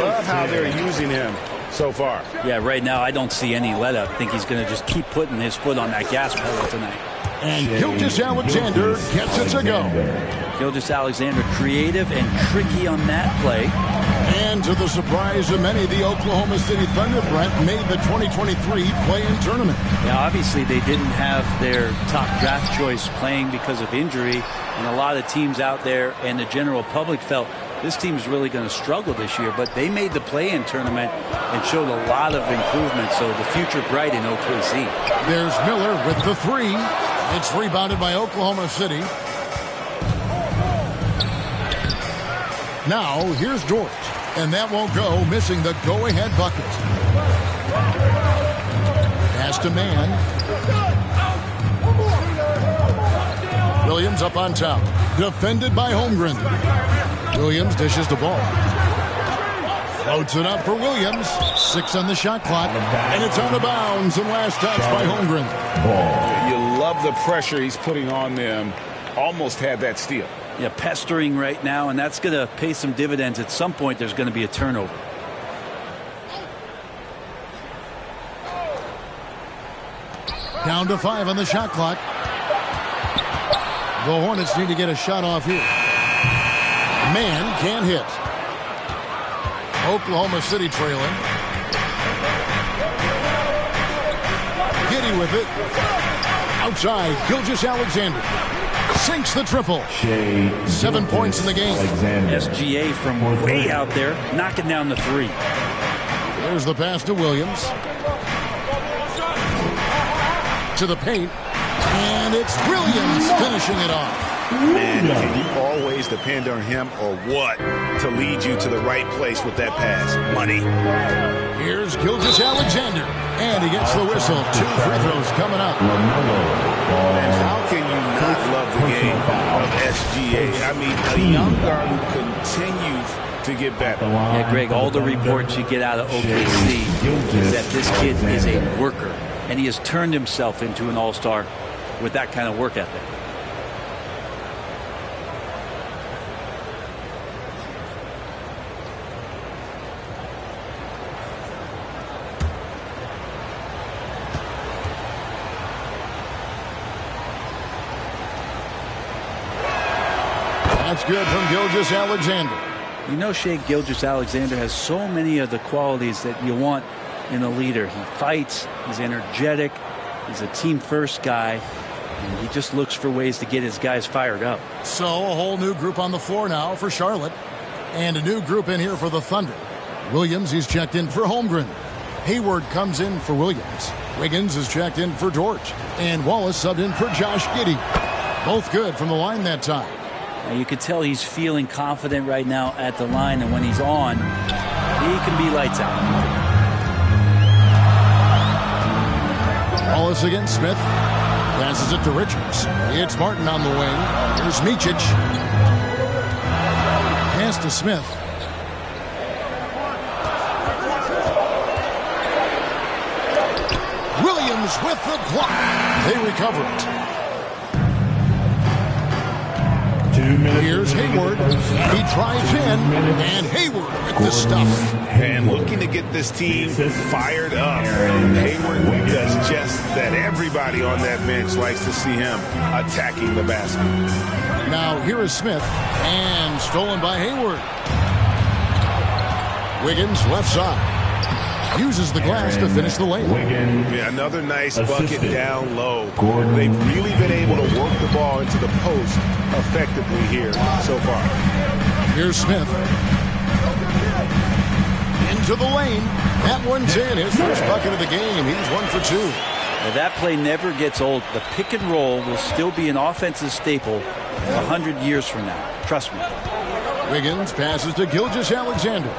Love how they're using him so far. Yeah, right now I don't see any let up. I think he's going to just keep putting his foot on that gas pedal tonight. And Gilgeous-Alexander gets it to go. Gilgeous-Alexander creative and tricky on that play. And to the surprise of many, the Oklahoma City Thunder, Brent, made the 2023 play-in tournament. Now, obviously, they didn't have their top draft choice playing because of injury, and a lot of teams out there and the general public felt this team's really going to struggle this year, but they made the play-in tournament and showed a lot of improvement, so the future bright in OKC. There's Miller with the 3. It's rebounded by Oklahoma City. Now, here's Dort. And that won't go, missing the go-ahead bucket. Pass to Mann. Williams up on top. Defended by Holmgren. Williams dishes the ball. Floats it up for Williams. 6 on the shot clock. And it's out of bounds. And last touch by Holmgren. You love the pressure he's putting on them. Almost had that steal. Yeah, pestering right now, and that's going to pay some dividends. At some point, there's going to be a turnover. Down to 5 on the shot clock. The Hornets need to get a shot off here. Man can't hit. Oklahoma City trailing. Giddy with it. Outside, Gilgeous-Alexander sinks the triple. 7 points in the game. SGA from way out there, knocking down the 3. There's the pass to Williams. To the paint. And it's Williams finishing it off. Man, can you always depend on him or what to lead you to the right place with that pass? Money. Here's Gilgeous-Alexander. And he gets the whistle. 2 free throws coming up. And how can you not love the game of SGA? I mean, a young guard who continues to get better. Yeah, Greg, all the reports you get out of OKC is that this kid is a worker. And he has turned himself into an all-star with that kind of work ethic. That's good from Gilgeous-Alexander. You know, Shai Gilgeous-Alexander has so many of the qualities that you want in a leader. He fights, he's energetic, he's a team-first guy, and he just looks for ways to get his guys fired up. So a whole new group on the floor now for Charlotte, and a new group in here for the Thunder. Williams, he's checked in for Holmgren. Hayward comes in for Williams. Wiggins is checked in for George, and Wallace subbed in for Josh Giddey. Both good from the line that time. Now you could tell he's feeling confident right now at the line, and when he's on, he can be lights out. Wallace against Smith. Passes it to Richards. It's Martin on the wing. Here's Micic. Pass to Smith. Williams with the block. They recover it. 2 minutes. Here's Hayward. He drives in, and Hayward with the stuff. And looking to get this team fired up. Hayward does just that. Everybody on that bench likes to see him attacking the basket. Now here is Smith, and stolen by Hayward. Wiggins left side. Uses the glass to finish the lane. Yeah, another nice bucket down low. They've really been able to work the ball into the post effectively here so far. Here's Smith. Into the lane. That one's in. His first bucket of the game. He's 1 for 2. Now that play never gets old. The pick and roll will still be an offensive staple 100 years from now. Trust me. Wiggins passes to Gilgeous-Alexander.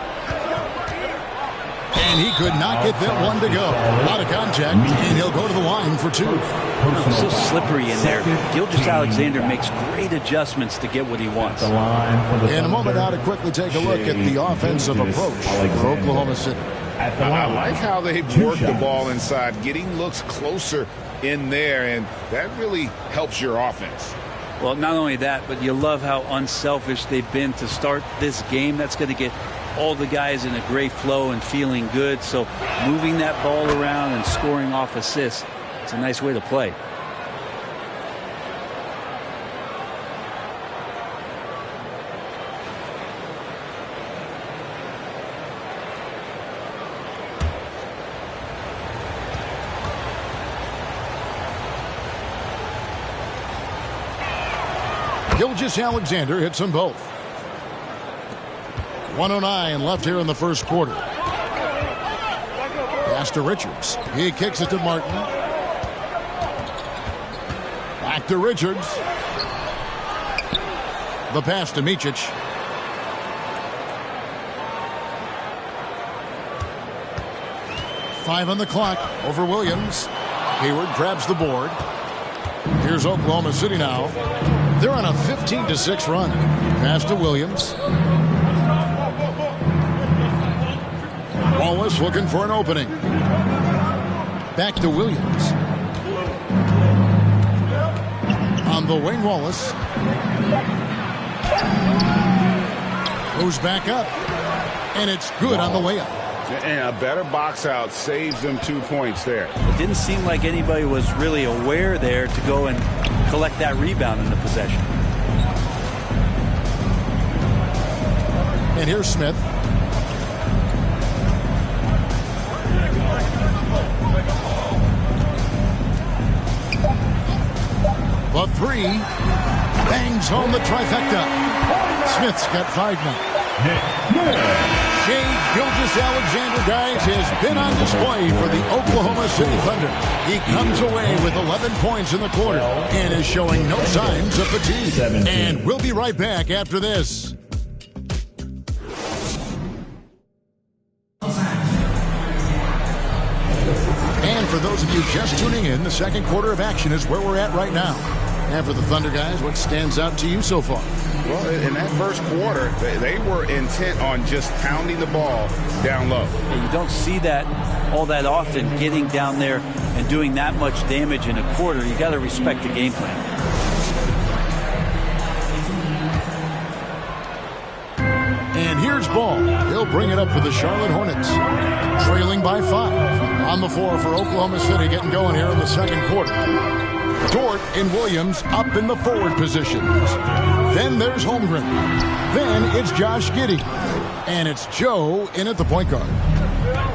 And he could not get that one to go. A lot of contact, and he'll go to the line for 2. So slippery in there. Gilgeous-Alexander makes great adjustments to get what he wants. In a moment now to quickly take a look at the offensive approach for Oklahoma City. I like how they work the ball inside, getting looks closer in there, and that really helps your offense. Well, not only that, but you love how unselfish they've been to start this game. That's going to get all the guys in a great flow and feeling good. So moving that ball around and scoring off assists, it's a nice way to play. Gilgeous-Alexander hits them both. 1:09 left here in the first quarter. Pass to Richards. He kicks it to Martin. Back to Richards. The pass to Micic. Five on the clock over Williams. Hayward grabs the board. Here's Oklahoma City now. They're on a 15-6 run. Pass to Williams. Wallace looking for an opening. Back to Williams. On the wing, Wallace. Goes back up. And it's good on the layup. And a better box out saves them 2 points there. It didn't seem like anybody was really aware there to go and collect that rebound in the possession. And here's Smith. The three bangs home the trifecta. Smith's got 5 now. Shai Gilgeous-Alexander, guys, has been on display for the Oklahoma City Thunder. He comes away with 11 points in the quarter and is showing no signs of fatigue. 17. And we'll be right back after this. And for those of you just tuning in, the second quarter of action is where we're at right now. And for the Thunder guys, what stands out to you so far? Well, in that first quarter, they were intent on just pounding the ball down low. You don't see that all that often, getting down there and doing that much damage in a quarter. You got to respect the game plan. And here's Ball. He'll bring it up for the Charlotte Hornets. Trailing by 5. On the floor for Oklahoma City, getting going here in the second quarter. Dort and Williams up in the forward positions. Then there's Holmgren. Then it's Josh Giddey. And it's Joe in at the point guard.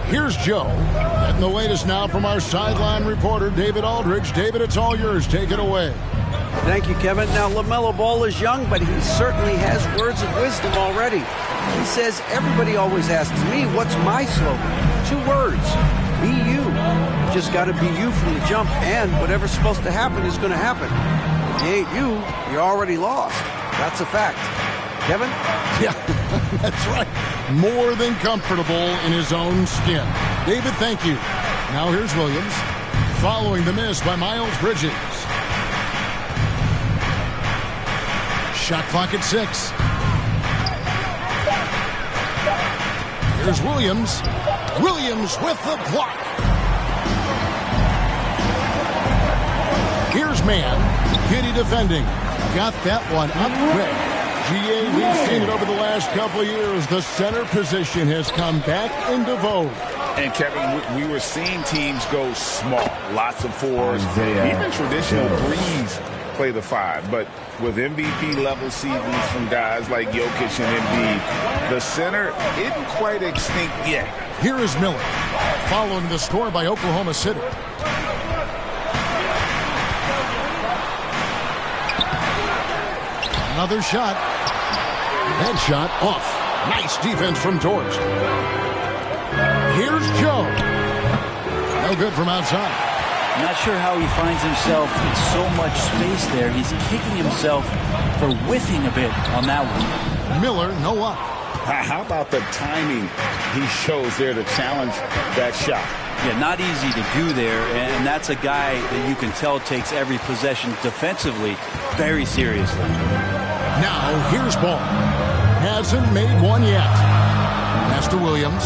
Here's Joe. Getting the latest now from our sideline reporter, David Aldridge. David, it's all yours. Take it away. Thank you, Kevin. Now, LaMelo Ball is young, but he certainly has words of wisdom already. He says, everybody always asks me, what's my slogan? 2 words. Be you. You just got to be you from the jump, and whatever's supposed to happen is going to happen. If you ain't you, you're already lost. That's a fact. Kevin? Yeah, that's right. More than comfortable in his own skin. David, thank you. Now here's Williams. Following the miss by Miles Bridges. Shot clock at 6. Here's Williams. Williams with the block. Here's Mann. Giddey defending. Got that one up quick. GA, we've seen it over the last couple of years. The center position has come back into vogue. And, Kevin, we were seeing teams go small. Lots of 4s. Even traditional 3s play the 5. But with MVP-level seasons from guys like Jokic and Embiid, the center isn't quite extinct yet. Here is Miller, following the score by Oklahoma City. Another shot. Headshot off. Nice defense from Dort. Here's Joe. No good from outside. I'm not sure how he finds himself in so much space there. He's kicking himself for whiffing a bit on that one. Miller, no up. How about the timing he shows there to challenge that shot? Yeah, not easy to do there, and that's a guy that you can tell takes every possession defensively very seriously. Now, here's Ball. Hasn't made one yet. Pass to Williams.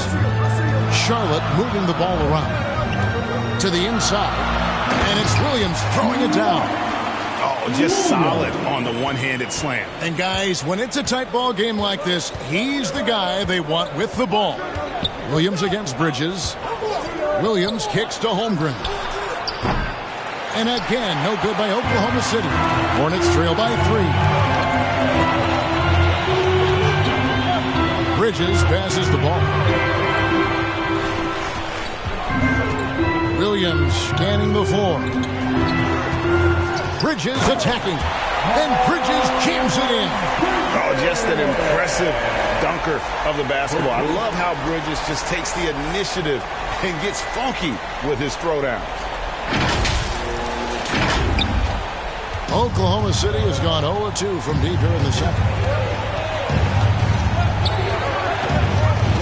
Charlotte moving the ball around. To the inside. And it's Williams throwing it down. Oh, just solid on the one-handed slam. And guys, when it's a tight ball game like this, he's the guy they want with the ball. Williams against Bridges. Williams kicks to Holmgren. And again, no good by Oklahoma City. Hornets trail by 3. Bridges passes the ball. Williams scanning the floor. Bridges attacking. And Bridges jams it in. Oh, just an impressive dunker of the basketball. I love how Bridges just takes the initiative and gets funky with his throwdown. Oklahoma City has gone 0-2 from deep here in the second.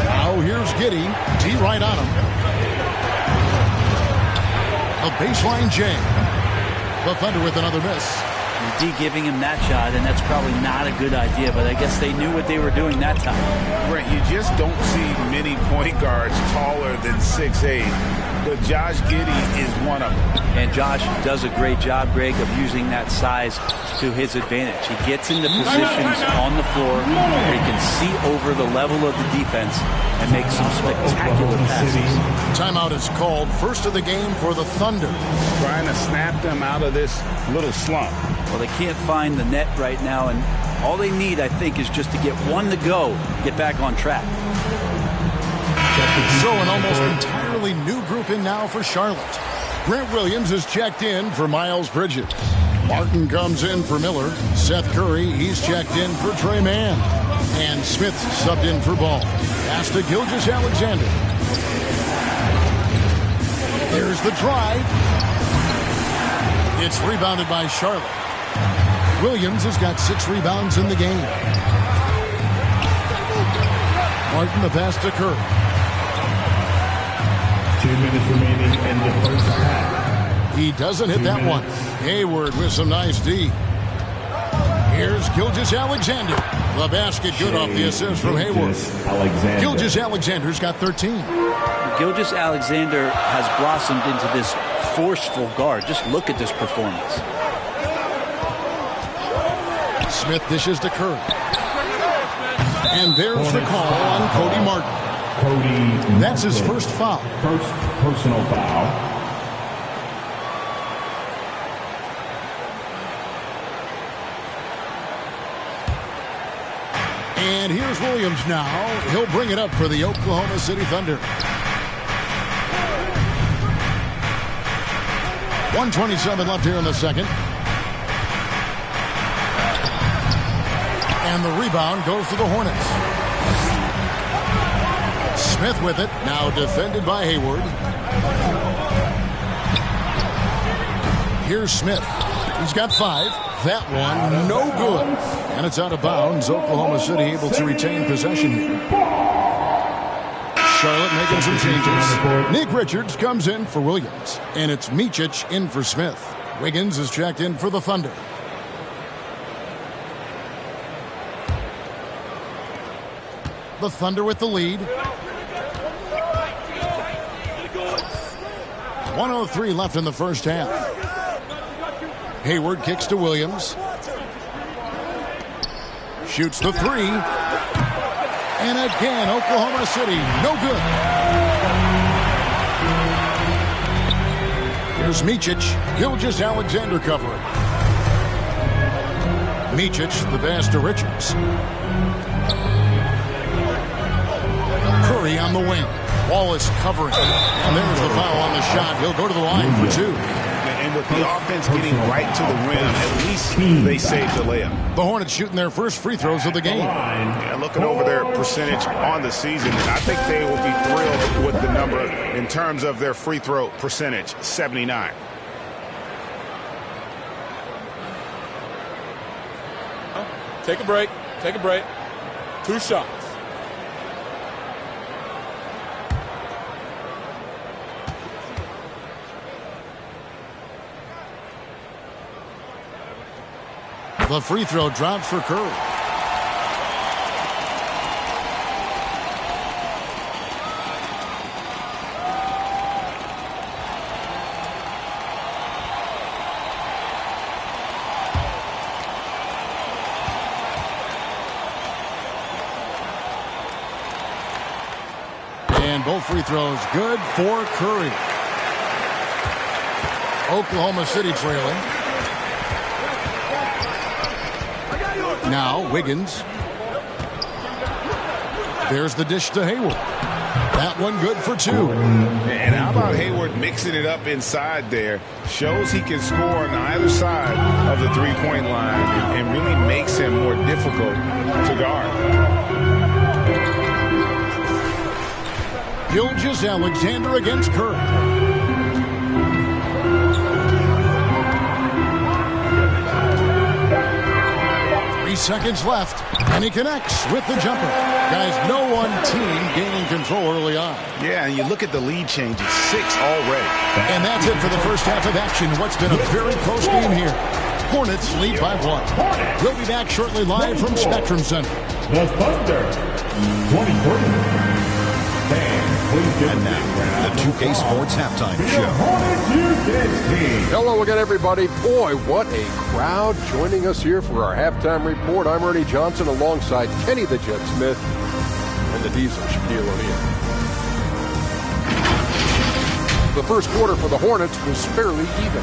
Now here's Giddey. D right on him. A baseline J. The Thunder with another miss. D giving him that shot, and that's probably not a good idea, but I guess they knew what they were doing that time. Brent, you just don't see many point guards taller than 6'8", but Josh Giddey is one of them. And Josh does a great job, Greg, of using that size to his advantage. He gets into positions on the floor where he can see over the level of the defense and make some spectacular passes. Timeout is called. First of the game for the Thunder. Trying to snap them out of this little slump. Well, they can't find the net right now, and all they need, I think, is just to get one to go, get back on track. So an almost entirely new group in now for Charlotte. Grant Williams is checked in for Miles Bridges. Martin comes in for Miller. Seth Curry, he's checked in for Trey Mann. And Smith subbed in for Ball. Pass to Gilgeous-Alexander. There's the drive. It's rebounded by Charlotte. Williams has got 6 rebounds in the game. Martin the pass to Curry. 2 minutes remaining in the first half. He doesn't hit that one. Hayward with some nice D. Here's Gilgeous-Alexander. The basket good off the assist from Hayward. Gilgeous-Alexander's got 13. Gilgeous-Alexander has blossomed into this forceful guard. Just look at this performance. Smith dishes to Curry. And there's the call on Cody Martin. That's his first foul. First personal foul. And here's Williams now. He'll bring it up for the Oklahoma City Thunder. 1:27 left here in the second. And the rebound goes to the Hornets. Smith with it, now defended by Hayward. Here's Smith. He's got 5. That one, no good. And it's out of bounds. Oklahoma City able to retain possession here. Charlotte making some changes. Nick Richards comes in for Williams. And it's Micic in for Smith. Wiggins is checked in for the Thunder. The Thunder with the lead. 1:03 left in the first half. Hayward kicks to Williams. Shoots the 3. And again, Oklahoma City, no good. Here's Micic. Gilgeous-Alexander covering. Micic, the pass to Richards. Curry on the wing. Wallace covering. And there's the foul on the shot. He'll go to the line for 2. And with the offense getting right to the rim, at least they saved the layup. The Hornets shooting their first free throws of the game. Yeah, looking over their percentage on the season, I think they will be thrilled with the number in terms of their free throw percentage, 79. Take a break. Take a break. 2 shots. The free throw drops for Curry. And both free throws good for Curry. Oklahoma City trailing. Now Wiggins. There's the dish to Hayward. That one good for 2. And how about Hayward mixing it up inside there? Shows he can score on either side of the three-point line and really makes him more difficult to guard. Gilgeous-Alexander against Curry. Seconds left, and he connects with the jumper. Guys, no one team gaining control early on. Yeah, and you look at the lead change, it's 6 already. And that's it for the first half of action. What's been a very close game here. Hornets lead by 1. We'll be back shortly live from Spectrum Center. The Thunder, 23. And now, the 2K Sports Halftime Show. Hello again, everybody. Boy, what a crowd joining us here for our halftime report. I'm Ernie Johnson alongside Kenny the Jet Smith and the Diesel, Shaquille O'Neal. The first quarter for the Hornets was fairly even.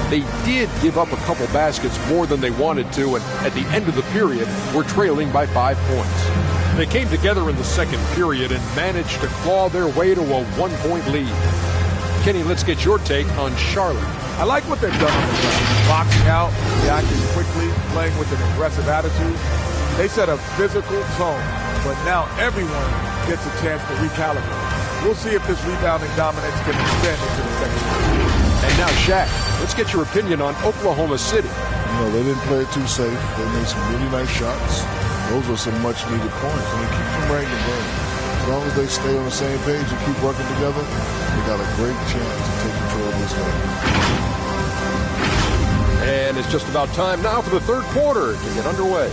They did give up a couple baskets more than they wanted to, and at the end of the period, were trailing by 5 points. They came together in the second period and managed to claw their way to a 1-point lead. Kenny, let's get your take on Charlotte. I like what they've done on the ground. Boxing out, reacting quickly, playing with an aggressive attitude. They set a physical tone, but now everyone gets a chance to recalibrate. We'll see if this rebounding dominance can extend into the second half. And now, Shaq, let's get your opinion on Oklahoma City. No, they didn't play it too safe. They made some really nice shots. Those were some much-needed points. I mean, keep from rain and burn. As long as they stay on the same page and keep working together, they got a great chance to take control of this game. And it's just about time now for the third quarter to get underway.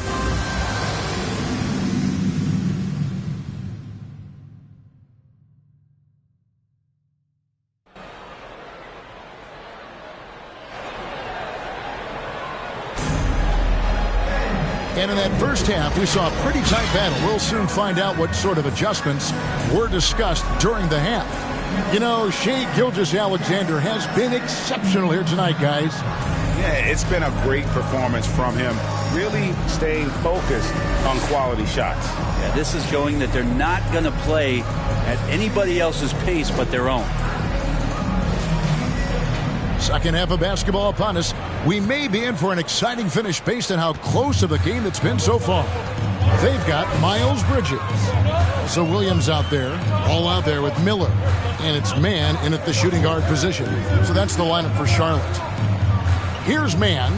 And in that first half, we saw a pretty tight battle. We'll soon find out what sort of adjustments were discussed during the half. You know, Shai Gilgeous-Alexander has been exceptional here tonight, guys. Yeah, it's been a great performance from him. Really staying focused on quality shots. Yeah, this is showing that they're not going to play at anybody else's pace but their own. Second half of basketball upon us. We may be in for an exciting finish based on how close of a game it's been so far. They've got Miles Bridges. So Williams out there, all out there with Miller. And it's Mann in at the shooting guard position. So that's the lineup for Charlotte. Here's Mann.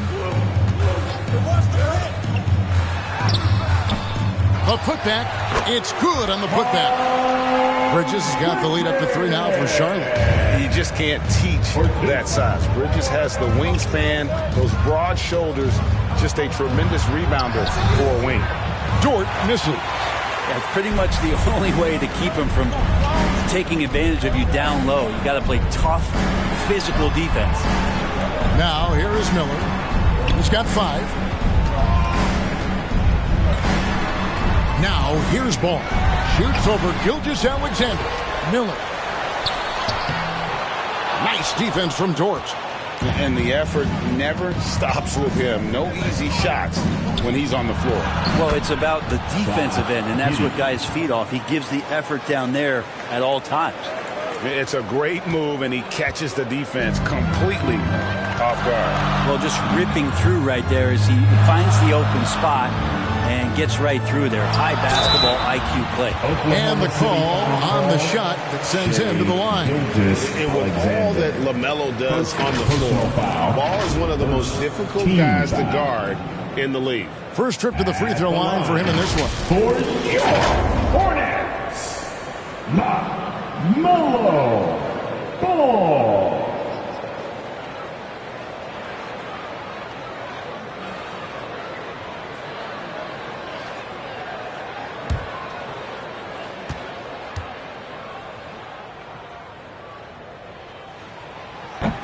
A putback. It's good on the putback. Bridges has got the lead up to 3 now for Charlotte. You just can't teach that size. Bridges has the wingspan, those broad shoulders, just a tremendous rebounder for a wing. Dort misses. That's pretty much the only way to keep him from taking advantage of you down low. You got to play tough, physical defense. Now, here is Miller. He's got 5. Now, here's Ball. Shoots over Gilgeous-Alexander. Miller. Nice defense from Dort. And the effort never stops with him. No easy shots when he's on the floor. Well, it's about the defensive end, and that's what guys feed off. He gives the effort down there at all times. It's a great move, and he catches the defense completely off guard. Well, just ripping through right there as he finds the open spot and gets right through there. High basketball IQ play. And the call on the shot that sends him to the line. And with all that LaMelo does on the floor, Ball is one of the most difficult guys to guard in the league. First trip to the free throw line for him in this one. For your Hornets, LaMelo Ball.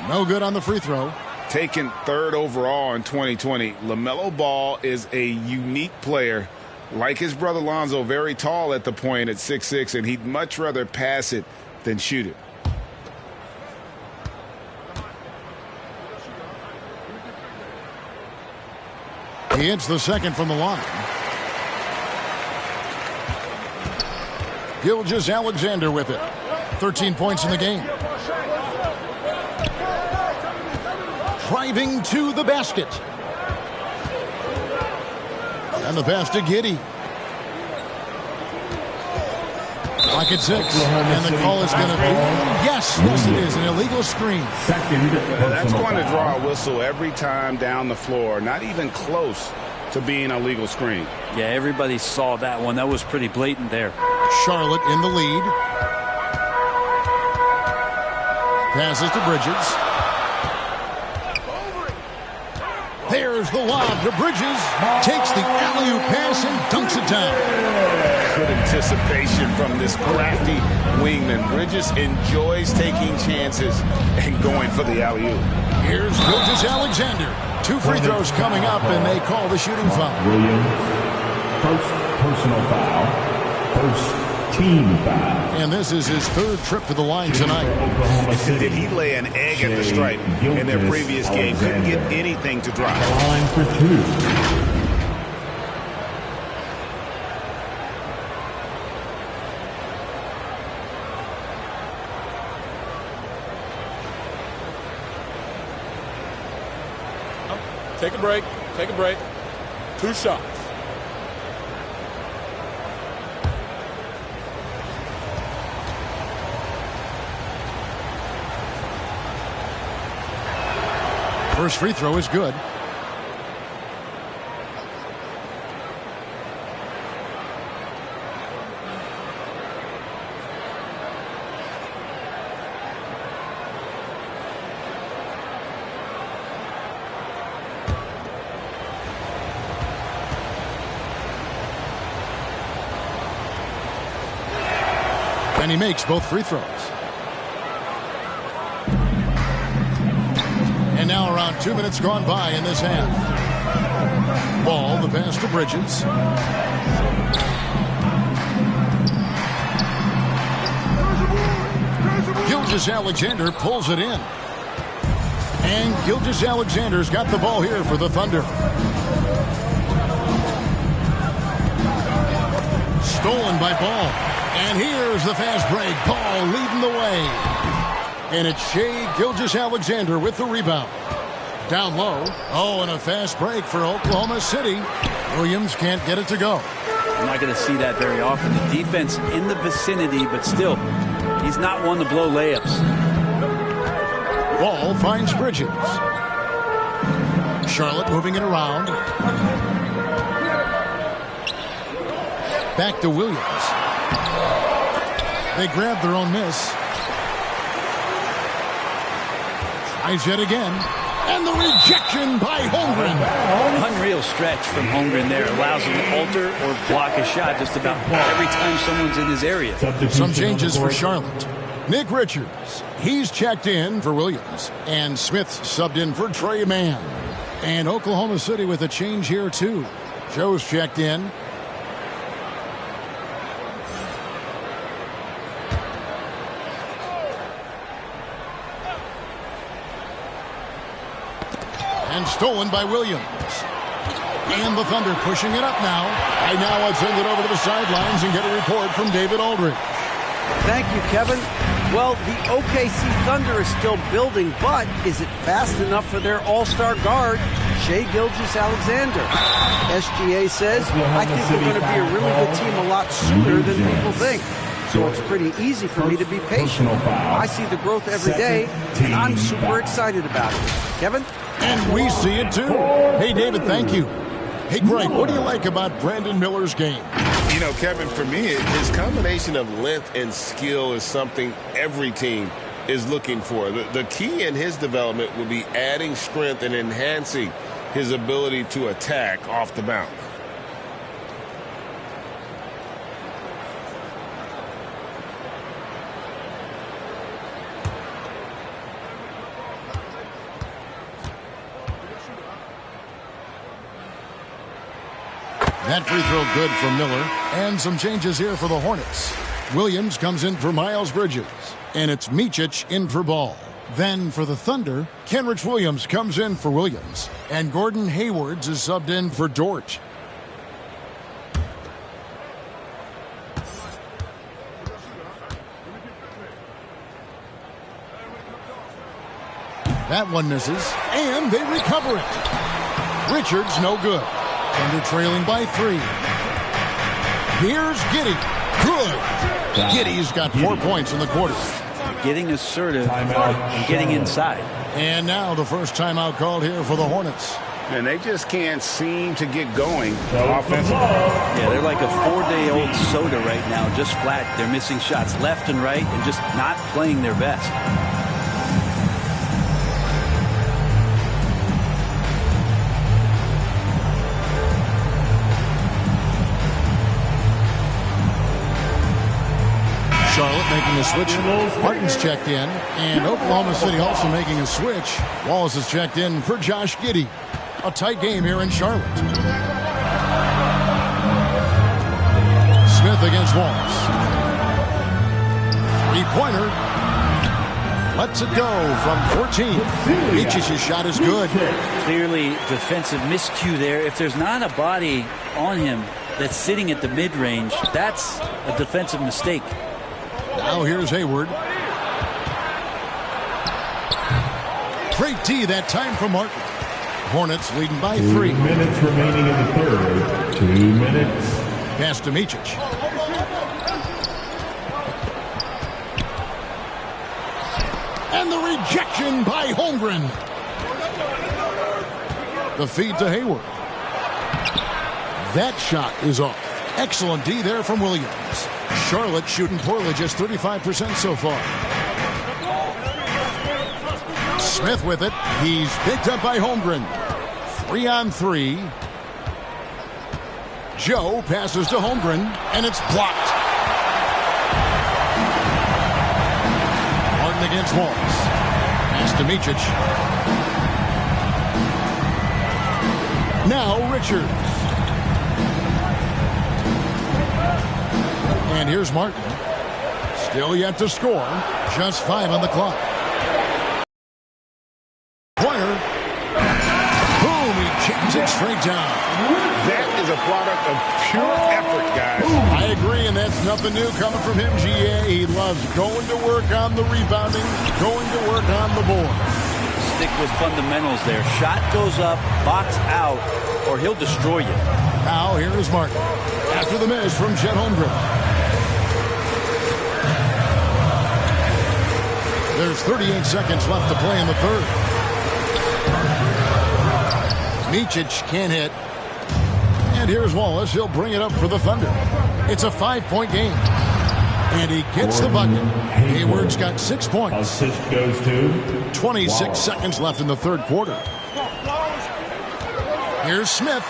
No good on the free throw. Taken 3rd overall in 2020, LaMelo Ball is a unique player. Like his brother Lonzo, very tall at the point at 6'6", and he'd much rather pass it than shoot it. He hits the second from the line. Gilgeous-Alexander with it. 13 points in the game. Driving to the basket. And the pass to Giddey. Clock at 6. And the call is going to be, yes, it is, an illegal screen. That's going to draw a whistle every time down the floor. Not even close to being a legal screen. Yeah, everybody saw that one. That was pretty blatant there. Charlotte in the lead. Passes to Bridges. There's the lob to Bridges. Takes the alley-oop pass and dunks it down. Good anticipation from this crafty wingman. Bridges enjoys taking chances and going for the alley-oop. Here's Gilgeous-Alexander. 2 free throws coming up, and they call the shooting foul. Williams, first personal foul, first team foul. And this is his 3rd trip to the line tonight. Did he lay an egg at the stripe in their previous game? Couldn't get anything to drop. Line for 2. Take a break. Take a break. 2 shots. First free throw is good. And he makes both free throws. And now around 2 minutes gone by in this half. Ball, the pass to Bridges. Gilgeous-Alexander pulls it in. And Gilgeous-Alexander's got the ball here for the Thunder. Stolen by Ball. And here's the fast break. Ball leading the way. And it's Shai Gilgeous-Alexander with the rebound. Down low. Oh, and a fast break for Oklahoma City. Williams can't get it to go. I'm not going to see that very often. The defense in the vicinity, but still, he's not one to blow layups. Ball finds Bridges. Charlotte moving it around. Back to Williams. They grab their own miss. Tries yet again. And the rejection by Holmgren. Unreal stretch from Holmgren there. Allows him to alter or block a shot just about every time someone's in his area. Some changes for Charlotte. Nick Richards, he's checked in for Williams. And Smith subbed in for Trey Mann. And Oklahoma City with a change here too. Joe's checked in. And stolen by Williams. And the Thunder pushing it up now. I now I'll send it over to the sidelines and get a report from David Aldridge. Thank you, Kevin. Well, the OKC Thunder is still building, but is it fast enough for their all-star guard, Shai Gilgeous-Alexander? SGA says, I think we're going to be a really good team a lot sooner than people think. So it's pretty easy for me to be patient. I see the growth every day, and I'm super excited about it. Kevin? And we see it too. Hey, David, thank you. Hey, Greg, what do you like about Brandon Miller's game? You know, Kevin, for me, his combination of length and skill is something every team is looking for. The key in his development will be adding strength and enhancing his ability to attack off the bounce. That free throw good for Miller. And some changes here for the Hornets. Williams comes in for Miles Bridges. And it's Micic in for Ball. Then for the Thunder, Kenrich Williams comes in for Williams. And Gordon Haywards is subbed in for Dort. That one misses. And they recover it. Richards no good. Thunder trailing by 3. Here's Giddey. Good. Giddey's got 4 points in the quarter. Getting assertive and getting inside. And now the first timeout called here for the Hornets. And they just can't seem to get going offensively. Yeah, they're like a 4-day-old soda right now, just flat. They're missing shots left and right and just not playing their best. Charlotte making a switch. Martin's checked in. And Oklahoma City also making a switch. Wallace is checked in for Josh Giddey. A tight game here in Charlotte. Smith against Wallace. Three-pointer. Lets it go from 14. Micic's shot is good. Clearly defensive miscue there. If there's not a body on him that's sitting at the mid-range, that's a defensive mistake. Now here's Hayward. Great D that time from Martin. Hornets leading by 3. 2 minutes remaining in the third. 2 minutes. Pass to Micic. And the rejection by Holmgren. The feed to Hayward. That shot is off. Excellent D there from Williams. Charlotte shooting poorly, just 35% so far. Smith with it. He's picked up by Holmgren. 3-on-3. Joe passes to Holmgren, and it's blocked. Martin against Wallace. Pass to Micic. Now Richards. And here's Martin. Still yet to score. Just 5 on the clock. Pointer. Boom, he jams it straight down. That is a product of pure effort, guys. I agree, and that's nothing new coming from him, GA. He loves going to work on the rebounding, going to work on the board. Stick with fundamentals there. Shot goes up, box out, or he'll destroy you. Now here is Martin. After the miss from Chet Holmgren. There's 38 seconds left to play in the third. Micic can't hit. And here's Wallace. He'll bring it up for the Thunder. It's a 5-point game. And he gets the bucket. Hayward's got 6 points. Assist goes to 26 seconds left in the third quarter. Here's Smith.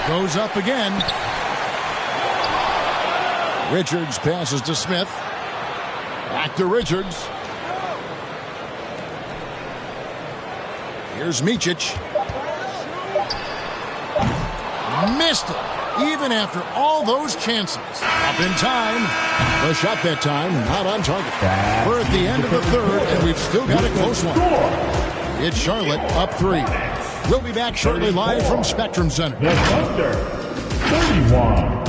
Goes up again. Richards passes to Smith. Back to Richards. Here's Micic. Missed it. Even after all those chances. Up in time. The shot that time, not on target. We're at the end of the third, and we've still got a close one. It's Charlotte up 3. We'll be back shortly live from Spectrum Center. the Thunder 31.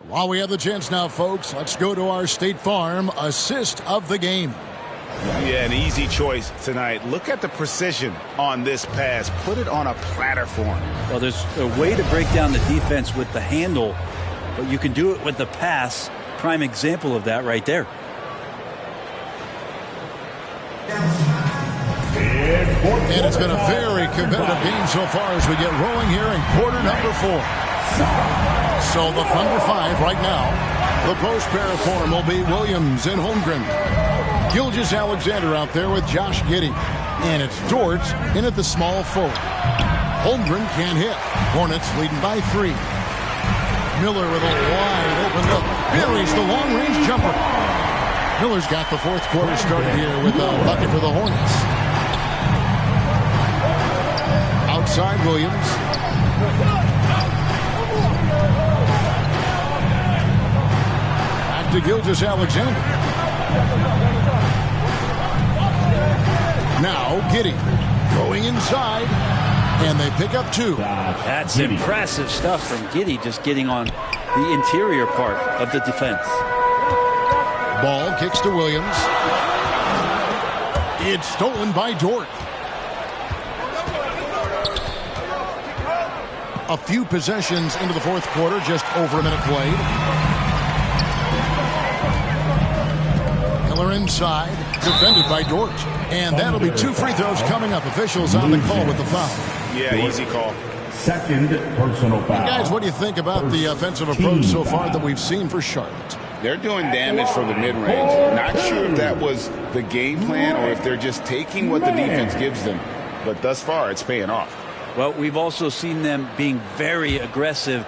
While we have the chance now, folks, let's go to our State Farm assist of the game. Yeah, an easy choice tonight. Look at the precision on this pass. Put it on a platter for him. Well, there's a way to break down the defense with the handle, but you can do it with the pass. Prime example of that right there. And it's been a very competitive game so far as we get rolling here in quarter number 4. So the Thunder 5 right now. The post pair form will be Williams and Holmgren. Gilgeous-Alexander out there with Josh Giddey. And it's Dort in at the small forward. Holmgren can't hit. Hornets leading by 3. Miller with a wide open look. Buries the long-range jumper. Miller's got the fourth quarter started here with a bucket for the Hornets. Outside Williams. Back to Gilgeous-Alexander. Now Giddey going inside, and they pick up 2. That's impressive stuff from Giddey, just getting on the interior part of the defense. Ball kicks to Williams. It's stolen by Dort. A few possessions into the fourth quarter, just over a minute played. Miller inside. defended by Dort. And that'll be 2 free throws coming up. Officials on the call with the foul. Yeah, easy call. Second personal foul. And guys, what do you think about the offensive approach so far that we've seen for Charlotte? They're doing damage from the mid-range. Not sure if that was the game plan or if they're just taking what the defense gives them. But thus far, it's paying off. Well, we've also seen them being very aggressive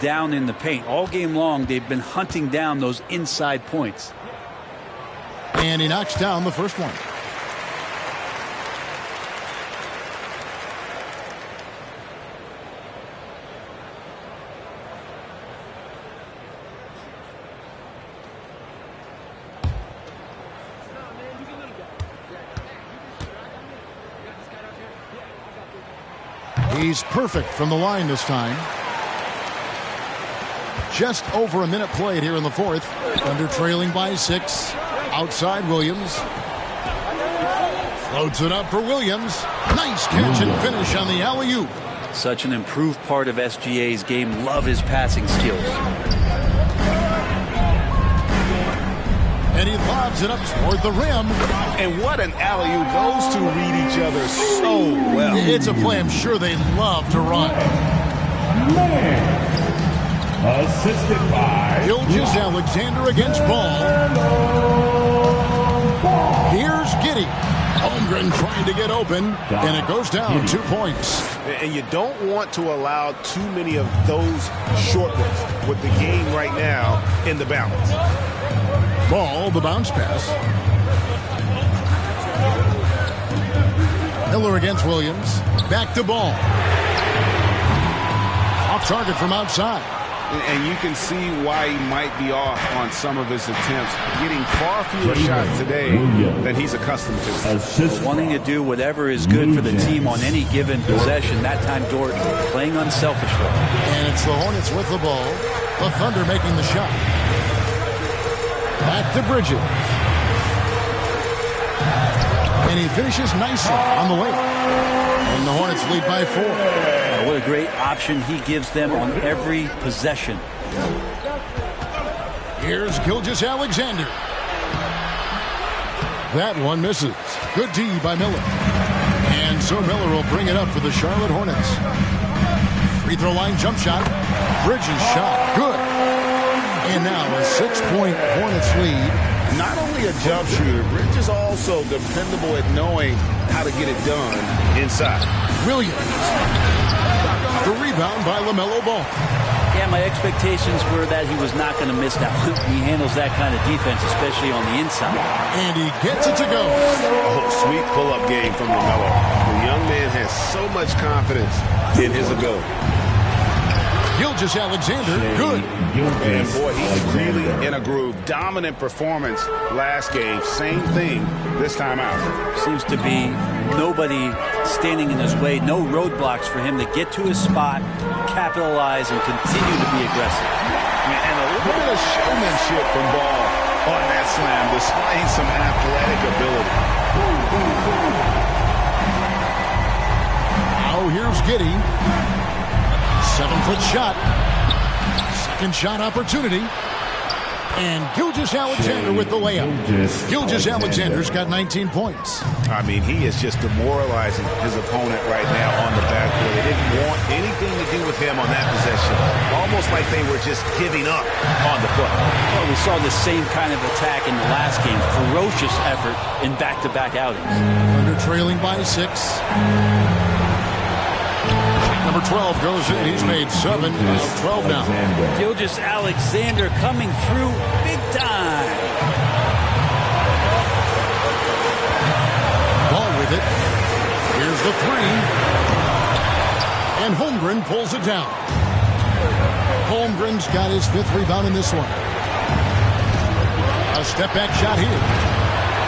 down in the paint. All game long, they've been hunting down those inside points. And he knocks down the first one. He's perfect from the line this time. Just over a minute played here in the fourth. Thunder trailing by 6. Outside Williams. Floats it up for Williams. Nice catch and finish on the alley-oop. Such an improved part of SGA's game. Love his passing skills. And he lobs it up toward the rim. And what an alley-oop. Those two read each other so well. It's a play I'm sure they love to run. Assisted by Gilgeous Alexander against Ball. Here's Giddey. Holmgren trying to get open, and it goes down 2 points. And you don't want to allow too many of those short ones with the game right now in the balance. Ball, the bounce pass. Miller against Williams. Back to Ball. Off target from outside. And you can see why he might be off on some of his attempts, getting far fewer shots today than he's accustomed to. Wanting to do whatever is good for the team on any given possession. That time, Dort playing unselfishly. And it's the Hornets with the ball. The Thunder making the shot. Back to Bridges. And he finishes nicely on the way. And the Hornets lead by 4. What a great option he gives them on every possession. Here's Gilgeous Alexander. That one misses. Good D by Miller. And so Miller will bring it up for the Charlotte Hornets. Free throw line jump shot. Bridges shot. Good. And now a 6-point Hornets lead. Not only a jump shooter, Bridges also dependable at knowing how to get it done inside. Williams. The rebound by LaMelo Ball. Yeah, my expectations were that he was not going to miss that one. He handles that kind of defense, especially on the inside. And he gets it to go. Oh, sweet pull-up game from LaMelo. The young man has so much confidence in his ability. Gilgeous Alexander, good. And boy, he's really in a groove. Dominant performance last game. Same thing this time out. Seems to be nobody standing in his way. No roadblocks for him to get to his spot, capitalize, and continue to be aggressive. And a little bit of showmanship from Ball on that slam, displaying some athletic ability. Now here's Giddey. 7-foot shot. Second shot opportunity. And Gilgeous Alexander with the layup. Gilgeous Alexander's got 19 points. I mean, he is just demoralizing his opponent right now on the backboard. They didn't want anything to do with him on that possession. Almost like they were just giving up on the play. Well, we saw the same kind of attack in the last game. Ferocious effort in back-to-back outings. Under trailing by 6. Number 12 goes in. He's made 7. 12 now. Gilgeous Alexander coming through big time. Ball with it. Here's the 3. And Holmgren pulls it down. Holmgren's got his 5th rebound in this one. A step-back shot here.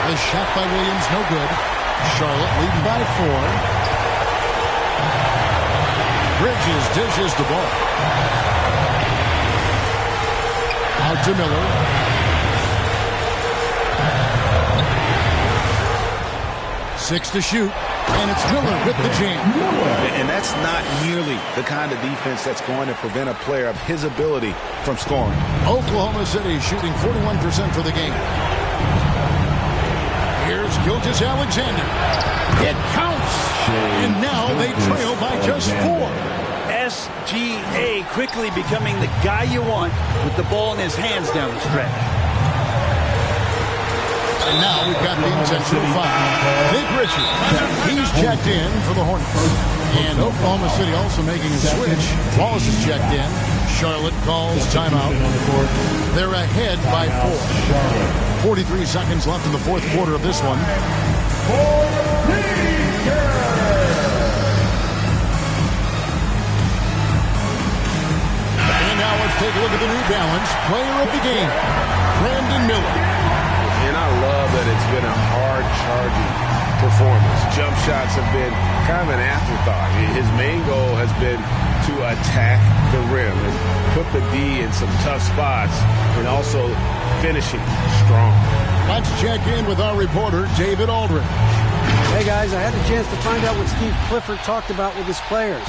The shot by Williams, no good. Charlotte leading by 4. Bridges dishes the ball. Out to Miller. Six to shoot. And it's Miller with the jam. And that's not nearly the kind of defense that's going to prevent a player of his ability from scoring. Oklahoma City shooting 41% for the game. Gilgeous-Alexander. It counts. And now they trail by just 4. SGA quickly becoming the guy you want with the ball in his hands down the stretch. And now we've got the intentional foul. Nick Richards, he's checked in for the Hornets. And Oklahoma City also making a switch. Wallace is checked in. Charlotte calls timeout. They're ahead by 4. 43 seconds left in the fourth quarter of this one. And now let's take a look at the New Balance player of the game, Brandon Miller. And I love that it's been a hard-charging performance. Jump shots have been kind of an afterthought. His main goal has been to attack the rim and put the D in some tough spots and also finishing strong. Let's check in with our reporter, David Aldridge. Hey, guys, I had a chance to find out what Steve Clifford talked about with his players.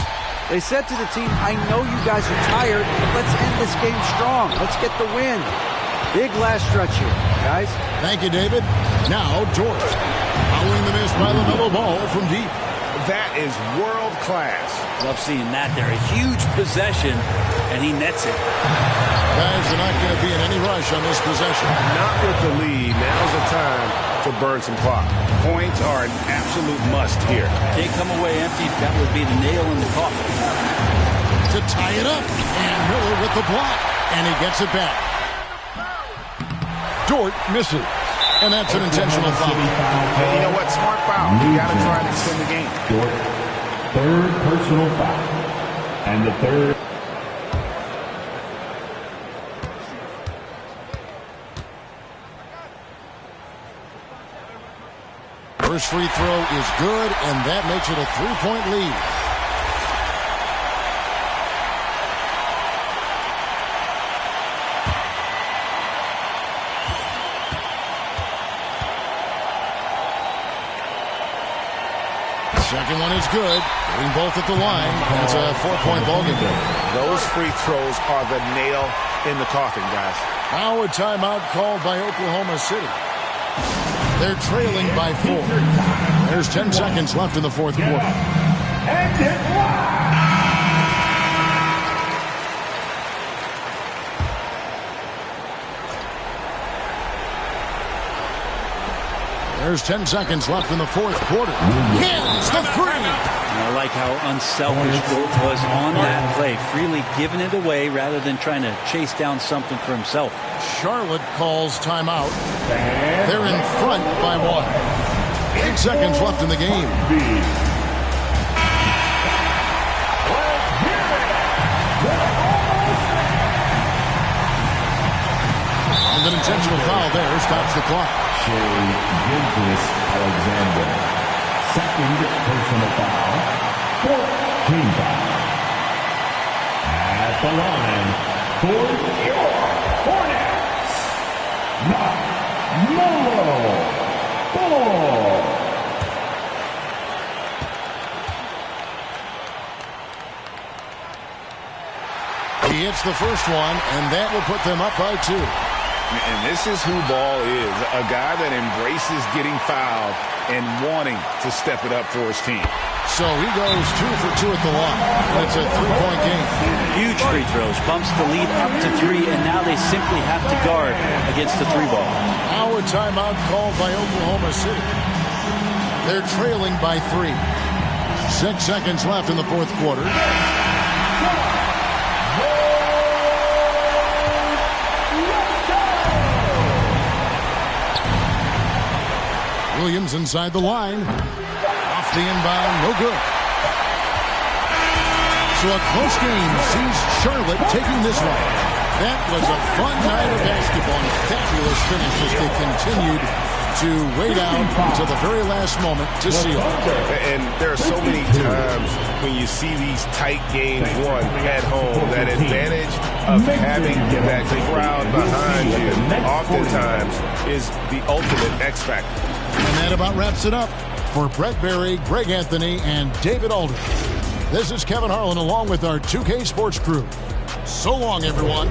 They said to the team, I know you guys are tired, but let's end this game strong. Let's get the win. Big last stretch here, guys. Thank you, David. Now, George. Following the miss by LaMelo Ball from deep. That is world class. Love seeing that there. A huge possession, and he nets it. Guys are not going to be in any rush on this possession. Not with the lead. Now's the time to burn some clock. Points are an absolute must here. Can't come away empty. That would be the nail in the coffin. To tie it up. And Miller with the block. And he gets it back. Dort misses. And that's an intentional foul. Hey, you know what? Smart foul. You got to try and extend the game. Dort, third personal foul. And the third. First free throw is good, and that makes it a 3-point lead. Second one is good. Getting both at the line. It's a 4-point ballgame. Those free throws are the nail in the coffin, guys. Now a timeout called by Oklahoma City. They're trailing by 4. There's 10 seconds left in the fourth quarter. There's 10 seconds left in the fourth quarter. Hits the 3. I like how unselfish Dort was on that play, freely giving it away rather than trying to chase down something for himself. Charlotte calls timeout. They're in front by 1. 8 seconds left in the game. And an intentional foul there stops the clock. Gilgeous-Alexander. Second personal foul. 14 foul. At the line for your Hornets, LaMelo Ball. He hits the first one, and that will put them up by 2. And this is who Ball is, a guy that embraces getting fouled and wanting to step it up for his team. So he goes 2 for 2 at the line. It's a 3-point game. Huge free throws, bumps the lead up to 3, and now they simply have to guard against the 3 ball. Now a timeout called by Oklahoma City. They're trailing by 3. 6 seconds left in the fourth quarter. Williams inside the line. Off the inbound, no good. So a close game sees Charlotte taking this one. That was a fun night of basketball and fabulous finish as they continued to wait out until the very last moment to seal. And there are so many times when you see these tight games won at home, that advantage of having that crowd behind you oftentimes is the ultimate X factor. And that about wraps it up. For Brett Berry, Greg Anthony, and David Aldridge, this is Kevin Harlan along with our 2K Sports crew. So long, everyone.